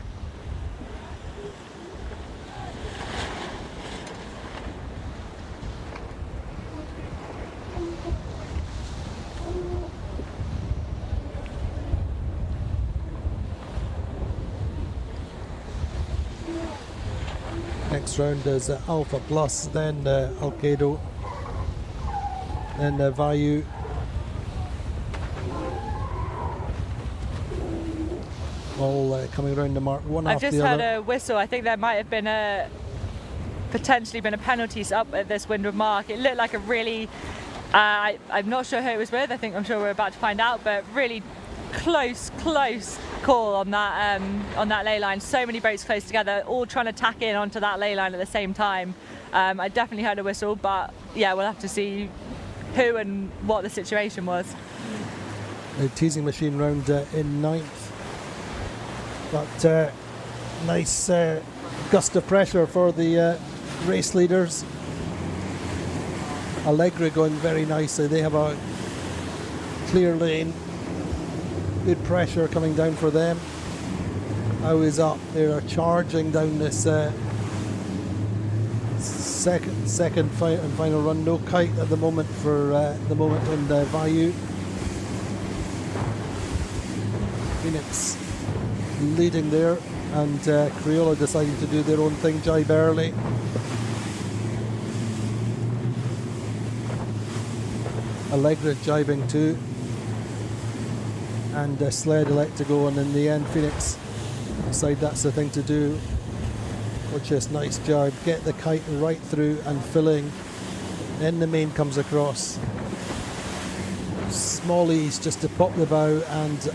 Next round is Alpha Plus, then Alcedo, then Vayu. All coming around the mark, one after the other. I've just heard a whistle. I think there might have been potentially been a penalty up at this windward mark. It looked like a really, I'm not sure who it was with. I'm sure we're about to find out, but really close call on that ley line. So many boats close together, all trying to tack in onto that ley line at the same time. I definitely heard a whistle, but yeah, we'll have to see who and what the situation was. The teasing machine round in 9th, but nice gust of pressure for the race leaders. Allegra going very nicely. They have a clear lane, good pressure coming down for them. How is up? They are charging down this second and final run. No kite at the moment for the moment on the Vayu. Phoenix leading there, and Criolla deciding to do their own thing, jibe early. Allegra jibing too, and Sled elect to go, and in the end Phoenix decide that's the thing to do. Watch this nice jibe, get the kite right through and filling, then the main comes across. Small ease just to pop the bow, and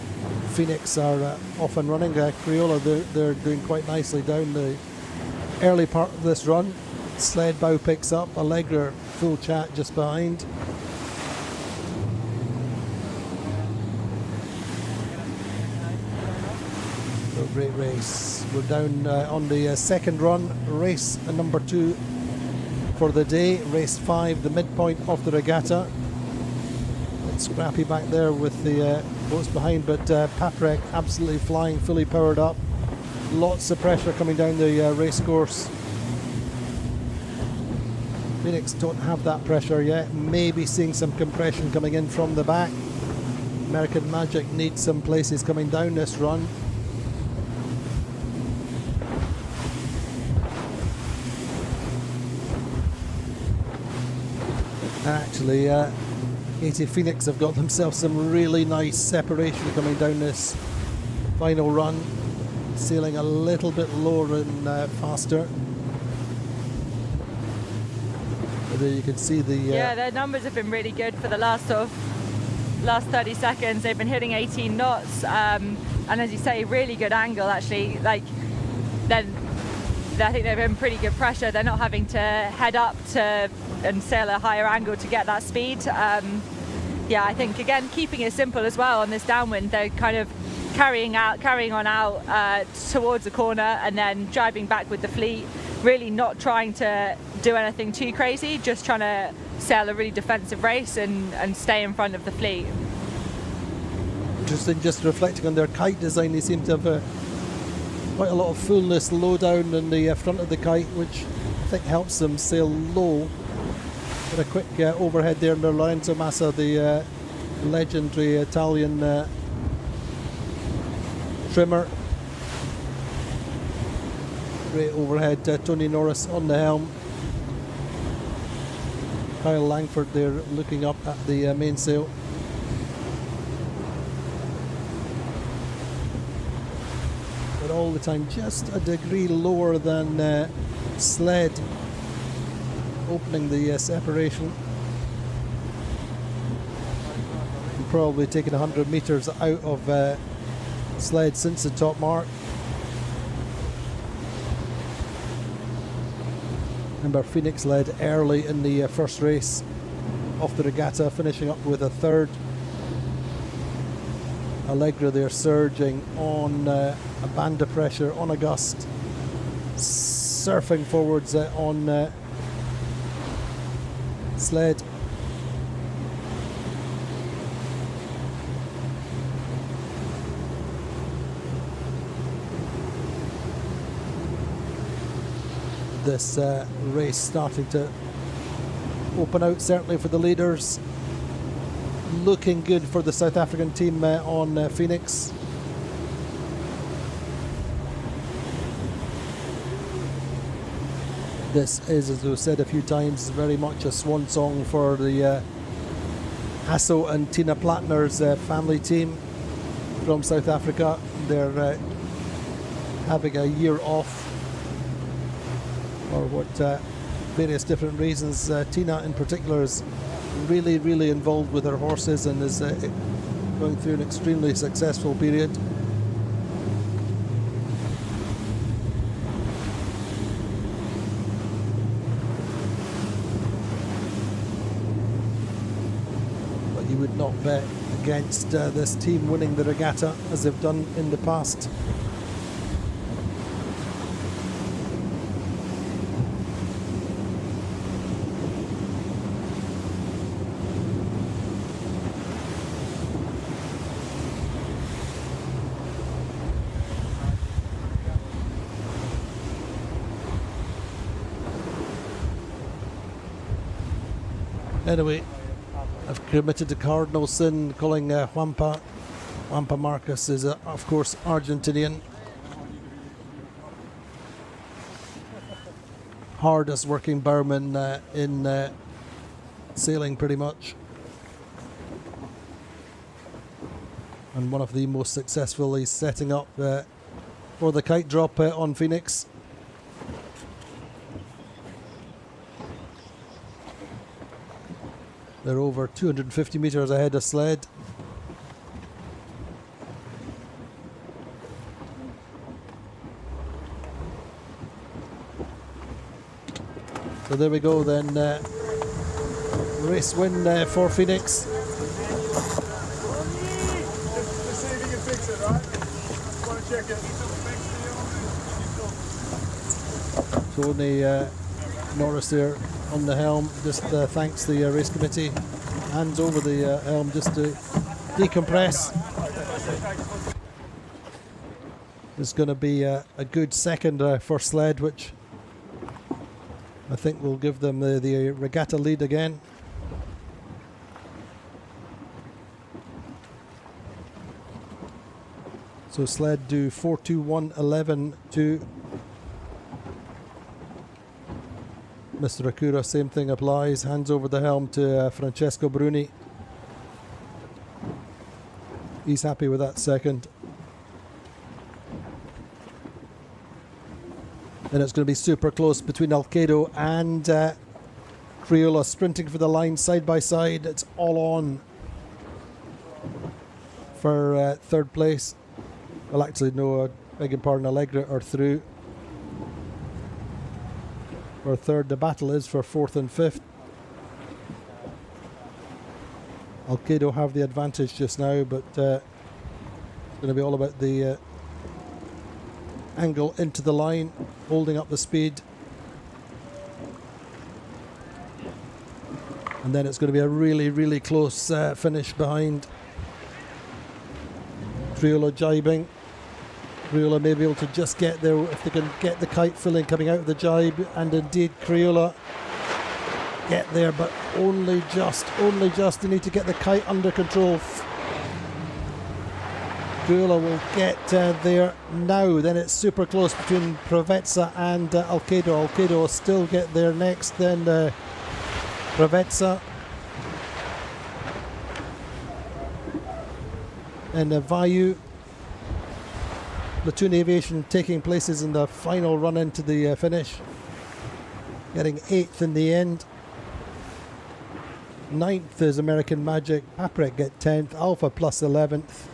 Phoenix are off and running. Criolla, they're doing quite nicely down the early part of this run. Sled bow picks up, Allegra full chat just behind. Great race. We're down on the second run, race number 2 for the day, race 5, the midpoint of the regatta. It's scrappy back there with the boats behind, but Paprec absolutely flying, fully powered up. Lots of pressure coming down the race course. Phoenix don't have that pressure yet, maybe seeing some compression coming in from the back. American Magic needs some places coming down this run. Actually, Katie Phoenix have got themselves some really nice separation coming down this final run, sailing a little bit lower and faster. But there you can see the their numbers have been really good for the last 30 seconds. They've been hitting 18 knots, and as you say, really good angle actually. Like, then I think they've been pretty good pressure. They're not having to head up and sail a higher angle to get that speed. I think again keeping it simple as well on this downwind. They're kind of carrying on out towards the corner and then driving back with the fleet. Really not trying to do anything too crazy. Just trying to sail a really defensive race and stay in front of the fleet. Interesting. Just reflecting on their kite design, they seem to have quite a lot of fullness low down in the front of the kite, which I think helps them sail low. Got a quick overhead there under Lorenzo Massa, the legendary Italian trimmer. Great overhead, Tony Norris on the helm. Kyle Langford there looking up at the mainsail. But all the time just a degree lower than Sled, opening the separation. And probably taking 100 metres out of Sled since the top mark. Remember, Phoenix led early in the first race of the regatta, finishing up with a third. Allegra there surging on a band of pressure, on a gust, surfing forwards on Sled. This race starting to open out, certainly for the leaders. Looking good for the South African team on Phoenix. This is, as we've said a few times, very much a swan song for the Hasso and Tina Plattner's family team from South Africa. They're having a year off for what various different reasons. Tina in particular is really involved with her horses and is going through an extremely successful period. you would not bet against this team winning the regatta as they've done in the past. Anyway, I've committed a cardinal sin calling Juanpa Marcus is, of course, Argentinian. Hardest working bowman in sailing, pretty much. And one of the most successful. He's setting up for the kite drop on Phoenix. They're over 250 metres ahead of sled. So there we go then. Race win for Phoenix. Tony Norris there on the helm, just thanks the race committee, hands over the helm just to decompress. There's going to be a good second for sled, which I think will give them the regatta lead again. So sled do 4:21.11 to Mr. Akura. Same thing applies. Hands over the helm to Francesco Bruni. He's happy with that second. Then it's going to be super close between Alcedo and Criolla, sprinting for the line side by side. It's all on for third place. Well, actually, no, beg your pardon, Allegra are through. For third, the battle is for fourth and fifth. Alcedo have the advantage just now, but it's going to be all about the angle into the line, holding up the speed. And then it's going to be a really, really close finish behind. Criolla jibing. Criolla may be able to just get there if they can get the kite filling coming out of the jibe, and indeed Criolla get there, but only just. They need to get the kite under control. Criolla will get there now. Then it's super close between Provezza and Alcedo. Alcedo will still get there next, then Provezza. And Vayu. Platoon Aviation taking places in the final run into the finish. Getting 8th in the end. 9th is American Magic. Paprec get 10th. Alpha plus 11th.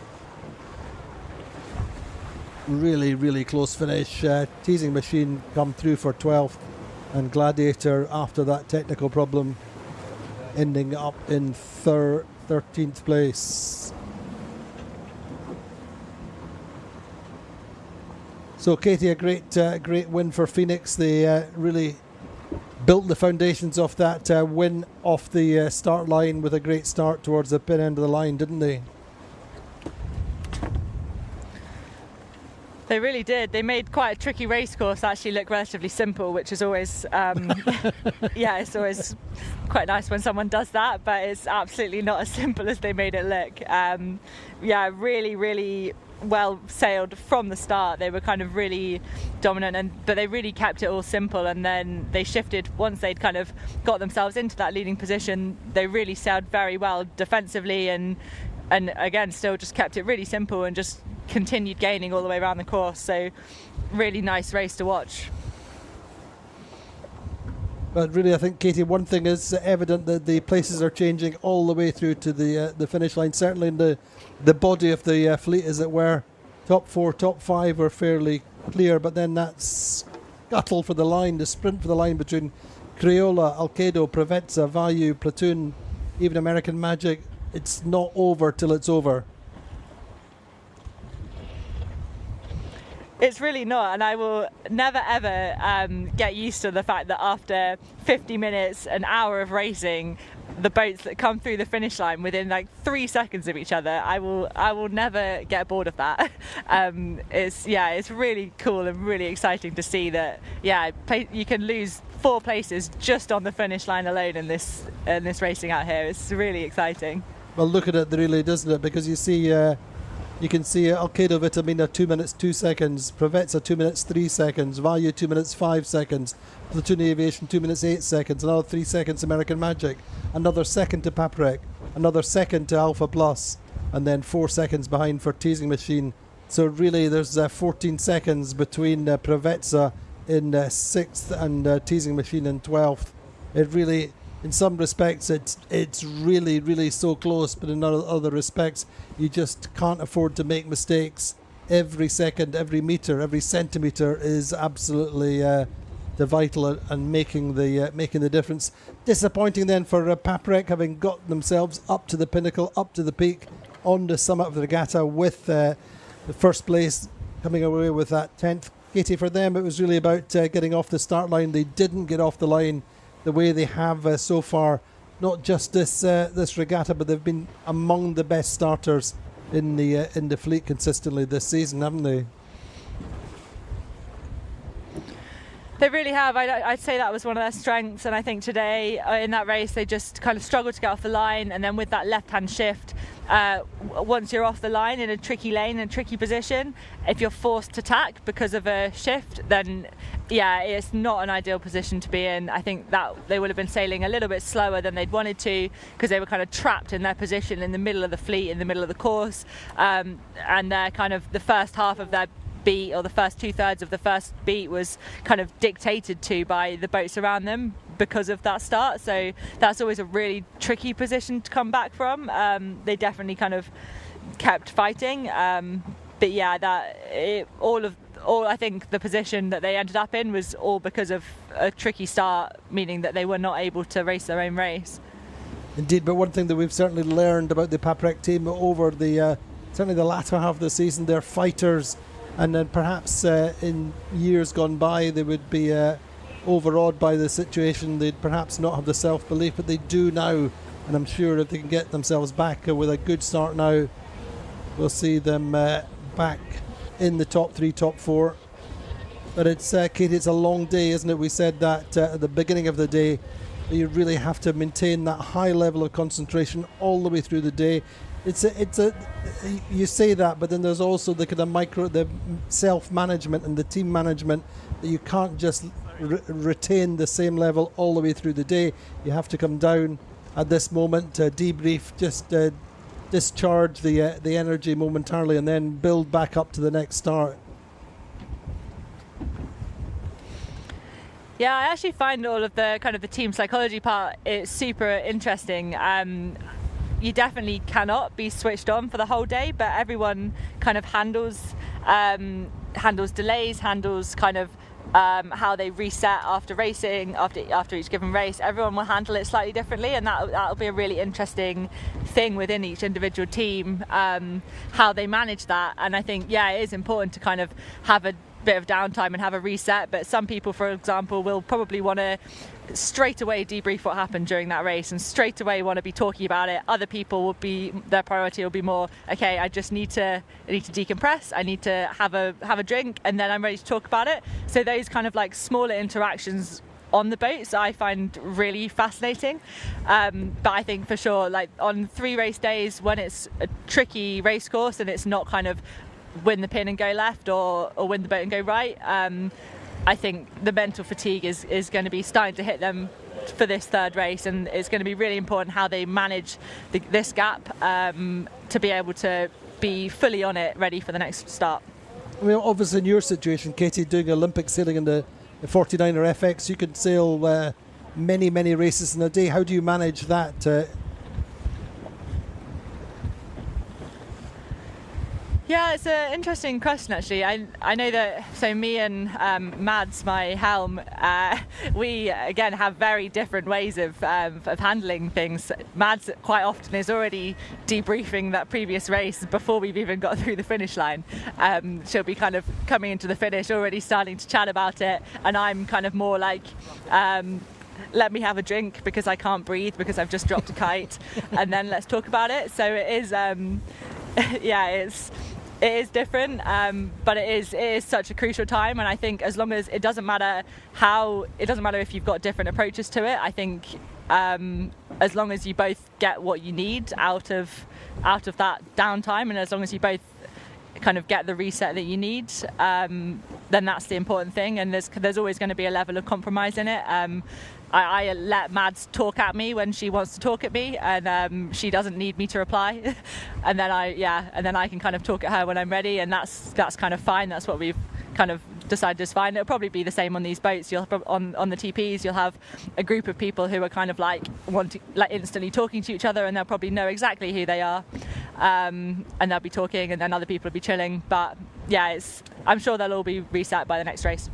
Really, really close finish. Teasing Machine come through for 12th. And Gladiator, after that technical problem, ending up in 13th place. So Katie, a great win for Phoenix. They really built the foundations of that win off the start line with a great start towards the pin end of the line, didn't they? They really did. They made quite a tricky race course actually look relatively simple, which is always, yeah, it's always quite nice when someone does that, but it's absolutely not as simple as they made it look. Yeah, really, really well sailed from the start. They were kind of really dominant, but they really kept it all simple, and then they shifted once they'd kind of got themselves into that leading position. They really sailed very well defensively, and again still just kept it really simple and just continued gaining all the way around the course. So really nice race to watch. But really, I think, Katie, one thing is evident, that the places are changing all the way through to the finish line. Certainly in the body of the fleet, as it were. Top 4, top 5 are fairly clear, but then that scuttle for the line, the sprint for the line between Criolla, Alcedo, Provezza, Vayu, Platoon, even American Magic, it's not over till it's over. It's really not, and I will never ever get used to the fact that after 50 minutes, an hour of racing, the boats that come through the finish line within like 3 seconds of each other, I will never get bored of that. It's really cool and really exciting to see that. You can lose 4 places just on the finish line alone in this racing out here. It's really exciting. Well, look at it really, doesn't it? Because you see. You can see Alcedo Vitamina 2 minutes 2 seconds, Provezza 2 minutes 3 seconds, Value 2 minutes 5 seconds, Platoon Aviation 2 minutes 8 seconds, another 3 seconds American Magic, another second to Paprec, another second to Alpha Plus, and then 4 seconds behind for Teasing Machine. So really there's 14 seconds between Provezza in 6th and Teasing Machine in 12th. It really, in some respects, it's really, really so close, but in other respects, you just can't afford to make mistakes. Every second, every meter, every centimetre is absolutely vital and making the difference. Disappointing then for Paprec, having got themselves up to the pinnacle, up to the peak, on the summit of the regatta with the first place, coming away with that 10th. Katie, for them, it was really about getting off the start line. They didn't get off the line the way they have so far, not just this regatta, but they've been among the best starters in the fleet consistently this season, haven't they? They really have. I'd say that was one of their strengths, and I think today in that race they just kind of struggled to get off the line, and then with that left-hand shift, once you're off the line in a tricky lane, in a tricky position, if you're forced to tack because of a shift, then it's not an ideal position to be in. I think that they would have been sailing a little bit slower than they'd wanted to, because they were kind of trapped in their position in the middle of the fleet, in the middle of the course, and they're kind of the first half of their beat, or the first 2/3 of the first beat, was kind of dictated to by the boats around them because of that start. So that's always a really tricky position to come back from. They definitely kind of kept fighting, but I think the position that they ended up in was all because of a tricky start, meaning that they were not able to race their own race. Indeed, but one thing that we've certainly learned about the Paprec team over certainly the latter half of the season, they're fighters. And then perhaps in years gone by they would be overawed by the situation. They'd perhaps not have the self-belief, but they do now. And I'm sure if they can get themselves back with a good start now, we'll see them back in the top 3, top 4. But it's Katie, it's a long day, isn't it? We said that at the beginning of the day, you really have to maintain that high level of concentration all the way through the day. You say that, but then there's also the kind of the self-management and the team management, that you can't just retain the same level all the way through the day. You have to come down at this moment, debrief, just discharge the energy momentarily, and then build back up to the next start. Yeah, I actually find all of the kind of the team psychology part is super interesting. You definitely cannot be switched on for the whole day, but everyone kind of handles delays, handles kind of how they reset after racing, after each given race. Everyone will handle it slightly differently, and that'll be a really interesting thing within each individual team, how they manage that. And I think it is important to kind of have a bit of downtime and have a reset, but some people, for example, will probably want to straight away debrief what happened during that race and straight away want to be talking about it. Other people will be, their priority will be more, okay, I need to decompress, I need to have a drink, and then I'm ready to talk about it. So those kind of like smaller interactions on the boats I find really fascinating, but I think for sure, like on 3 race days when it's a tricky race course and it's not kind of win the pin and go left or win the boat and go right, I think the mental fatigue is going to be starting to hit them for this 3rd race, and it's going to be really important how they manage this gap to be able to be fully on it, ready for the next start. I mean, obviously in your situation, Katie, doing Olympic sailing in the 49er FX, you could sail many races in a day. How do you manage that? Yeah, it's an interesting question actually. I know that, so me and Mads, my helm, we again have very different ways of handling things. Mads quite often is already debriefing that previous race before we've even got through the finish line. She'll be kind of coming into the finish already starting to chat about it, and I'm kind of more like, let me have a drink because I can't breathe because I've just dropped a kite, and then let's talk about it. So it is, yeah, it is different, but it is such a crucial time, and I think as long as it doesn't matter if you've got different approaches to it. I think as long as you both get what you need out of that downtime, and as long as you both kind of get the reset that you need, then that's the important thing. And there's always going to be a level of compromise in it. I let Mads talk at me when she wants to talk at me, and she doesn't need me to reply. and then I can kind of talk at her when I'm ready, and that's kind of fine. That's what we've kind of decided is fine. It'll probably be the same on these boats. You'll on the TPs, you'll have a group of people who are kind of like instantly talking to each other, and they'll probably know exactly who they are, and they'll be talking, and then other people will be chilling. But yeah, I'm sure they'll all be reset by the next race.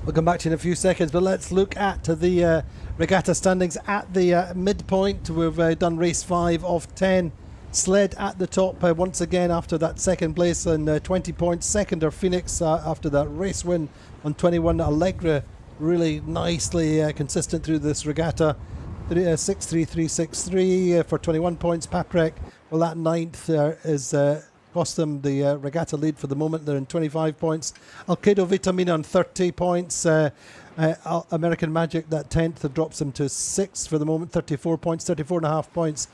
We'll come back to you in a few seconds, but let's look at the regatta standings at the midpoint. We've done race 5 of 10. Sled at the top once again after that second place and 20 points. Second are Phoenix after that race win on 21. Allegra really nicely consistent through this regatta. 6-3-3-6-3 for 21 points. Paprec, well, that ninth is cost them the regatta lead for the moment. They're in 25 points. Alcedo Vitamina on 30 points. American Magic, that 10th, drops them to 6th for the moment, 34 points, 34.5 points.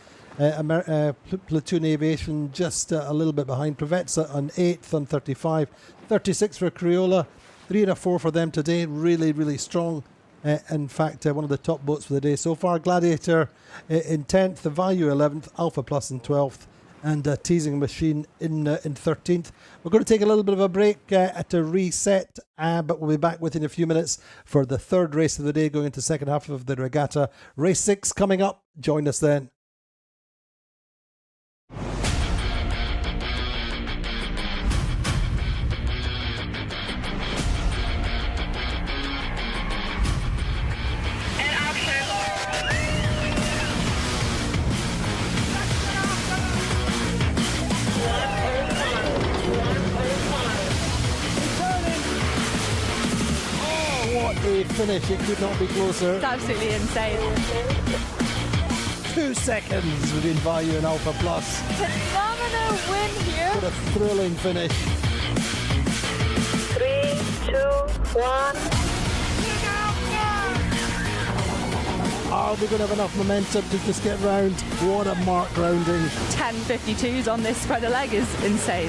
Platoon Aviation just a little bit behind. Provezza on 8th on 35. 36 for Criolla. 3 and a 4 for them today. Really, really strong. In fact, one of the top boats for the day so far. Gladiator in 10th. The Value 11th. Alpha Plus in 12th. And Teasing Machine in 13th. We're going to take a little bit of a break to reset, but we'll be back within a few minutes for the third race of the day, going into the second half of the regatta. Race 6 coming up. Join us then. A finish, it could not be closer. It's absolutely insane. 2 seconds between Value and Alpha Plus. Phenomenal win here. What a thrilling finish. 3, 2, 1. Are they going to have enough momentum to just get round? What a mark rounding. 10.52s on this spreader leg is insane.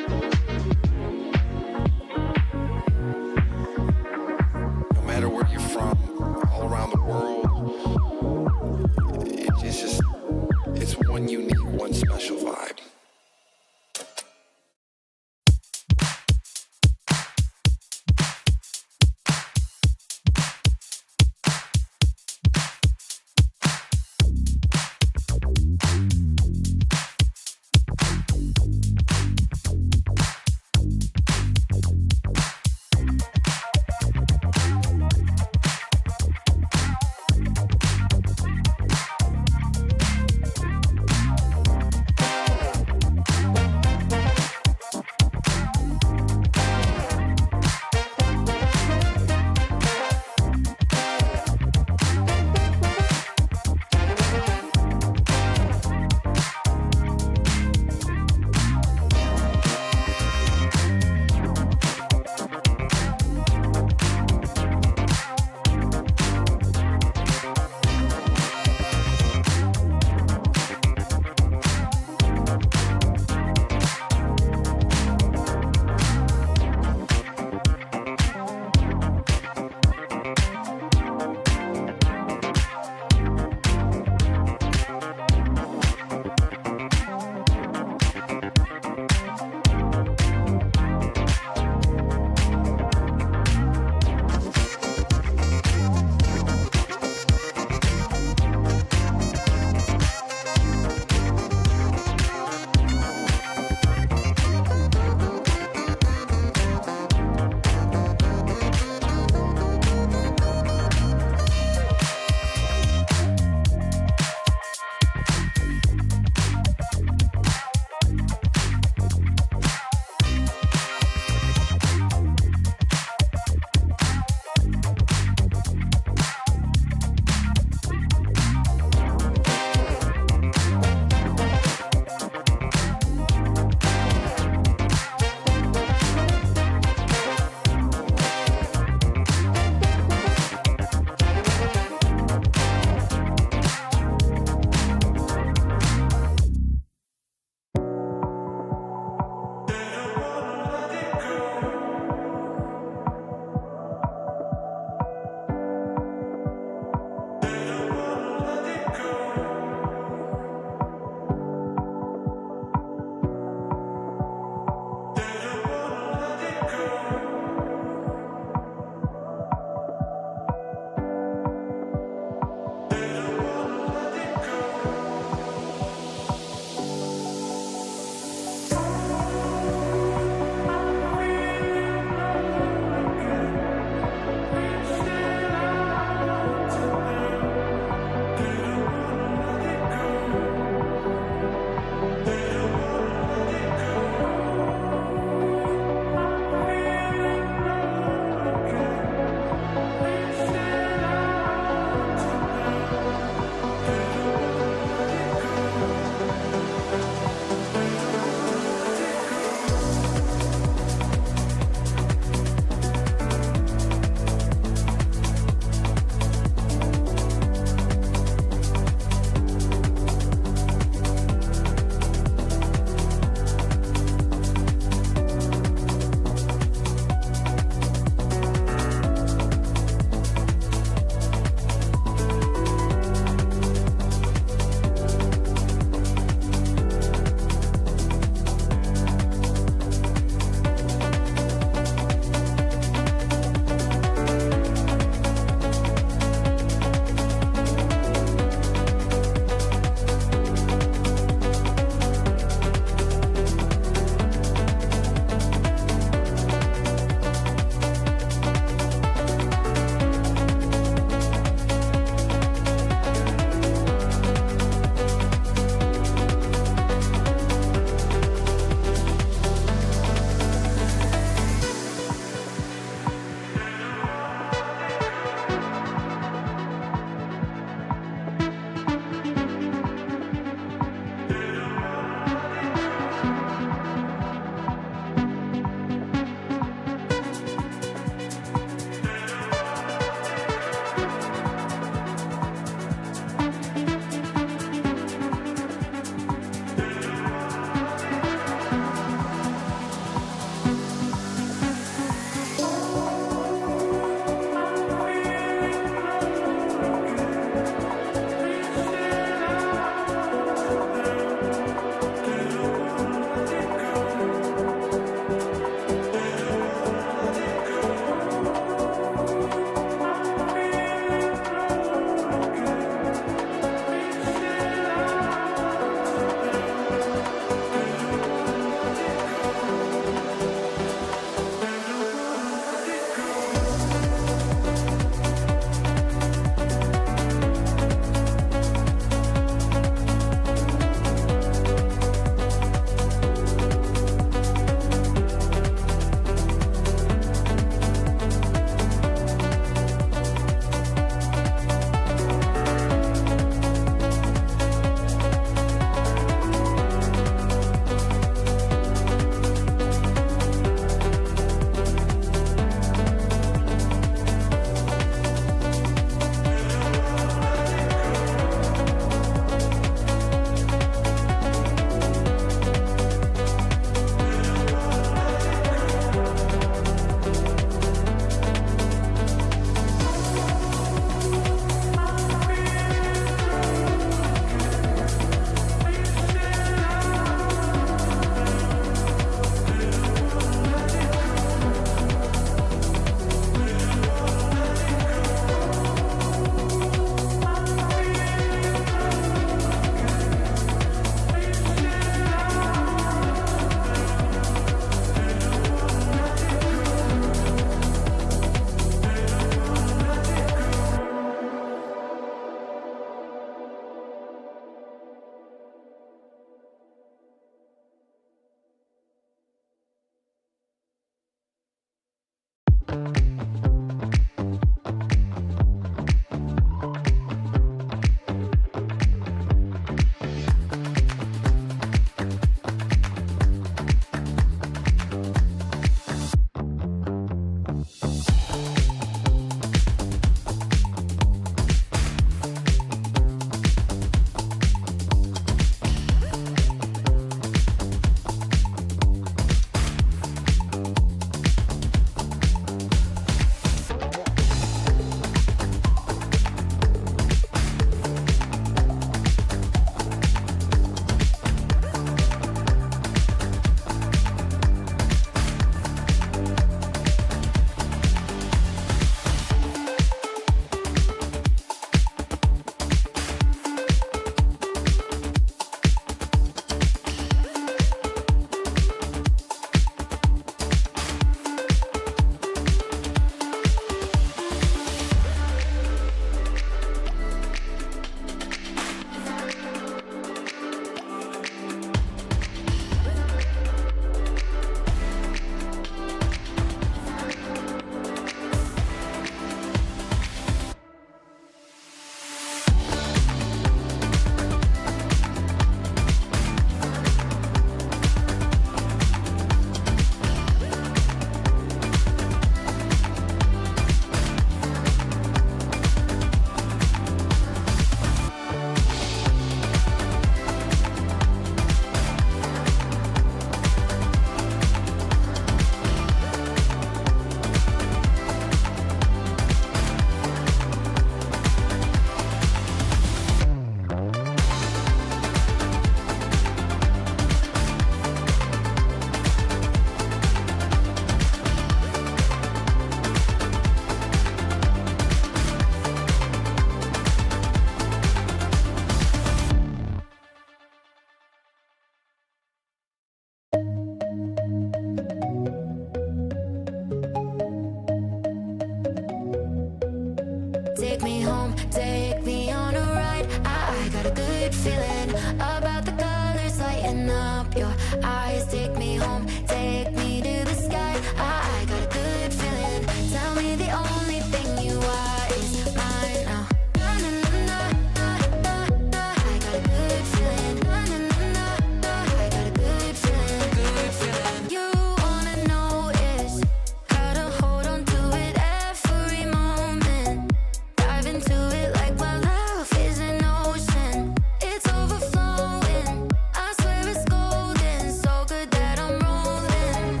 up. Your eyes take me home, take me to the sky. I got a good feeling. Tell me the only thing you are is mine now. Na, na, na, na, na, na. I got a good feeling. Na, na, na, na, na. I got a good feeling. Good feeling. You wanna know is how to hold on to it every moment. Dive into it like my love is an ocean. It's overflowing. I swear it's golden. So good that I'm rolling.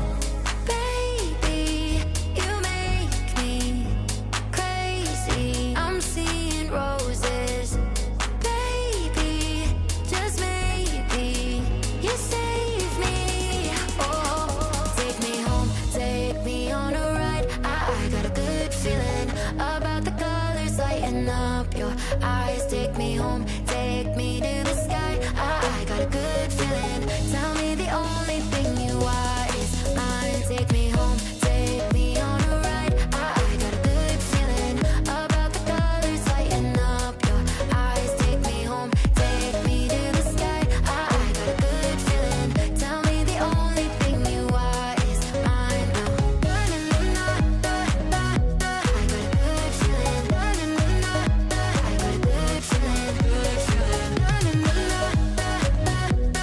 Baby, you make me crazy. I'm seeing roses. Baby, just maybe you save me. Oh, take me home, take me on a ride. I got a good feeling about the colors lighting up. Your eyes take me home, take me to the sky. I got a good feeling. Tell me the only thing you are is mine. Take me home, take me on a ride. I got a good feeling about the colors lighting up. Your eyes take me home, take me to the sky. I got a good feeling. Tell me the only thing you are is mine now. Na, na, na, na, na, na. I got a good feeling. Na, na, na, na, na. I got a good feeling. Good feeling. Na, na, na, na, na, na.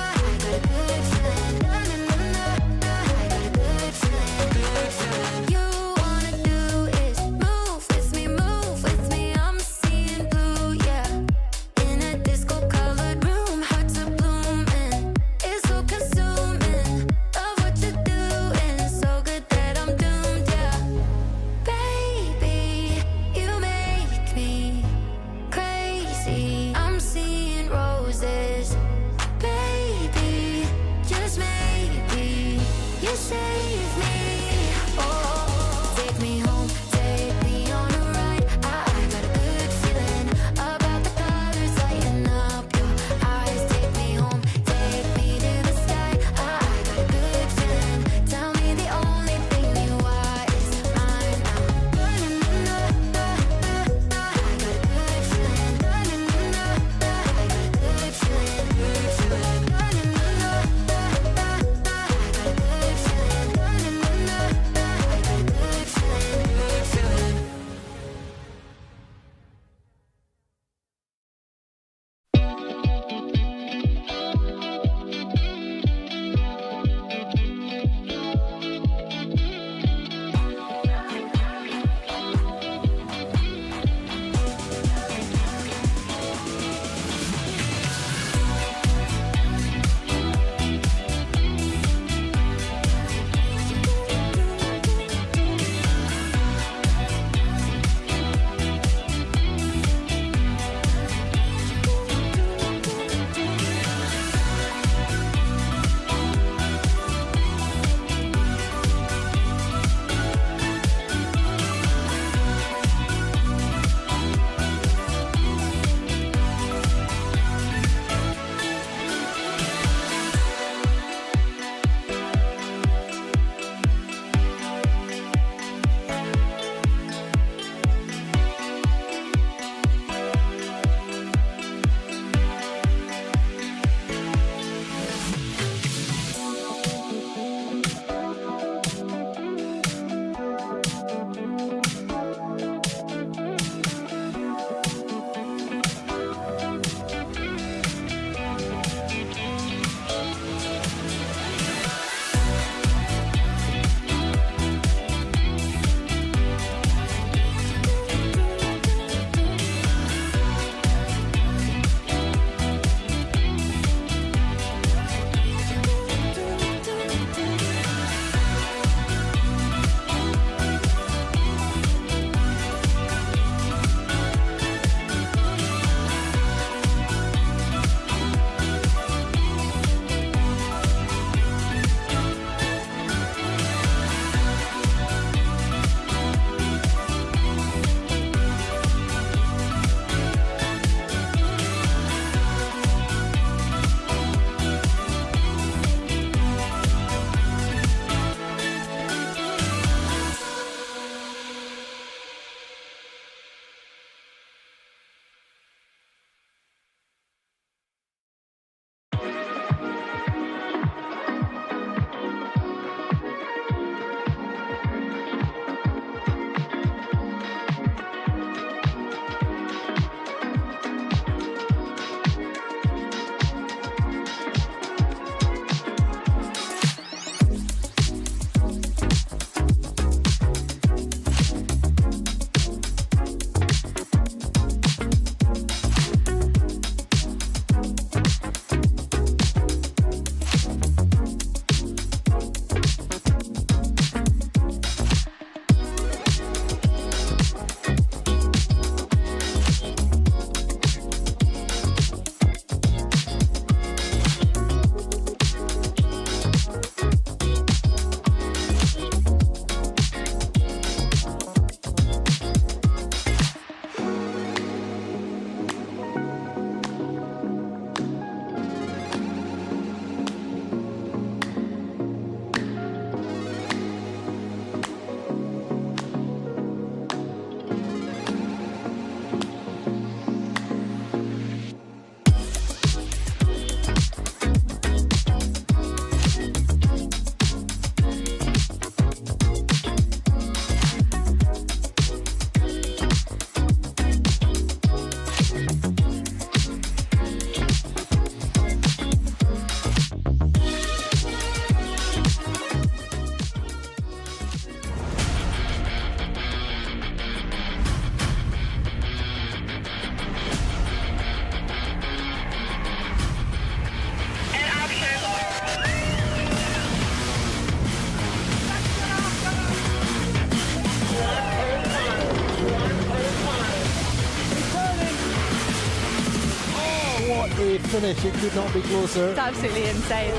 a finish. It could not be closer. It's absolutely insane.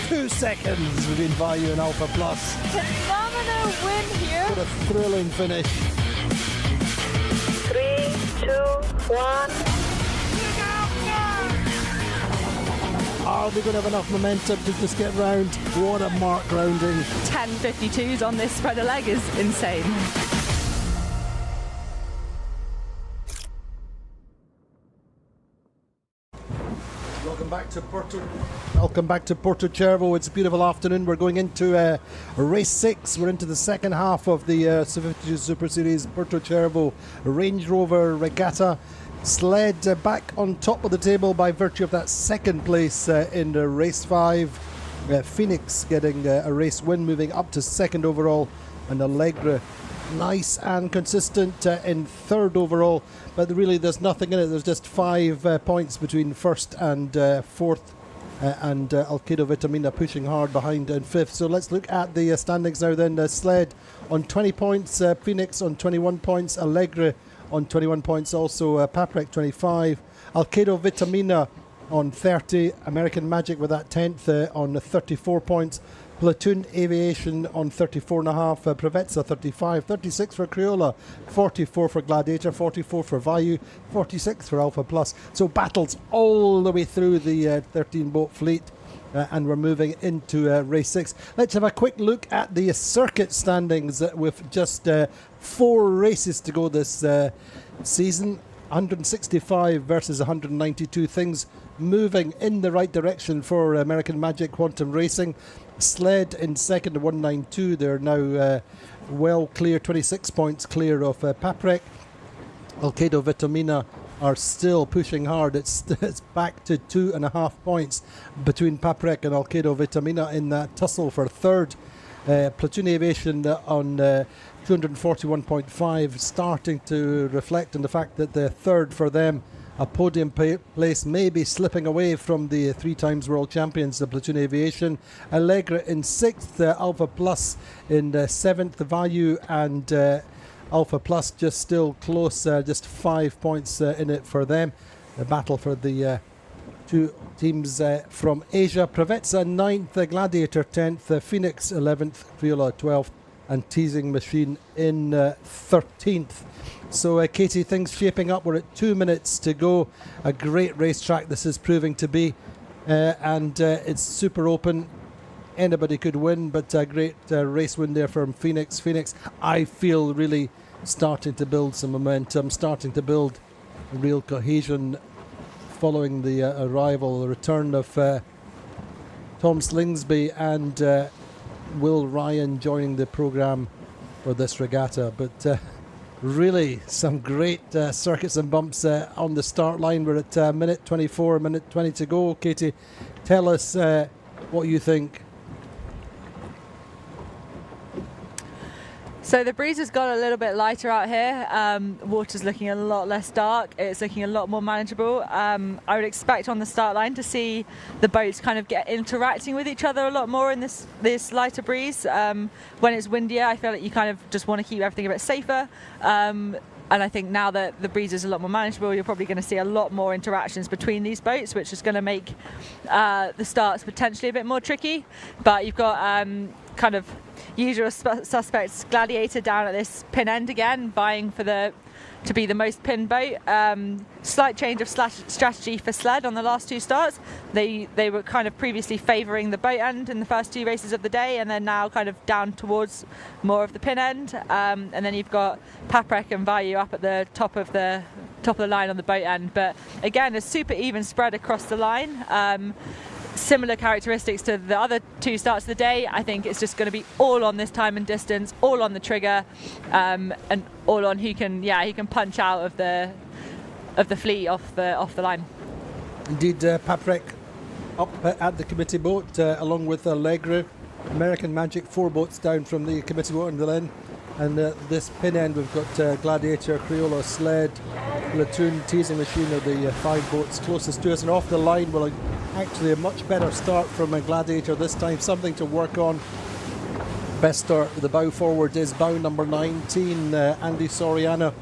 2 seconds between Value and Alpha Plus. Phenomenal win here. What a thrilling finish. 3, 2, 1. Are they going to have enough momentum to just get round? What a mark rounding. 10.52s on this spreader leg is insane. Welcome back to Porto Cervo. It's a beautiful afternoon. We're going into race 6. We're into the second half of the 52 Super Series Porto Cervo Range Rover Regatta. Sled back on top of the table by virtue of that second place in race 5. Phoenix getting a race win, moving up to second overall, and Allegra nice and consistent in third overall, but really there's nothing in it. There's just 5 points between first and fourth, and Alcedo Vitamina pushing hard behind in fifth. So let's look at the standings now then. Sled on 20 points, Phoenix on 21 points, Allegra on 21 points, also Paprec 25, Alcedo Vitamina on 30, American Magic with that 10th on 34 points, Platoon Aviation on 34.5, Prevezza 35, 36 for Crayola, 44 for Gladiator, 44 for Vayu, 46 for Alpha Plus. So battles all the way through the 13 boat fleet, and we're moving into race 6. Let's have a quick look at the circuit standings with just 4 races to go this season. 165 versus 192. Things moving in the right direction for American Magic Quantum Racing. Sled in second at 192. They're now well clear, 26 points clear of Paprec. Alcedo Vitamina are still pushing hard. It's back to 2.5 points between Paprec and Alcedo Vitamina in that tussle for third. Platoon Aviation on 241.5, starting to reflect on the fact that the third for them, a podium place, may be slipping away from the 3 times world champions, the Platoon Aviation. Allegra in 6th, Alpha Plus in 7th, Value and Alpha Plus just still close, just 5 points in it for them. The battle for the 2 teams from Asia. Prevezza 9th, Gladiator 10th, Phoenix 11th, Criolla 12th, and Teasing Machine in 13th. So Katie, things shaping up. We're at 2 minutes to go. A great racetrack this is proving to be, and it's super open. Anybody could win, but a great race win there from Phoenix. Phoenix, I feel, really starting to build some momentum, starting to build real cohesion following the arrival, the return of Tom Slingsby and Will Ryan joining the programme for this regatta. But really some great circuits and bumps on the start line. We're at minute 24, minute 20 to go. Katie, tell us what you think. So the breeze has got a little bit lighter out here. Water's looking a lot less dark. It's looking a lot more manageable. I would expect on the start line to see the boats kind of get interacting with each other a lot more in this lighter breeze. When it's windier, I feel like you kind of just want to keep everything a bit safer. And I think now that the breeze is a lot more manageable, you're probably going to see a lot more interactions between these boats, which is going to make the starts potentially a bit more tricky. But you've got kind of usual suspects, Gladiator down at this pin end again, vying for to be the most pinned boat. Slight change of strategy for Sled on the last 2 starts. They were kind of previously favouring the boat end in the first 2 races of the day, and they're now kind of down towards more of the pin end. And then you've got Paprec and Vayu up at the top of the line on the boat end. But again, a super even spread across the line. Similar characteristics to the other 2 starts of the day. I think it's just going to be all on this time and distance, all on the trigger, and all on who can punch out of the fleet off the line. Indeed, Paprec up at the committee boat along with Allegra. American Magic 4 boats down from the committee boat in the lane, and this pin end we've got Gladiator, Crayola, Sled, Platoon, Teasing Machine are the 5 boats closest to us, and off the line will actually a much better start from a Gladiator this time, something to work on. Best start with the bow forward is bow number 19, Andy Soriano,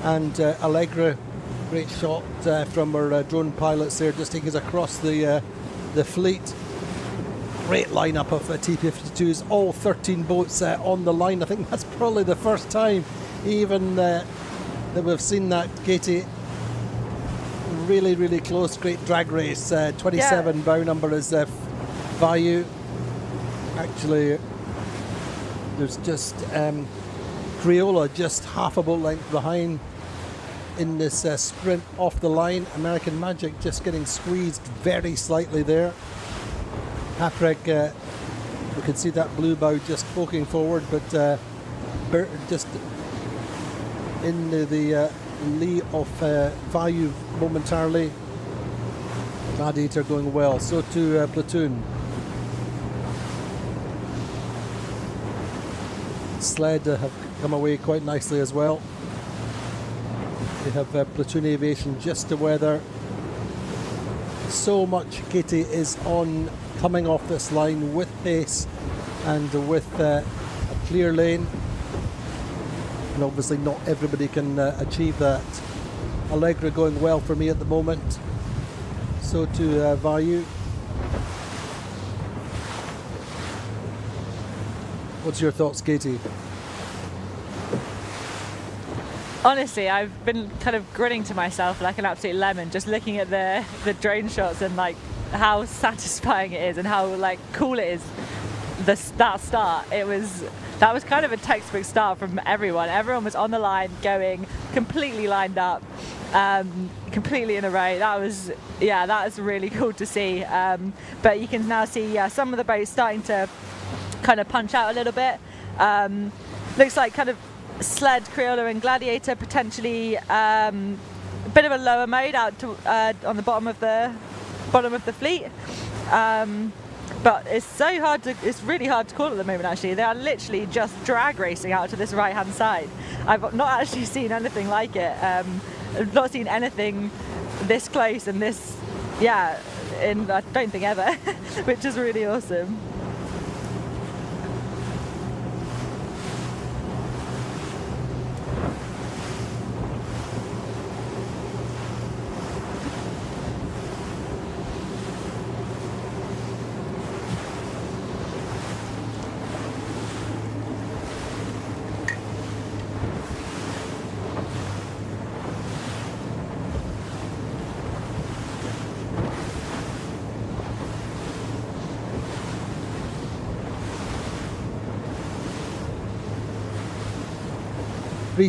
and Allegra Great shot from our drone pilots there, just taking us across the fleet. Great lineup of T52s, all 13 boats on the line. I think that's probably the first time even that we've seen that, Katie. Really, really close, great drag race. 27 bow number is Vayu. Actually, there's just Criolla just half a boat length behind in this sprint off the line. American Magic just getting squeezed very slightly there. Paprec, we can see that blue bow just poking forward, but just in the lee of Vayu momentarily. Gladiator going well, so to Platoon. Sled have come away quite nicely as well. They have Platoon Aviation just to weather. So much, Katie, is on coming off this line with pace and with a clear lane. And obviously not everybody can achieve that. Allegra going well for me at the moment. So to Vayu. What's your thoughts, Katie? Honestly, I've been kind of grinning to myself like an absolute lemon, just looking at the drone shots and like how satisfying it is and how like cool it is. That start, that was kind of a textbook start from everyone. Everyone was on the line, going completely lined up, completely in a row. That was really cool to see. But you can now see some of the boats starting to kind of punch out a little bit. Looks like kind of Sled, Criolla and Gladiator potentially a bit of a lower mode out to, on the bottom of the fleet. But it's really hard to call at the moment actually. They are literally just drag racing out to this right hand side. I've not actually seen anything like it. I've not seen anything this close and this, I don't think ever, which is really awesome.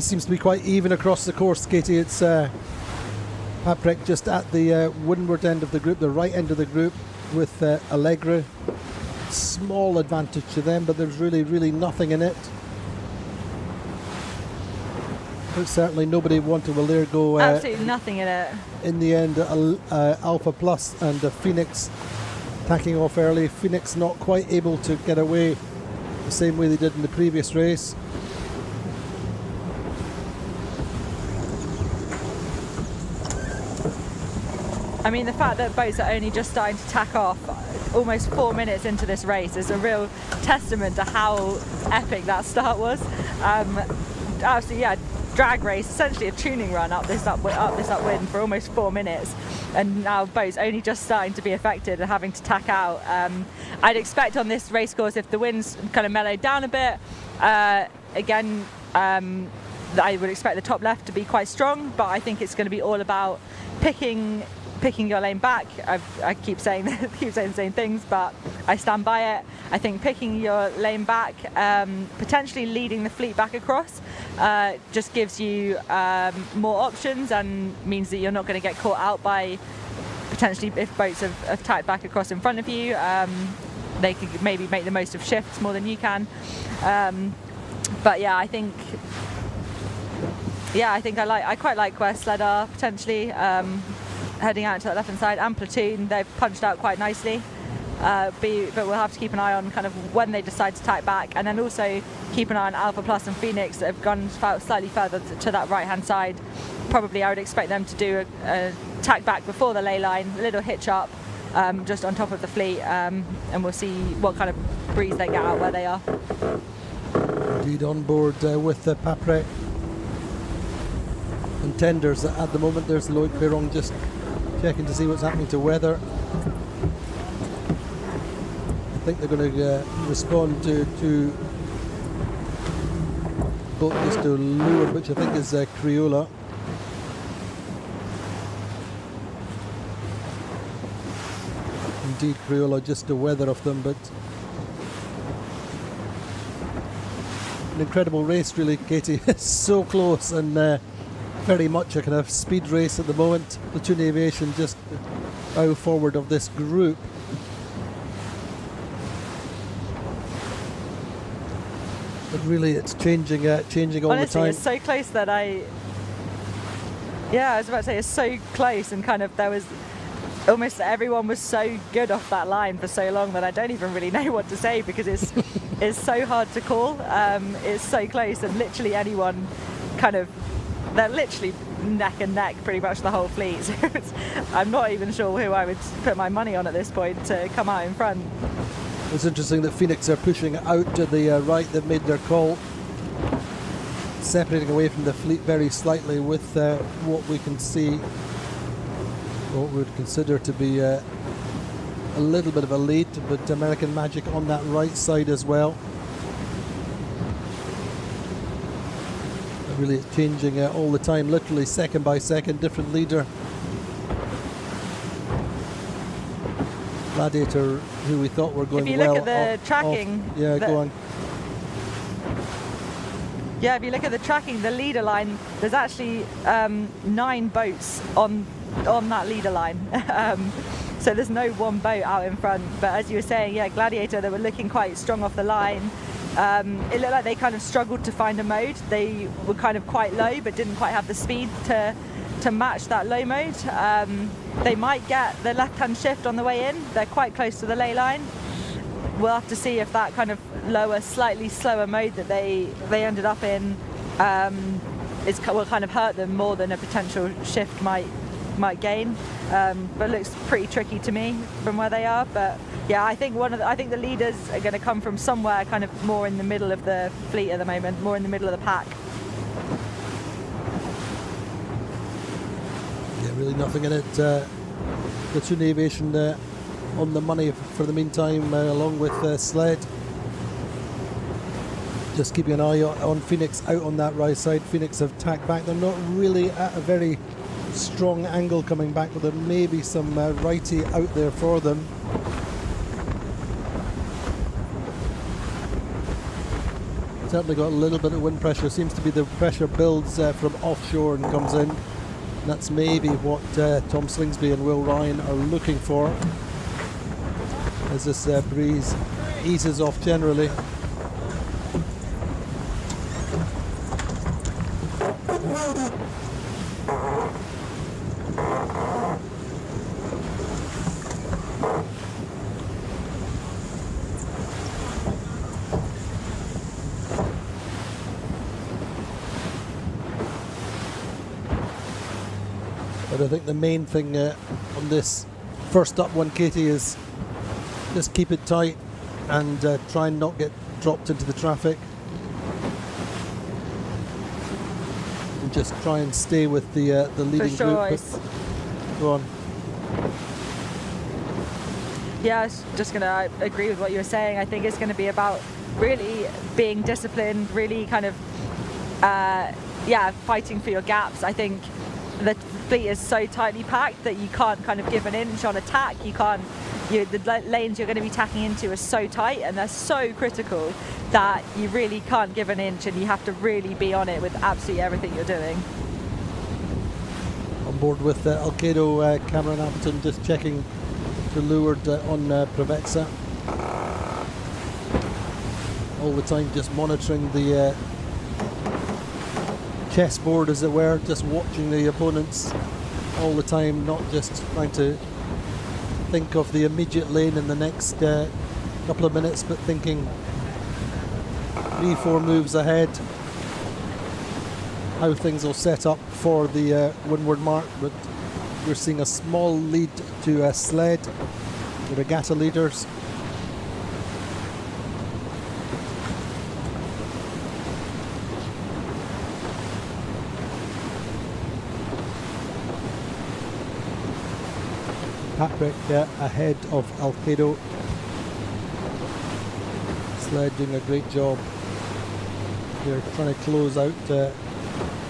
Seems to be quite even across the course, Katie. It's Paprec just at the windward end of the group, the right end of the group, with Allegra. Small advantage to them, but there's really, really nothing in it. But certainly nobody wanted Allaire go. Absolutely nothing in it. In the end, Alpha Plus and Phoenix tacking off early. Phoenix not quite able to get away the same way they did in the previous race. I mean, the fact that boats are only just starting to tack off almost 4 minutes into this race is a real testament to how epic that start was. Absolutely, drag race, essentially a tuning run up this upwind for almost 4 minutes, and now boats only just starting to be affected and having to tack out. I'd expect on this race course, if the winds kind of mellowed down a bit, again, I would expect the top left to be quite strong, but I think it's going to be all about picking your lane back. I keep saying the same things, but I stand by it. I think picking your lane back, potentially leading the fleet back across, just gives you more options and means that you're not going to get caught out by potentially, if boats have tacked back across in front of you, they could maybe make the most of shifts more than you can. But I think I quite like where Sled are potentially. Heading out to that left-hand side, and Platoon, they've punched out quite nicely. But we'll have to keep an eye on kind of when they decide to tack back, and then also keep an eye on Alpha Plus and Phoenix that have gone slightly further to that right-hand side. Probably I would expect them to do a tack back before the ley line, a little hitch up, just on top of the fleet, and we'll see what kind of breeze they get out where they are. Indeed, on board with the Paprec. contenders at the moment. There's Loic Perron just checking to see what's happening to weather. I think they're going to respond to boat just to leeward, which I think is Criolla. Indeed, Criolla just the weather of them, but an incredible race really, Katie. It's so close and very much a kind of speed race at the moment. Platoon Aviation just bow forward of this group. But really it's changing all Honestly, the time. it's so close that I was about to say it's so close, and kind of there was almost everyone was so good off that line for so long that I don't even really know what to say, because it's so hard to call. It's so close, and literally anyone they're literally neck and neck pretty much the whole fleet. So I'm not even sure who I would put my money on at this point to come out in front. It's interesting that Phoenix are pushing out to the right. They've made their call, separating away from the fleet very slightly with what we can see, what we would consider to be a little bit of a lead, but American Magic on that right side as well. It really is changing all the time, literally second by second, different leader. Gladiator, who we thought were going well. If you look at the tracking, go on. Yeah, if you look at the tracking, the leader line, there's actually 9 boats on that leader line. So there's no one boat out in front. But as you were saying, yeah, Gladiator, they were looking quite strong off the line. It looked like they kind of struggled to find a mode. They were kind of quite low, but didn't quite have the speed to match that low mode. They might get the left-hand shift on the way in. They're quite close to the ley line. We'll have to see if that kind of lower, slightly slower mode that they ended up in will kind of hurt them more than a potential shift might gain. But it looks pretty tricky to me from where they are. But yeah, I think the leaders are going to come from somewhere kind of more in the middle of the fleet at the moment, more in the middle of the pack. Yeah, really nothing in it. Platoon Aviation on the money for the meantime, along with Sled. Just keeping an eye on Phoenix out on that right side. Phoenix have tacked back. They're not really at a very strong angle coming back, but there may be some righty out there for them. Certainly got a little bit of wind pressure. Seems to be the pressure builds from offshore and comes in. And that's maybe what Tom Slingsby and Will Ryan are looking for as this breeze eases off generally. But I think the main thing on this first up one, Katie, is just keep it tight and try and not get dropped into the traffic. And just try and stay with the leading group. Go on. Yeah, I was just going to agree with what you were saying. I think it's going to be about really being disciplined, really kind of, fighting for your gaps. I think the fleet is so tightly packed that you can't kind of give an inch on attack. The lanes you're going to be tacking into are so tight and they're so critical that you really can't give an inch, and you have to really be on it with absolutely everything you're doing. On board with Alcedo, Cameron Appleton just checking the leeward on Provezza. All the time just monitoring the chessboard, as it were, just watching the opponents all the time, not just trying to think of the immediate lane in the next couple of minutes, but thinking 3-4 moves ahead, how things will set up for the windward mark. But we're seeing a small lead to Sled, the Regatta leaders. Patrick ahead of Alfredo. Sled doing a great job. They're trying to close out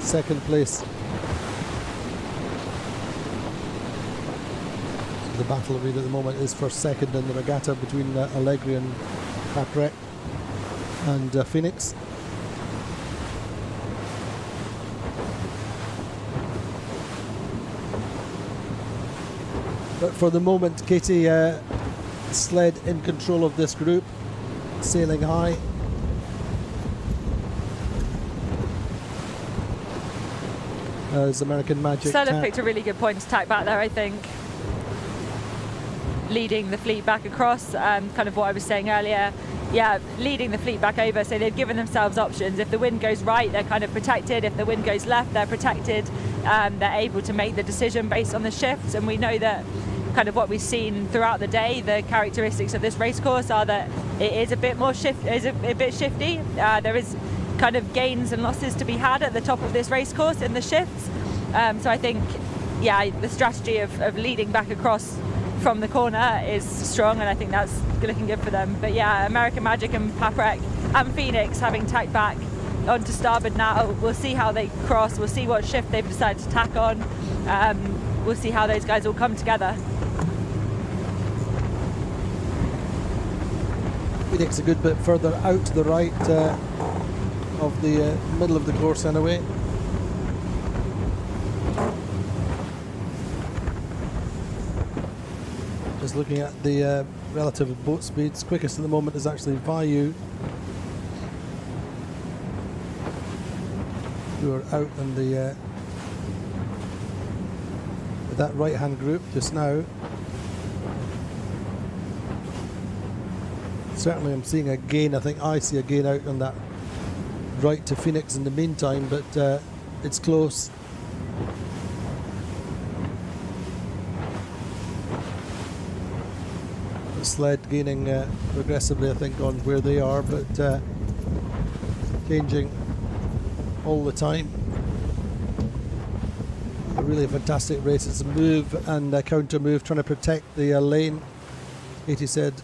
second place. So the battle arena at the moment is for second in the regatta between Allegri and Patrick and Phoenix. But for the moment, Katie Sled in control of this group, sailing high. As American Magic. Sled have picked a really good point to tack back there, I think. Leading the fleet back across, kind of what I was saying earlier. Yeah, leading the fleet back over, so they've given themselves options. If the wind goes right, they're kind of protected. If the wind goes left, they're protected. They're able to make the decision based on the shifts, and we know that kind of what we've seen throughout the day, the characteristics of this racecourse are that it is a bit more a bit shifty. There is kind of gains and losses to be had at the top of this racecourse in the shifts. So I think, yeah, the strategy of leading back across from the corner is strong, and I think that's looking good for them. But yeah, American Magic and Paprec and Phoenix having tacked back onto starboard now. We'll see how they cross. We'll see what shift they've decided to tack on. We'll see how those guys all come together. Phoenix a good bit further out to the right of the middle of the course anyway. Just looking at the relative boat speeds, quickest at the moment is actually Vayu, who are out in the with that right hand group just now. Certainly I'm seeing a gain. I think I see a gain out on that right to Phoenix in the meantime, but it's close. The Sled gaining progressively, I think, on where they are, but changing all the time. A really fantastic race. It's a move and a counter move, trying to protect the lane. Katie said,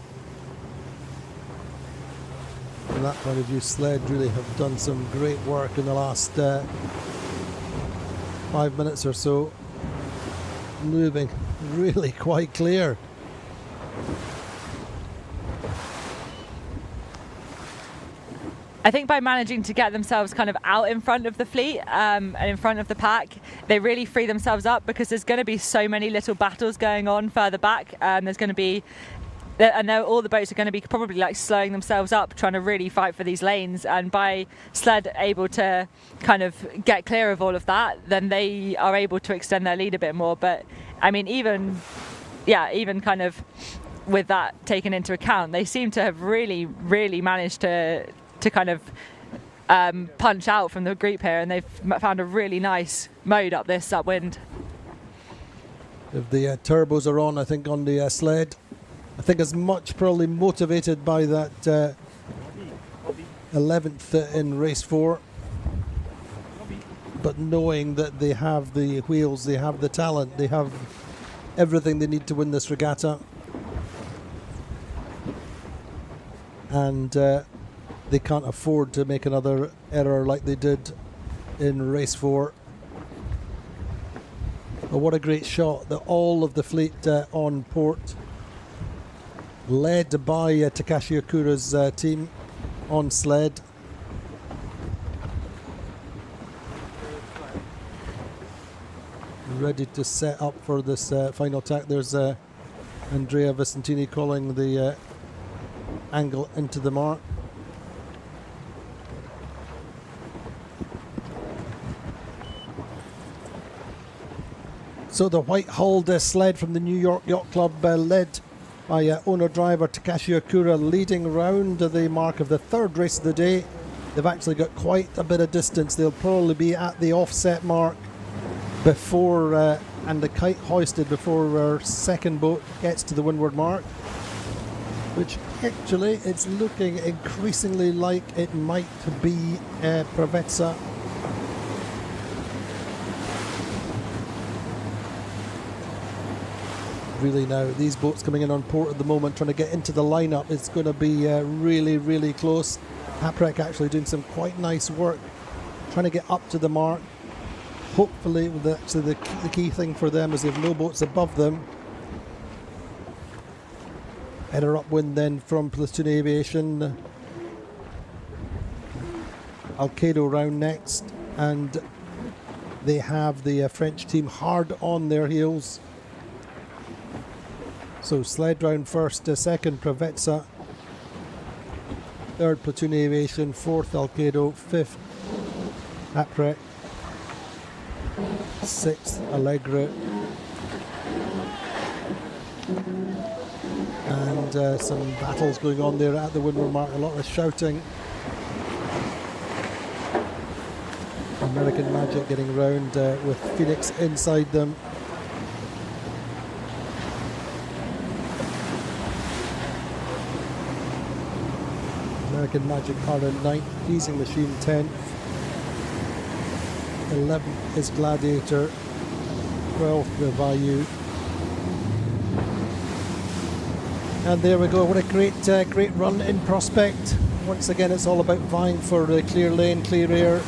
from that point of view, Sled really have done some great work in the last 5 minutes or so, moving really quite clear. I think by managing to get themselves kind of out in front of the fleet and in front of the pack, they really free themselves up, because there's going to be so many little battles going on further back. There's going to be, and all the boats are going to be probably like slowing themselves up, trying to really fight for these lanes. And by Sled able to kind of get clear of all of that, then they are able to extend their lead a bit more. But I mean, even kind of with that taken into account, they seem to have really managed to kind of punch out from the group here, and they've found a really nice mode up this upwind. If the turbos are on, I think, on the Sled, I think as much probably motivated by that 11th in race 4, but knowing that they have the wheels, they have the talent, they have everything they need to win this regatta, and they can't afford to make another error like they did in race 4. But what a great shot. All of the fleet on port, led by Takashi Okura's team on Sled. Ready to set up for this final tack. There's Andrea Vicentini calling the angle into the mark. So the white-hulled Sled from the New York Yacht Club, led by owner-driver Takashi Okura, leading round the mark of the third race of the day. They've actually got quite a bit of distance. They'll probably be at the offset mark before, and the kite hoisted before our second boat gets to the windward mark, which actually it's looking increasingly like it might be Pravetsa. really now. These boats coming in on port at the moment, trying to get into the lineup. It's going to be really, really close. Upwind actually doing some quite nice work, trying to get up to the mark. Hopefully, the key thing for them is they have no boats above them. Header upwind then from Platoon Aviation. Alcedo round next, and they have the French team hard on their heels. So sled round first, second Pravetsa, third Platoon Aviation, fourth Alcedo, fifth Upwind, sixth Allegra, and some battles going on there at the windward mark, a lot of shouting. American Magic getting round with Phoenix inside them. American Magic are in 9th, Teasing Machine 10th, 11th is Gladiator, 12th the Vayu. And there we go, what a great run in prospect. Once again, it's all about vying for clear lane, clear air.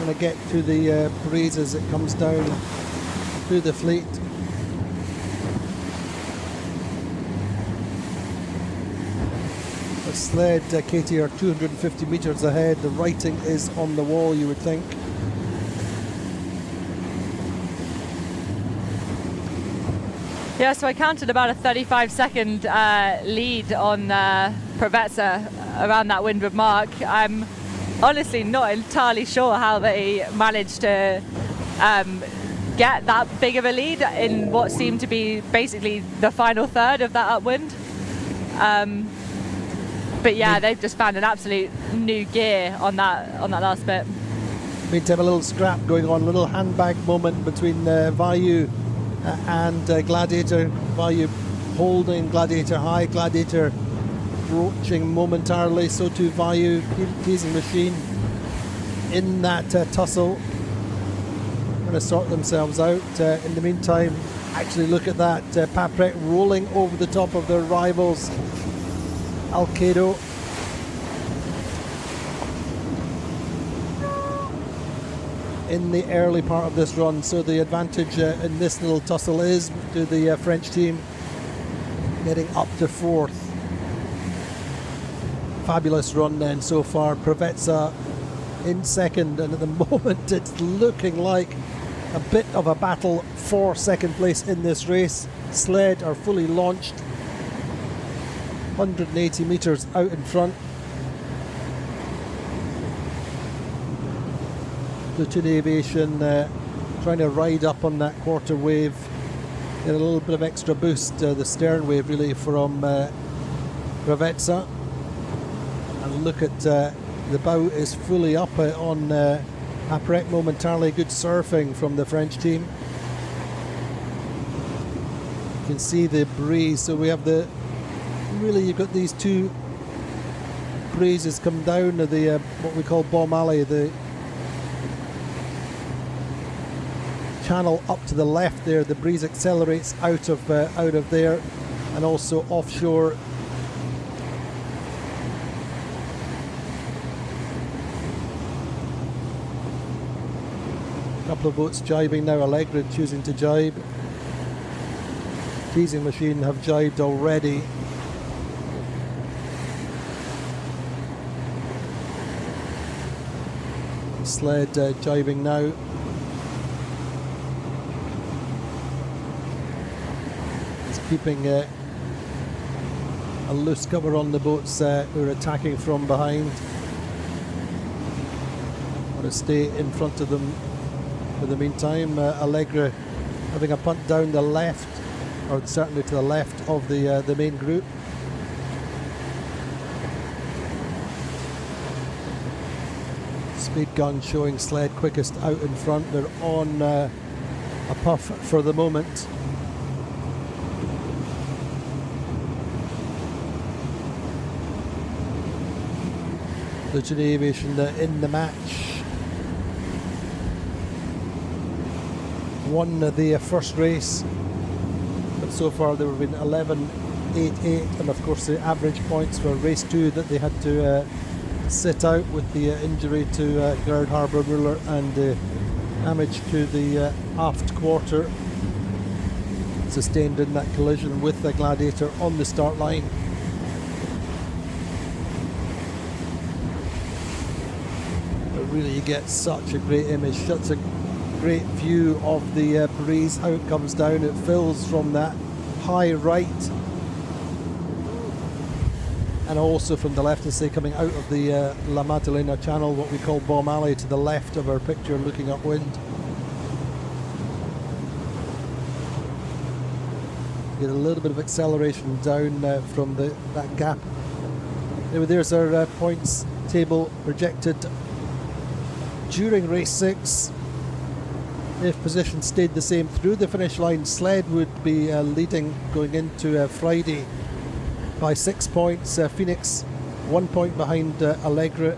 Going to get to the breeze as it comes down through the fleet. The sled, Katie, are 250 metres ahead. The writing is on the wall, you would think. Yeah, so I counted about a 35-second lead on Pravetsa around that windward mark. I'm honestly not entirely sure how they managed to get that big of a lead in what seemed to be basically the final third of that upwind. But yeah, they've just found an absolute new gear on that last bit. Meantime, a little scrap going on, a little handbag moment between Vayu and Gladiator. Vayu holding Gladiator high, Gladiator broaching momentarily, so too Vayu, Teasing Machine in that tussle, going to sort themselves out. In the meantime, actually look at that, Paprec rolling over the top of their rivals, Alcedo. In the early part of this run, so the advantage in this little tussle is to the French team, getting up to 4th. Fabulous run then so far. Pravetsa in 2nd, and at the moment it's looking like a bit of a battle for 2nd place in this race. Sled are fully launched, 180 metres out in front. Platoon Aviation trying to ride up on that quarter wave, get a little bit of extra boost, the stern wave really from Pravetsa. And look at the bow is fully up on Upwind momentarily. Good surfing from the French team. You can see the breeze, so we have you've got these two breezes come down to the what we call Bomb Alley, the channel up to the left there. The breeze accelerates out of there, and also offshore. A couple of boats jibing now. Allegra choosing to jibe. Teasing Machine have jibed already. Sled jibing now. Keeping a loose cover on the boats who are attacking from behind. Want to stay in front of them for the meantime. Allegra having a punt down the left, or certainly to the left of the main group. Speed gun showing sled quickest out in front. They're on a puff for the moment. Platoon Aviation in the match. Won the first race. but so far there have been 11, 8, 8, and of course the average points for race 2 that they had to sit out with the injury to Gerd Harbour-Müller and damage to the aft quarter sustained in that collision with the Gladiator on the start line. But really you get such a great image, such a great view of the breeze, how it comes down. It fills from that high right and also from the left, and say coming out of the La Maddalena channel, what we call Bomb Alley, to the left of our picture looking upwind. Get a little bit of acceleration down from that gap. Anyway, there's our points table projected during race 6. If position stayed the same through the finish line, Sled would be leading going into Friday by 6 points. Phoenix 1 point behind Allegra.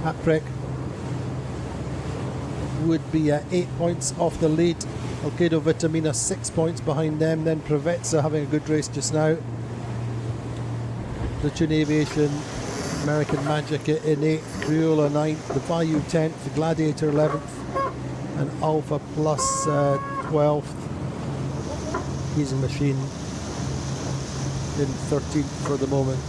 Haprek would be 8 points off the lead. Alcedo Vitamina 6 points behind them. Then Provezza having a good race just now. Platoon Aviation, American Magic in 8th, Criolla 9th, the Bayou 10th, the Gladiator 11th, and Alpha Plus 12th. He's a machine in 13th for the moment.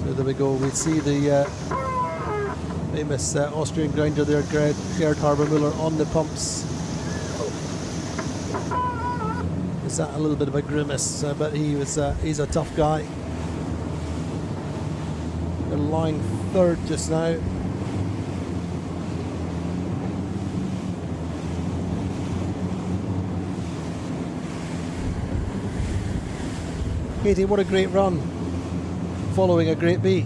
So there we go, we see the famous Austrian grinder there, Gerd Harbour-Müller on the pumps. Is that a little bit of a grimace, but he's a tough guy. They're lying third just now. Katie, what a great run, following a great beat.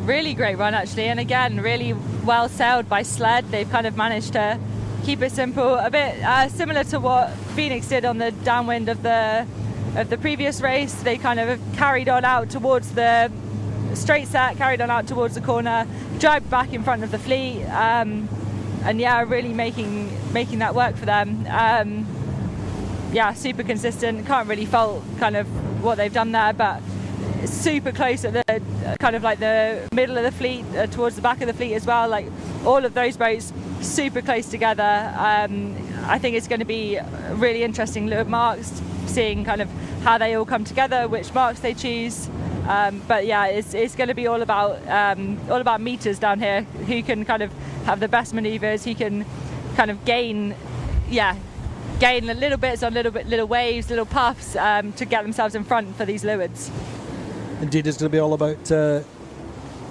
Really great run actually, and again really well sailed by Sled. They've kind of managed to keep it simple, a bit similar to what Phoenix did on the downwind of the previous race. They kind of carried on out towards the straight set, carried on out towards the corner, jibed back in front of the fleet, and yeah, really making that work for them. Yeah, super consistent. Can't really fault kind of what they've done there, but super close at the kind of like the middle of the fleet, towards the back of the fleet as well. Like all of those boats super close together. I think it's going to be really interesting little marks, seeing kind of how they all come together, which marks they choose. But yeah, it's going to be all about meters down here. Who can kind of have the best manoeuvres? Who can kind of gain little bits on little waves, little puffs to get themselves in front for these lewards. Indeed, it's going to be all about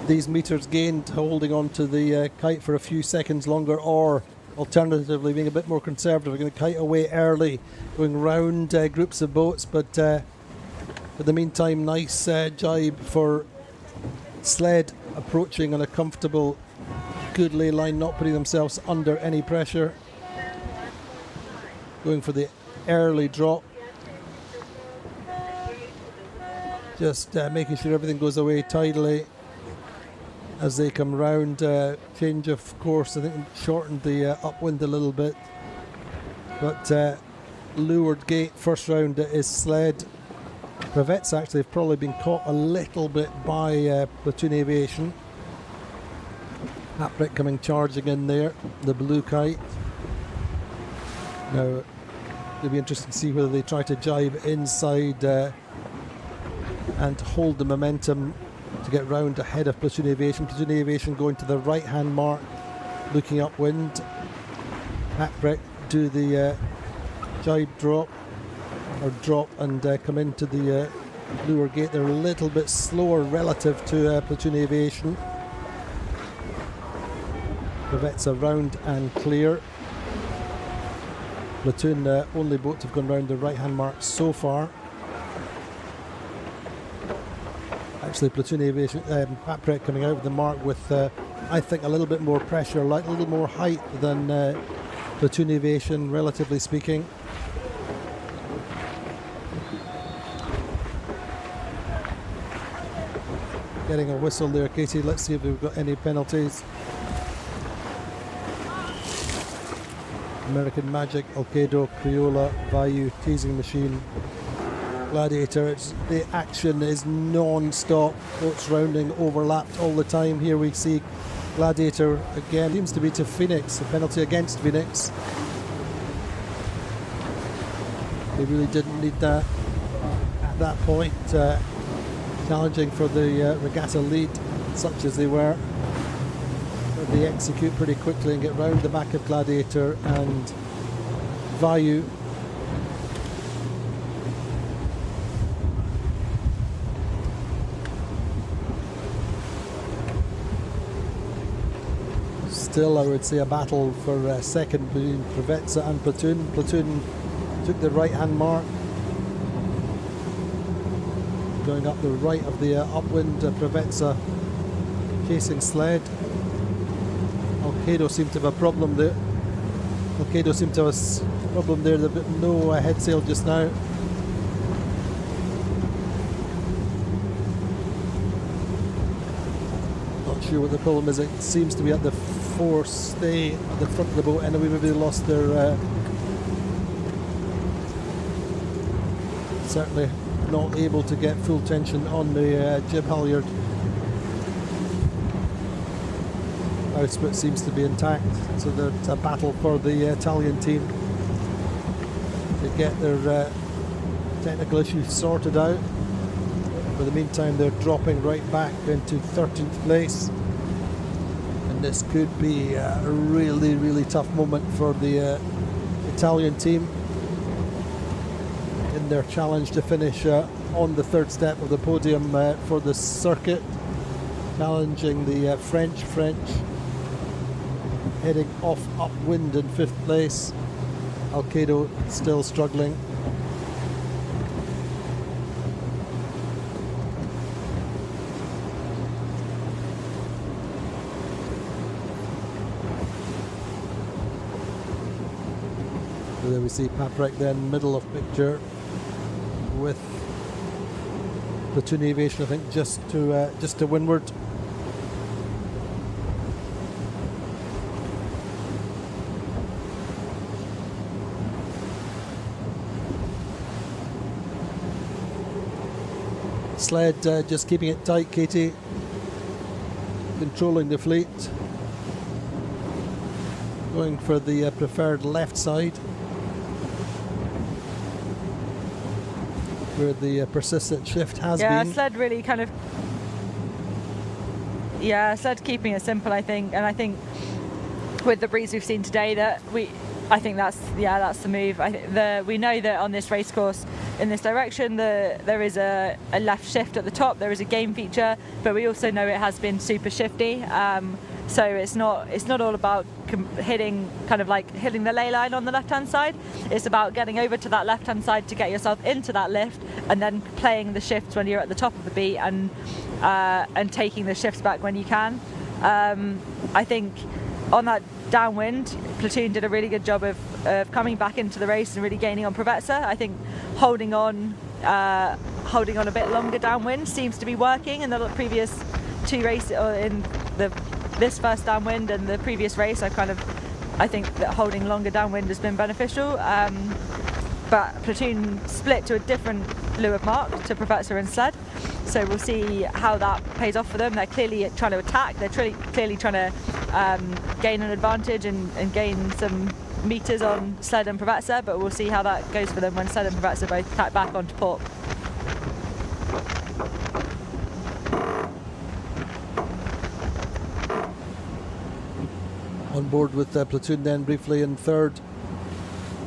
these meters gained, holding on to the kite for a few seconds longer, or alternatively being a bit more conservative. We're going to kite away early, going round groups of boats, but in the meantime, nice jibe for Sled, approaching on a comfortable, good lay line, not putting themselves under any pressure. Going for the early drop. Just making sure everything goes away tidily as they come round. Change of course, I think shortened the upwind a little bit. But leeward gate, first round is Sled. Privettes actually have probably been caught a little bit by Platoon Aviation. Haprek coming charging in there, the blue kite. Now, it'll be interesting to see whether they try to jibe inside and hold the momentum to get round ahead of Platoon Aviation. Platoon Aviation going to the right hand mark, looking upwind. Haprek do the jibe drop and come into the lure gate. They're a little bit slower relative to Platoon Aviation. Privettes are round and clear. Platoon only boats have gone round the right hand mark so far. Actually, Platoon Aviation, Haprek coming out of the mark with I think a little bit more pressure, like a little more height than Platoon Aviation, relatively speaking. getting a whistle there, Katie. Let's see if we've got any penalties. American Magic, Alcedo, Criolla, Vayu, Teasing Machine, Gladiator. The action is non-stop. Boats rounding, overlapped all the time. Here we see Gladiator again. Seems to be to Phoenix. A penalty against Phoenix. They really didn't need that at that point. Challenging for the regatta lead, such as they were. But they execute pretty quickly and get round the back of Gladiator and Vayu. Still, I would say, a battle for second between Provezza and Platoon. Platoon took the right-hand mark, going up the right of the upwind. Provezza chasing sled. Alcedo seemed to have a problem there. They've got no head sail just now. Not sure what the problem is. It seems to be at the forestay at the front of the boat. Anyway, maybe they lost their... certainly not able to get full tension on the jib halyard. Bowsprit seems to be intact, so there's a battle for the Italian team to get their technical issues sorted out. For the meantime, they're dropping right back into 13th place, and this could be a really, really tough moment for the Italian team in their challenge to finish on the third step of the podium for the circuit, challenging the French, heading off upwind in 5th place. Alcedo still struggling. So there we see Paprec then middle of picture with Platoon Aviation, I think, just to windward. Sled just keeping it tight, Katie, controlling the fleet, going for the preferred left side where the persistent shift has been. Sled really kind of... Sled keeping it simple, I think, and I think with the breeze we've seen today, I think that's the move. We know that on this race course, in this direction, there is a left shift at the top. There is a game feature, but we also know it has been super shifty. So it's not all about hitting the ley line on the left-hand side. It's about getting over to that left-hand side to get yourself into that lift, and then playing the shifts when you're at the top of the beat, and taking the shifts back when you can. I think on that downwind, Platoon did a really good job of coming back into the race and really gaining on Provezza. I think holding on a bit longer downwind seems to be working in the previous two races, or in this first downwind and the previous race. I think that holding longer downwind has been beneficial. But Platoon split to a different leeward mark to Provezza and Sled, so we'll see how that pays off for them. They're clearly trying to attack. They're clearly trying to gain an advantage and gain some meters on Sled and Provezza, but we'll see how that goes for them when Sled and Provezza both attack back onto port. On board with Platoon then briefly in third,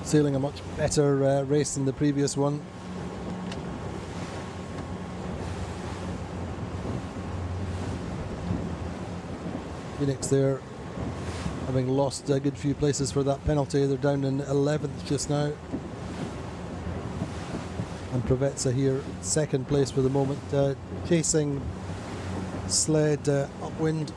sailing a much better race than the previous one. Phoenix there, having lost a good few places for that penalty. They're down in 11th just now. And Provezza here, second place for the moment, chasing Sled upwind.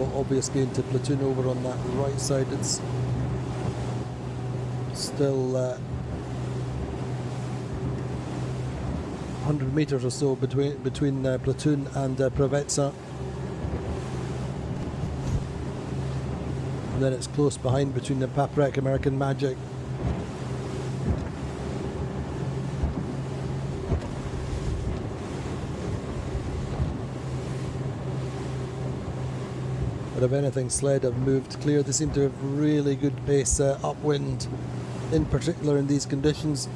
no obvious gain to platoon over on that right side. It's still 100 metres or so between platoon and Preveza. And then it's close behind between the Paprec, American Magic. But if anything, Sled have moved clear. They seem to have really good pace upwind, in particular in these conditions.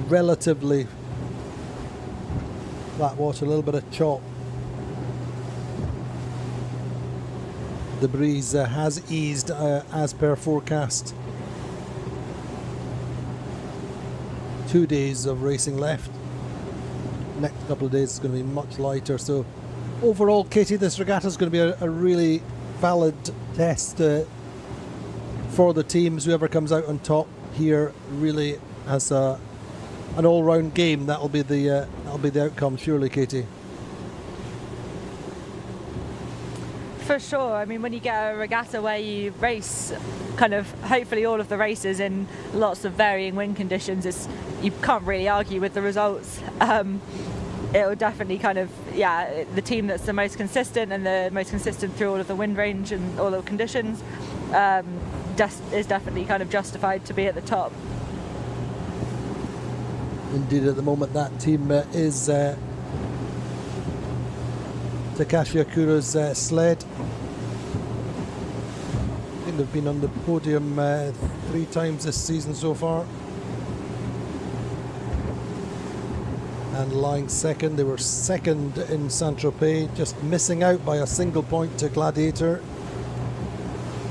Relatively flat water, a little bit of chop. The breeze has eased as per forecast. 2 days of racing left. Next couple of days is going to be much lighter. So overall, Katie, this regatta is going to be a really valid test for the teams. Whoever comes out on top here really has an all-round game. That'll be the outcome, surely, Katie. For sure. I mean, when you get a regatta where you race kind of hopefully all of the races in lots of varying wind conditions, you can't really argue with the results. It will definitely kind of, the team that's the most consistent and the most consistent through all of the wind range and all the conditions is definitely kind of justified to be at the top. Indeed, at the moment that team is Takashi Akura's Sled. I think they've been on the podium 3 times this season so far. And lying second, they were second in Saint-Tropez, just missing out by a single point to Gladiator.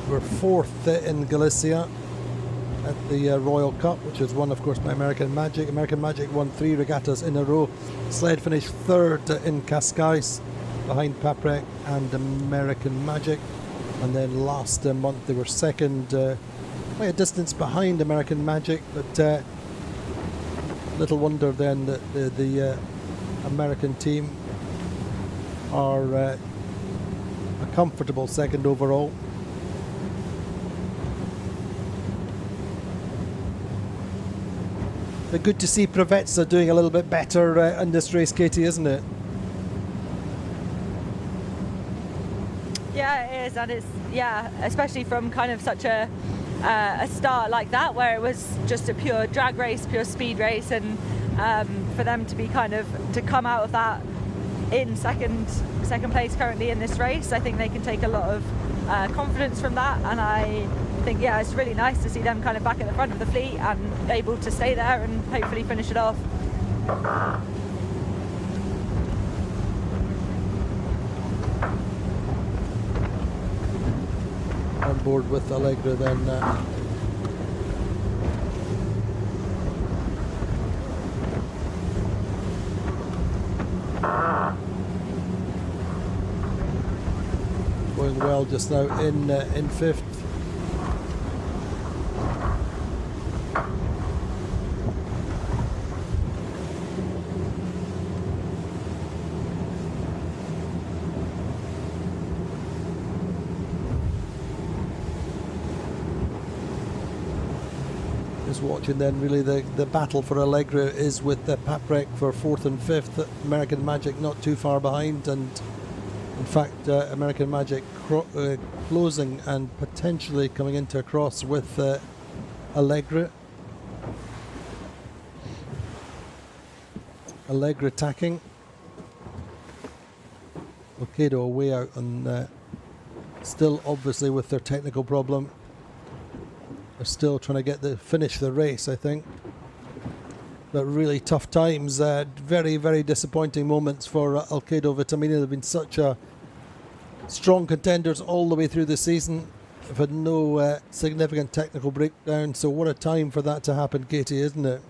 We're 4th in Galicia at the Royal Cup, which is won, of course, by American Magic. American Magic won 3 regattas in a row. Sled finished 3rd in Cascais, behind Paprec and American Magic. And then last month they were 2nd, by a distance behind American Magic, but little wonder then that the American team are a comfortable 2nd overall. But good to see Preveza doing a little bit better in this race, Katie, isn't it? Yeah, it is, and it's especially from kind of such a start like that, where it was just a pure drag race, pure speed race, and for them to be kind of to come out of that in second place currently in this race, I think they can take a lot of confidence from that, and I think it's really nice to see them kind of back at the front of the fleet and able to stay there and hopefully finish it off. On board with Allegra then. Going well just now in 5th. Watching then really the battle for Allegra is with the Paprec for 4th and 5th. American Magic not too far behind, and in fact American Magic closing and potentially coming into a cross with Allegra. Allegra attacking. Okado away out, and still obviously with their technical problem. They're still trying to finish the race, I think. But really tough times. Very, very disappointing moments for Alcedo Vitamina. They've been such a strong contenders all the way through the season. They've had no significant technical breakdown. So what a time for that to happen, Katie, isn't it?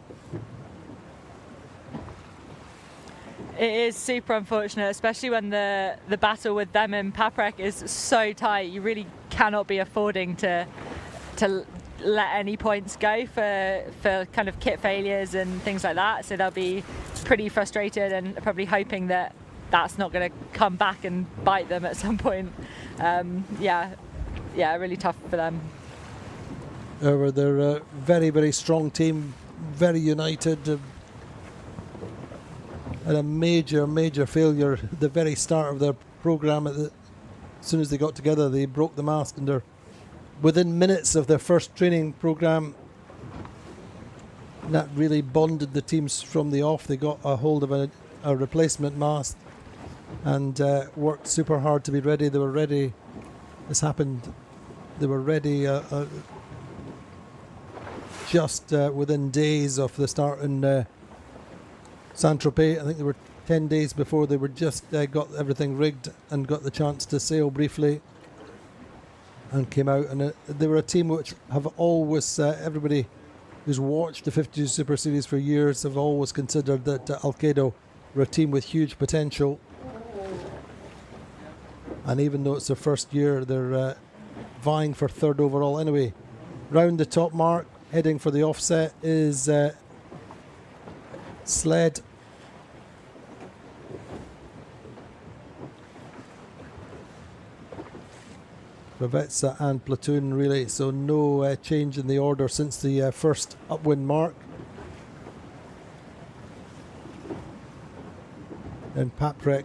It is super unfortunate, especially when the battle with them and Paprec is so tight. You really cannot be affording to let any points go for kind of kit failures and things like that. So they'll be pretty frustrated and probably hoping that that's not going to come back and bite them at some point. Really tough for them. They're a very, very strong team, very united, and a major failure at the very start of their programme. As soon as they got together, they broke the mast, and they're within minutes of their first training programme. That really bonded the teams from the off. They got a hold of a replacement mast and worked super hard to be ready. They were ready. This happened. They were ready just within days of the start in Saint-Tropez. I think they were 10 days before they were just got everything rigged and got the chance to sail briefly and came out. And they were a team which have always, everybody who's watched the 52 Super Series for years have always considered that Alcedo were a team with huge potential. And even though it's their first year, they're vying for third overall. Anyway, round the top mark, heading for the offset is Sled. Regatta and Platoon, really, so no change in the order since the first Upwind mark. Then Paprec,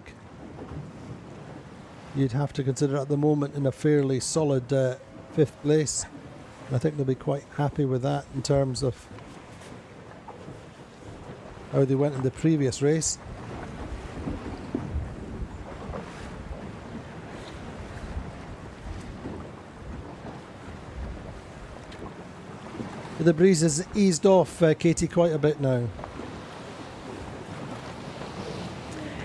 you'd have to consider at the moment in a fairly solid 5th place. And I think they'll be quite happy with that in terms of how they went in the previous race. The breeze has eased off, Katie, quite a bit now.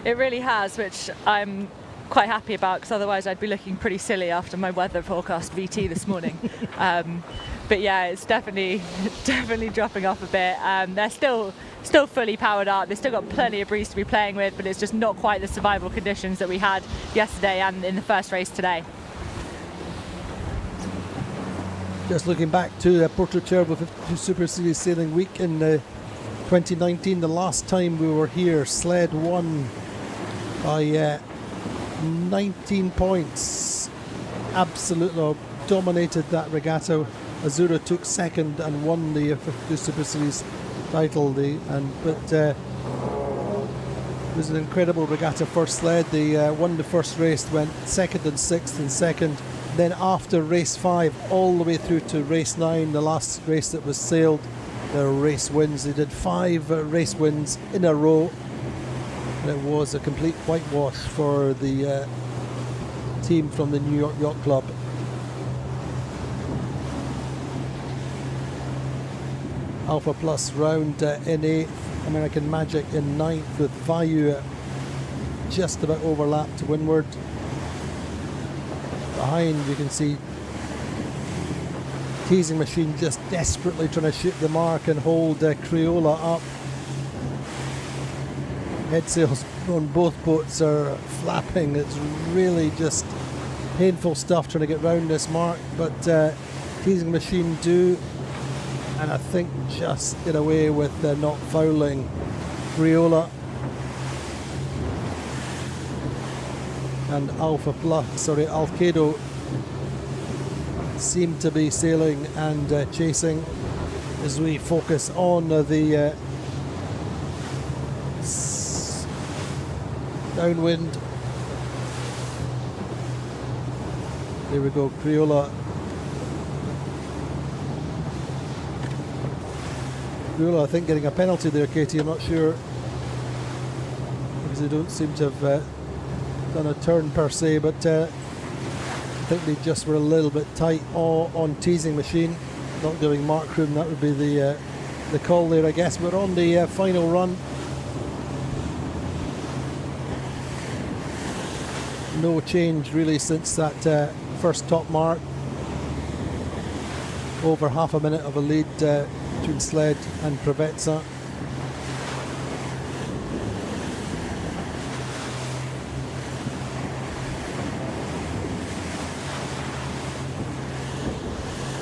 It really has, which I'm quite happy about, because otherwise I'd be looking pretty silly after my weather forecast VT this morning. But yeah, it's definitely dropping off a bit. They're still fully powered up. They've still got plenty of breeze to be playing with, but it's just not quite the survival conditions that we had yesterday and in the first race today. Just looking back to Porto Cervo 52 Super Series sailing week in 2019, the last time we were here, Sled won by 19 points. Absolutely dominated that regatta. Azura took second and won the 52 Super Series title. But it was an incredible regatta for Sled. They won the first race, went second and sixth and second. Then after race 5 all the way through to race 9, the last race that was sailed, their race wins. They did 5 race wins in a row, and it was a complete whitewash for the team from the New York Yacht Club. Alpha Plus round in 8th, American Magic in 9th, with Vayu just about overlapped to windward. Behind you can see Teasing Machine just desperately trying to shoot the mark and hold Criolla up. Head sails on both boats are flapping. It's really just painful stuff trying to get round this mark, but Teasing Machine do, and I think just get away with not fouling Criolla. And Alcedo seem to be sailing and chasing as we focus on the downwind. There we go, Criolla. Criolla, I think, getting a penalty there, Katie, I'm not sure, because they don't seem to have done a turn per se, but I think they just were a little bit tight on Teasing Machine, not giving mark room. That would be the call there, I guess. We're on the final run. No change really since that first top mark. Over half a minute of a lead between Sled and Regatta.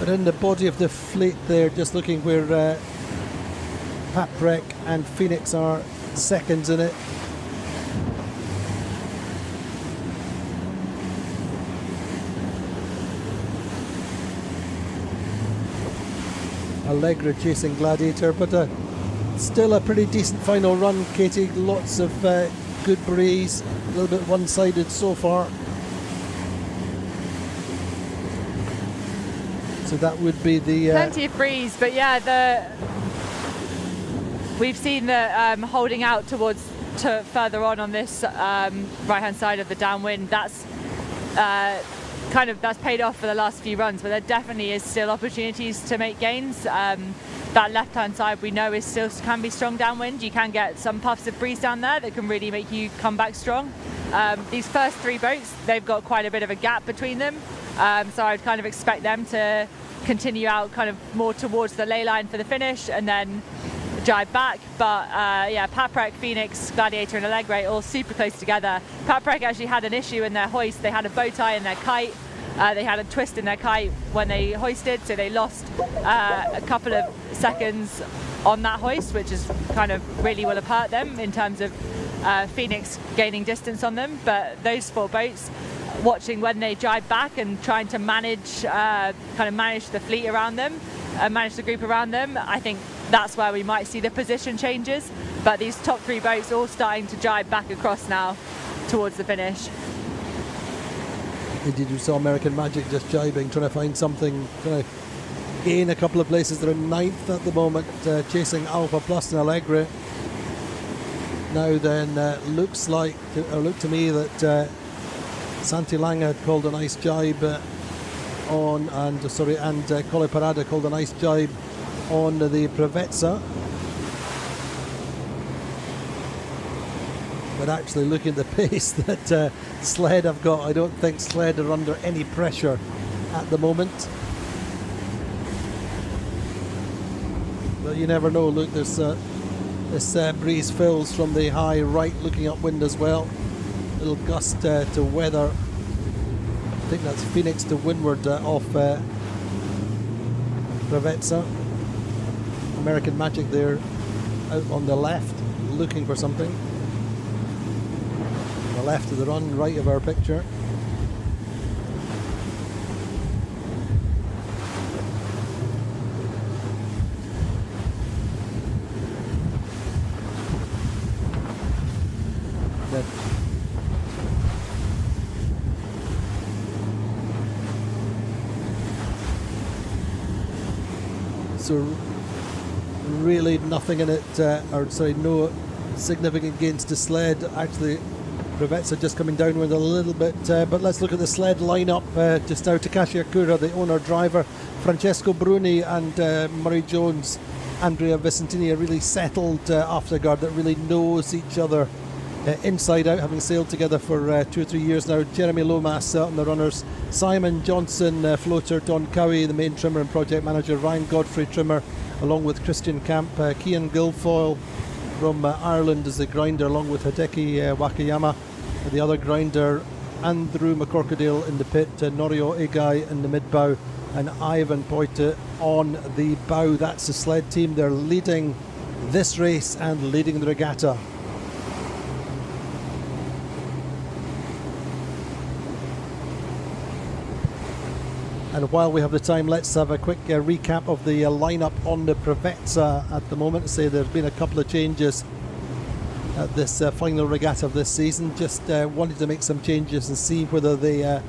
But in the body of the fleet there, just looking where Paprec and Phoenix are seconds in it. Allegra chasing Gladiator, but still a pretty decent final run, Katie. Lots of good breeze, a little bit one-sided so far. So that would be the... Plenty of breeze, but yeah, we've seen the holding out to further on this right-hand side of the downwind. That's that's paid off for the last few runs, but there definitely is still opportunities to make gains. That left-hand side we know is still can be strong downwind. You can get some puffs of breeze down there that can really make you come back strong. These first three boats, they've got quite a bit of a gap between them, so I'd kind of expect them to continue out kind of more towards the ley line for the finish and then jibe back. But yeah, Paprec, Phoenix, Gladiator and Allegre all super close together. Paprec actually had an issue in their hoist. They had a bow tie in their kite. They had a twist in their kite when they hoisted, so they lost a couple of seconds on that hoist, which is kind of really will have hurt them in terms of Phoenix gaining distance on them. But those four boats, watching when they jibe back and trying to manage manage the fleet around them, manage the group around them, I think that's where we might see the position changes. But these top three boats all starting to jibe back across now towards the finish. Indeed, you saw American Magic just jibing, trying to find something, trying to gain a couple of places. They're in ninth at the moment, chasing Alpha Plus and Allegre. Now then, looks to me that Santi Lange had called a nice jibe and Colle Parada called a nice jibe on the Prevezza. But actually, looking at the pace that Sled have got, I don't think Sled are under any pressure at the moment. But you never know. Look, this breeze fills from the high right, looking upwind as well. Little gust to weather. I think that's Phoenix to windward off Prevezza. American Magic there out on the left, looking for something. The left of the run, right of our picture. So really nothing in it, no significant gains to Sled. Actually, Prevezza just coming downwind a little bit, but let's look at the Sled lineup just now. Takashi Akura, the owner-driver, Francesco Bruni and Murray Jones, Andrea Vicentini, a really settled afterguard that really knows each other inside out, having sailed together for 2 or 3 years now. Jeremy Lomas on the runners, Simon Johnson, floater, Don Cowie, the main trimmer and project manager, Ryan Godfrey, trimmer, along with Christian Camp, Cian Guilfoyle from Ireland is the grinder, along with Hideki Wakayama, the other grinder, Andrew McCorkadale in the pit, Norio Igai in the mid-bow, and Ivan Poite on the bow. That's the Sled team. They're leading this race and leading the regatta. And while we have the time, let's have a quick recap of the lineup on the Prevezza at the moment. Say there's been a couple of changes at this final regatta of this season. Just wanted to make some changes and see whether they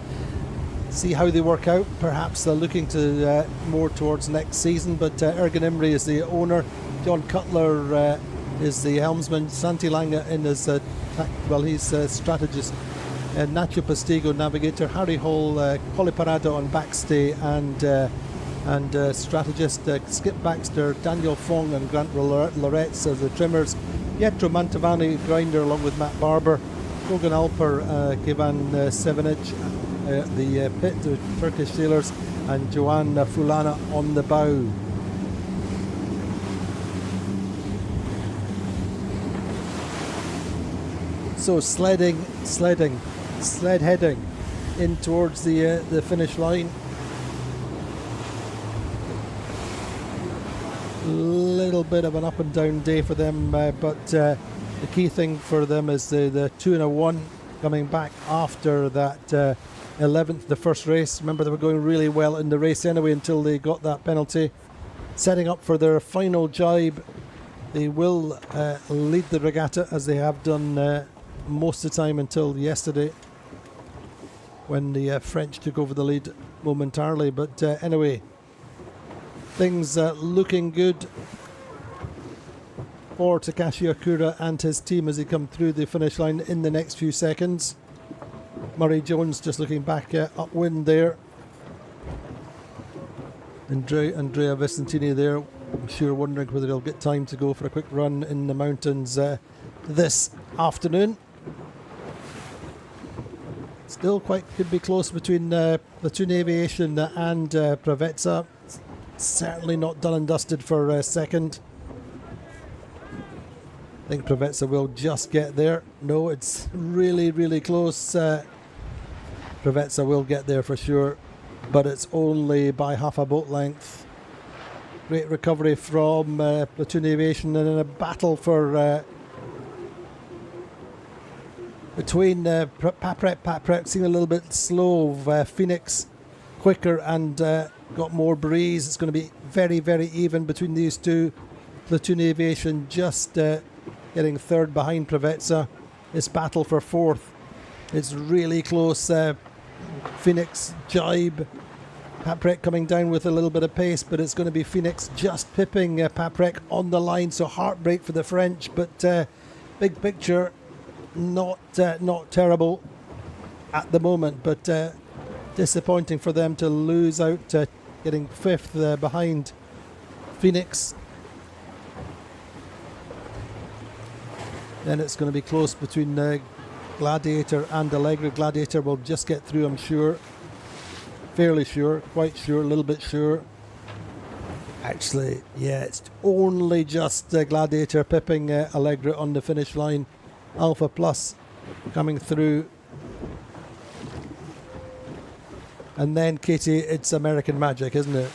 see how they work out. Perhaps they're looking to more towards next season. But Ergen Imrie is the owner. John Cutler is the helmsman. Santi Lange in his he's a strategist. Nacho Pastigo, navigator, Harry Hall, Colle Parada on backstay, and strategist Skip Baxter, Daniel Fong and Grant Loretz as the trimmers, Pietro Mantovani, grinder, along with Matt Barber, Kogan Alper, Kevan Sevenic, the pit, the Turkish sailors, and Joanne Fulana on the bow. So sled heading in towards the finish line. Little bit of an up and down day for them, but the key thing for them is the 2 and a 1 coming back after that 11th, the first race. Remember, they were going really well in the race anyway until they got that penalty. setting up for their final jibe. They will lead the regatta as they have done most of the time until yesterday, when the French took over the lead momentarily. But anyway, things looking good for Takashi Okura and his team as they come through the finish line in the next few seconds. Murray Jones just looking back upwind there. Andrea Vicentini there, I'm sure wondering whether he'll get time to go for a quick run in the mountains this afternoon. Still could be close between Platoon Aviation and Pravetsa. Certainly not done and dusted for second. I think Pravetsa will just get there. No, it's really, really close. Pravetsa will get there for sure, but it's only by half a boat length. Great recovery from Platoon Aviation, and in a battle for between Paprec seemed a little bit slow. Phoenix quicker and got more breeze. It's going to be very, very even between these two. Platoon Aviation just getting third behind Pravetsa. It's battle for fourth. It's really close. Phoenix jibe. Paprec coming down with a little bit of pace, but it's going to be Phoenix just pipping Paprec on the line. So heartbreak for the French, but big picture, not terrible at the moment, but disappointing for them to lose out, getting fifth behind Phoenix. Then it's going to be close between Gladiator and Allegra. Gladiator will just get through, I'm sure. Fairly sure, quite sure, a little bit sure. Actually, yeah, it's only just Gladiator pipping Allegra on the finish line. Alpha Plus coming through. And then, Katie, it's American Magic, isn't it?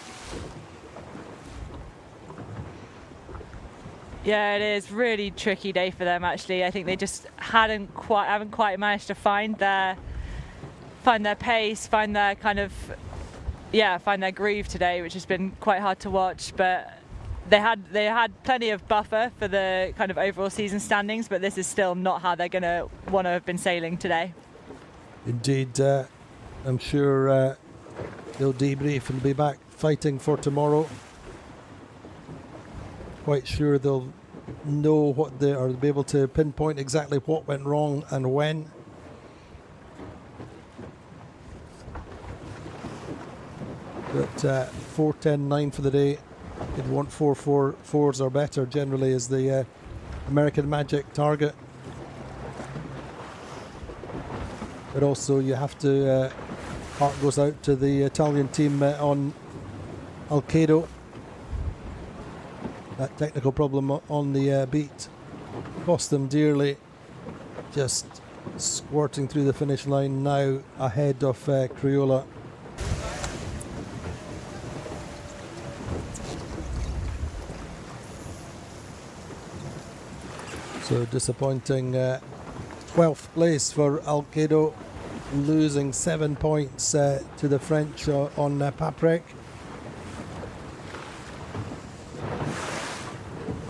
Yeah, it is. Really tricky day for them, actually. I think they just haven't quite managed to find their pace, find their groove today, which has been quite hard to watch. But they had plenty of buffer for the kind of overall season standings, but this is still not how they're going to want to have been sailing today. Indeed, I'm sure they'll debrief and be back fighting for tomorrow. Quite sure they'll know or be able to pinpoint exactly what went wrong and when. But 4:10.9 for the day. You'd want 4:4.4s or better generally is the American Magic target. But also you have to, heart goes out to the Italian team on Alcedo. That technical problem on the beat cost them dearly. Just squirting through the finish line now ahead of Criolla. So disappointing 12th place for Alcedo, losing 7 points to the French on Paprec.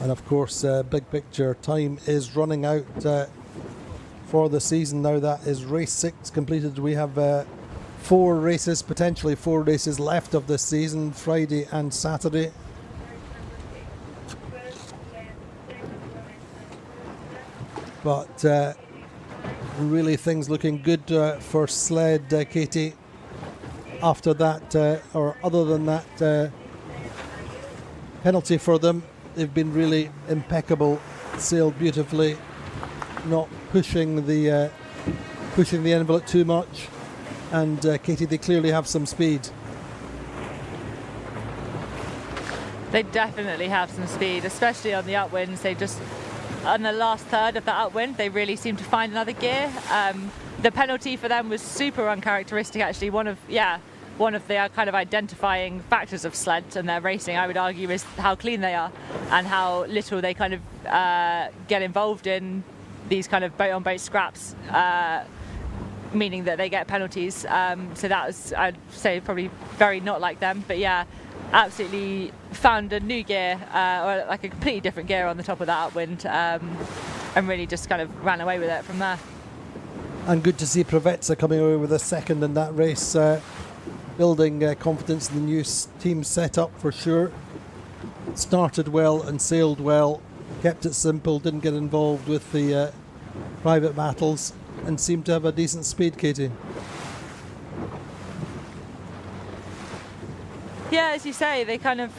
And of course, big picture, time is running out for the season now. That is race 6 completed. We have potentially four races left of this season, Friday and Saturday. But really things looking good for sled, Katie. After that, or other than that penalty for them, they've been really impeccable, sailed beautifully, not pushing the envelope too much. And Katie, they clearly have some speed. They definitely have some speed, especially on the upwinds. They just, on the last third of that upwind, they really seem to find another gear. The penalty for them was super uncharacteristic, actually. One of the kind of identifying factors of sled and their racing, I would argue, is how clean they are and how little they kind of get involved in these kind of boat-on-boat scraps, meaning that they get penalties. So that was, I'd say, probably very not like them. But yeah, absolutely found a new gear, or like a completely different gear on the top of that Upwind, and really just kind of ran away with it from there. And good to see Provezza coming away with a second in that race, building confidence in the new team setup for sure. Started well and sailed well, kept it simple, didn't get involved with the private battles, and seemed to have a decent speed, Katie. Yeah, as you say, they kind of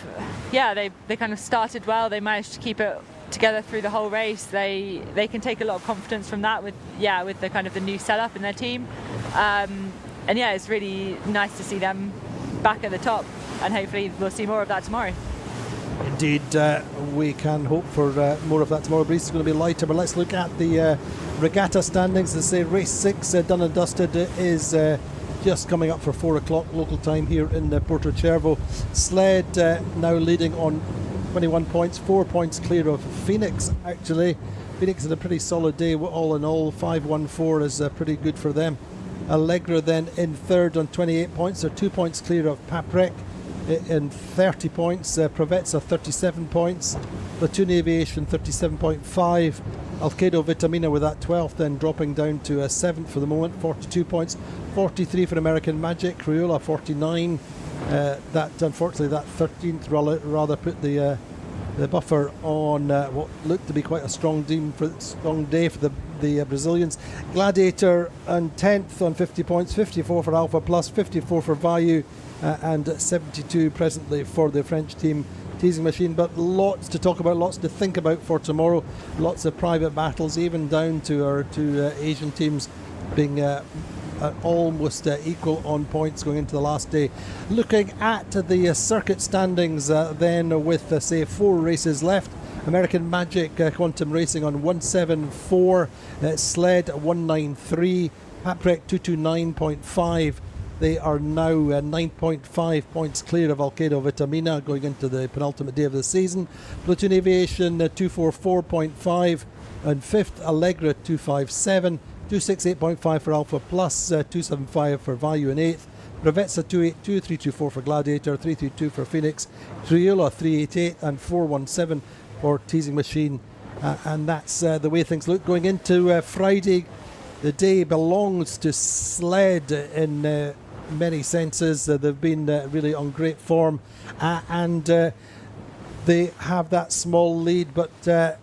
started well. They managed to keep it together through the whole race. They can take a lot of confidence from that with the kind of the new setup in their team. And yeah, it's really nice to see them back at the top, and hopefully we'll see more of that tomorrow. Indeed, we can hope for more of that tomorrow. Breeze is going to be lighter, but let's look at the regatta standings. They say race 6 done and dusted is just coming up for 4 o'clock local time here in Porto Cervo. Sled now leading on 21 points, 4 points clear of Phoenix actually. Phoenix had a pretty solid day all in all. 5-1-4 is pretty good for them. Allegra then in third on 28 points. They're 2 points clear of Paprec in 30 points. Provezza 37 points. Platoon Aviation 37.5. Alcedo Vitamina with that 12th, then dropping down to 7th for the moment, 42 points. 43 for American Magic. Criolla 49. That unfortunately that 13th rather put the buffer on what looked to be quite a strong day for the Brazilians. Gladiator and 10th on 50 points, 54 for Alpha Plus, 54 for Vayu, and 72 presently for the French team Teasing Machine. But lots to talk about, lots to think about for tomorrow. Lots of private battles, even down to our two Asian teams being almost equal on points going into the last day. Looking at the circuit standings then with say 4 races left. American Magic Quantum Racing on 174, Sled 193, Paprec 229.5. They are now 9.5 points clear of Alcedo Vitamina going into the penultimate day of the season. Platoon Aviation 244.5 and 5th, Allegra 257. 268.5 for Alpha Plus, 275 for Vayu in 8th. Provezza 282, 324 for Gladiator, 332 for Phoenix. Criolla 388 and 417 for Teasing Machine. And that's the way things look going into Friday. The day belongs to Sled in many senses. They've been really on great form, and they have that small lead, but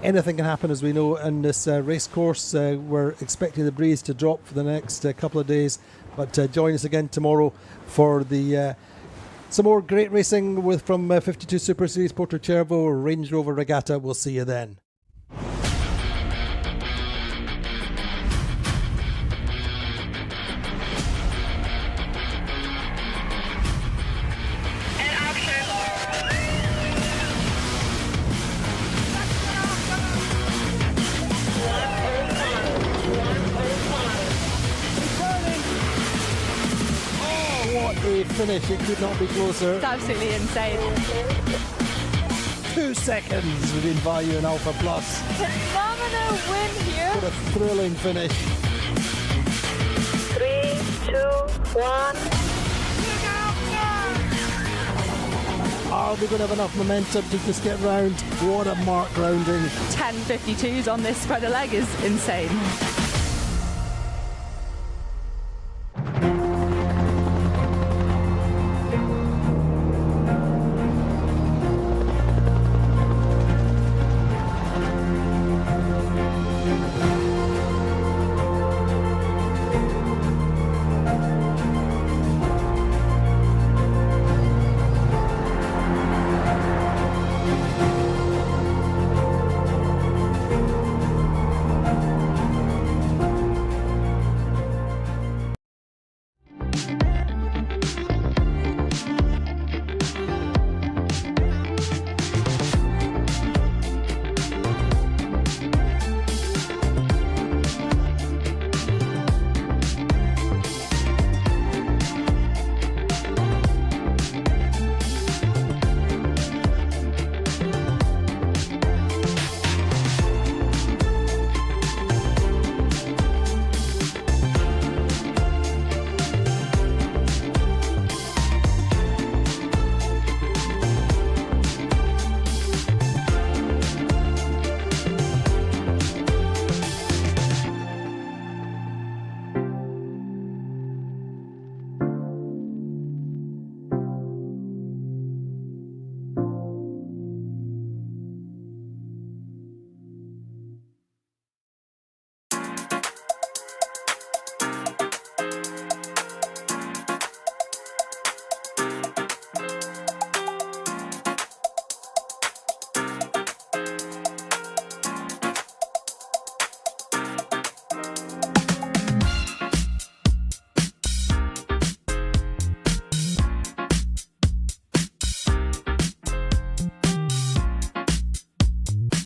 anything can happen, as we know, in this race course. We're expecting the breeze to drop for the next couple of days, but join us again tomorrow for the some more great racing from 52 Super Series Porto Cervo Range Rover Regatta. We'll see you then. Finish, it could not be closer. It's absolutely insane. 2 seconds between Vayu and Alpha Plus. Phenomenal win here. What a thrilling finish. 3, 2, 1. Are they going to have enough momentum to just get round? What a mark rounding. 10.52s on this spreader leg is insane.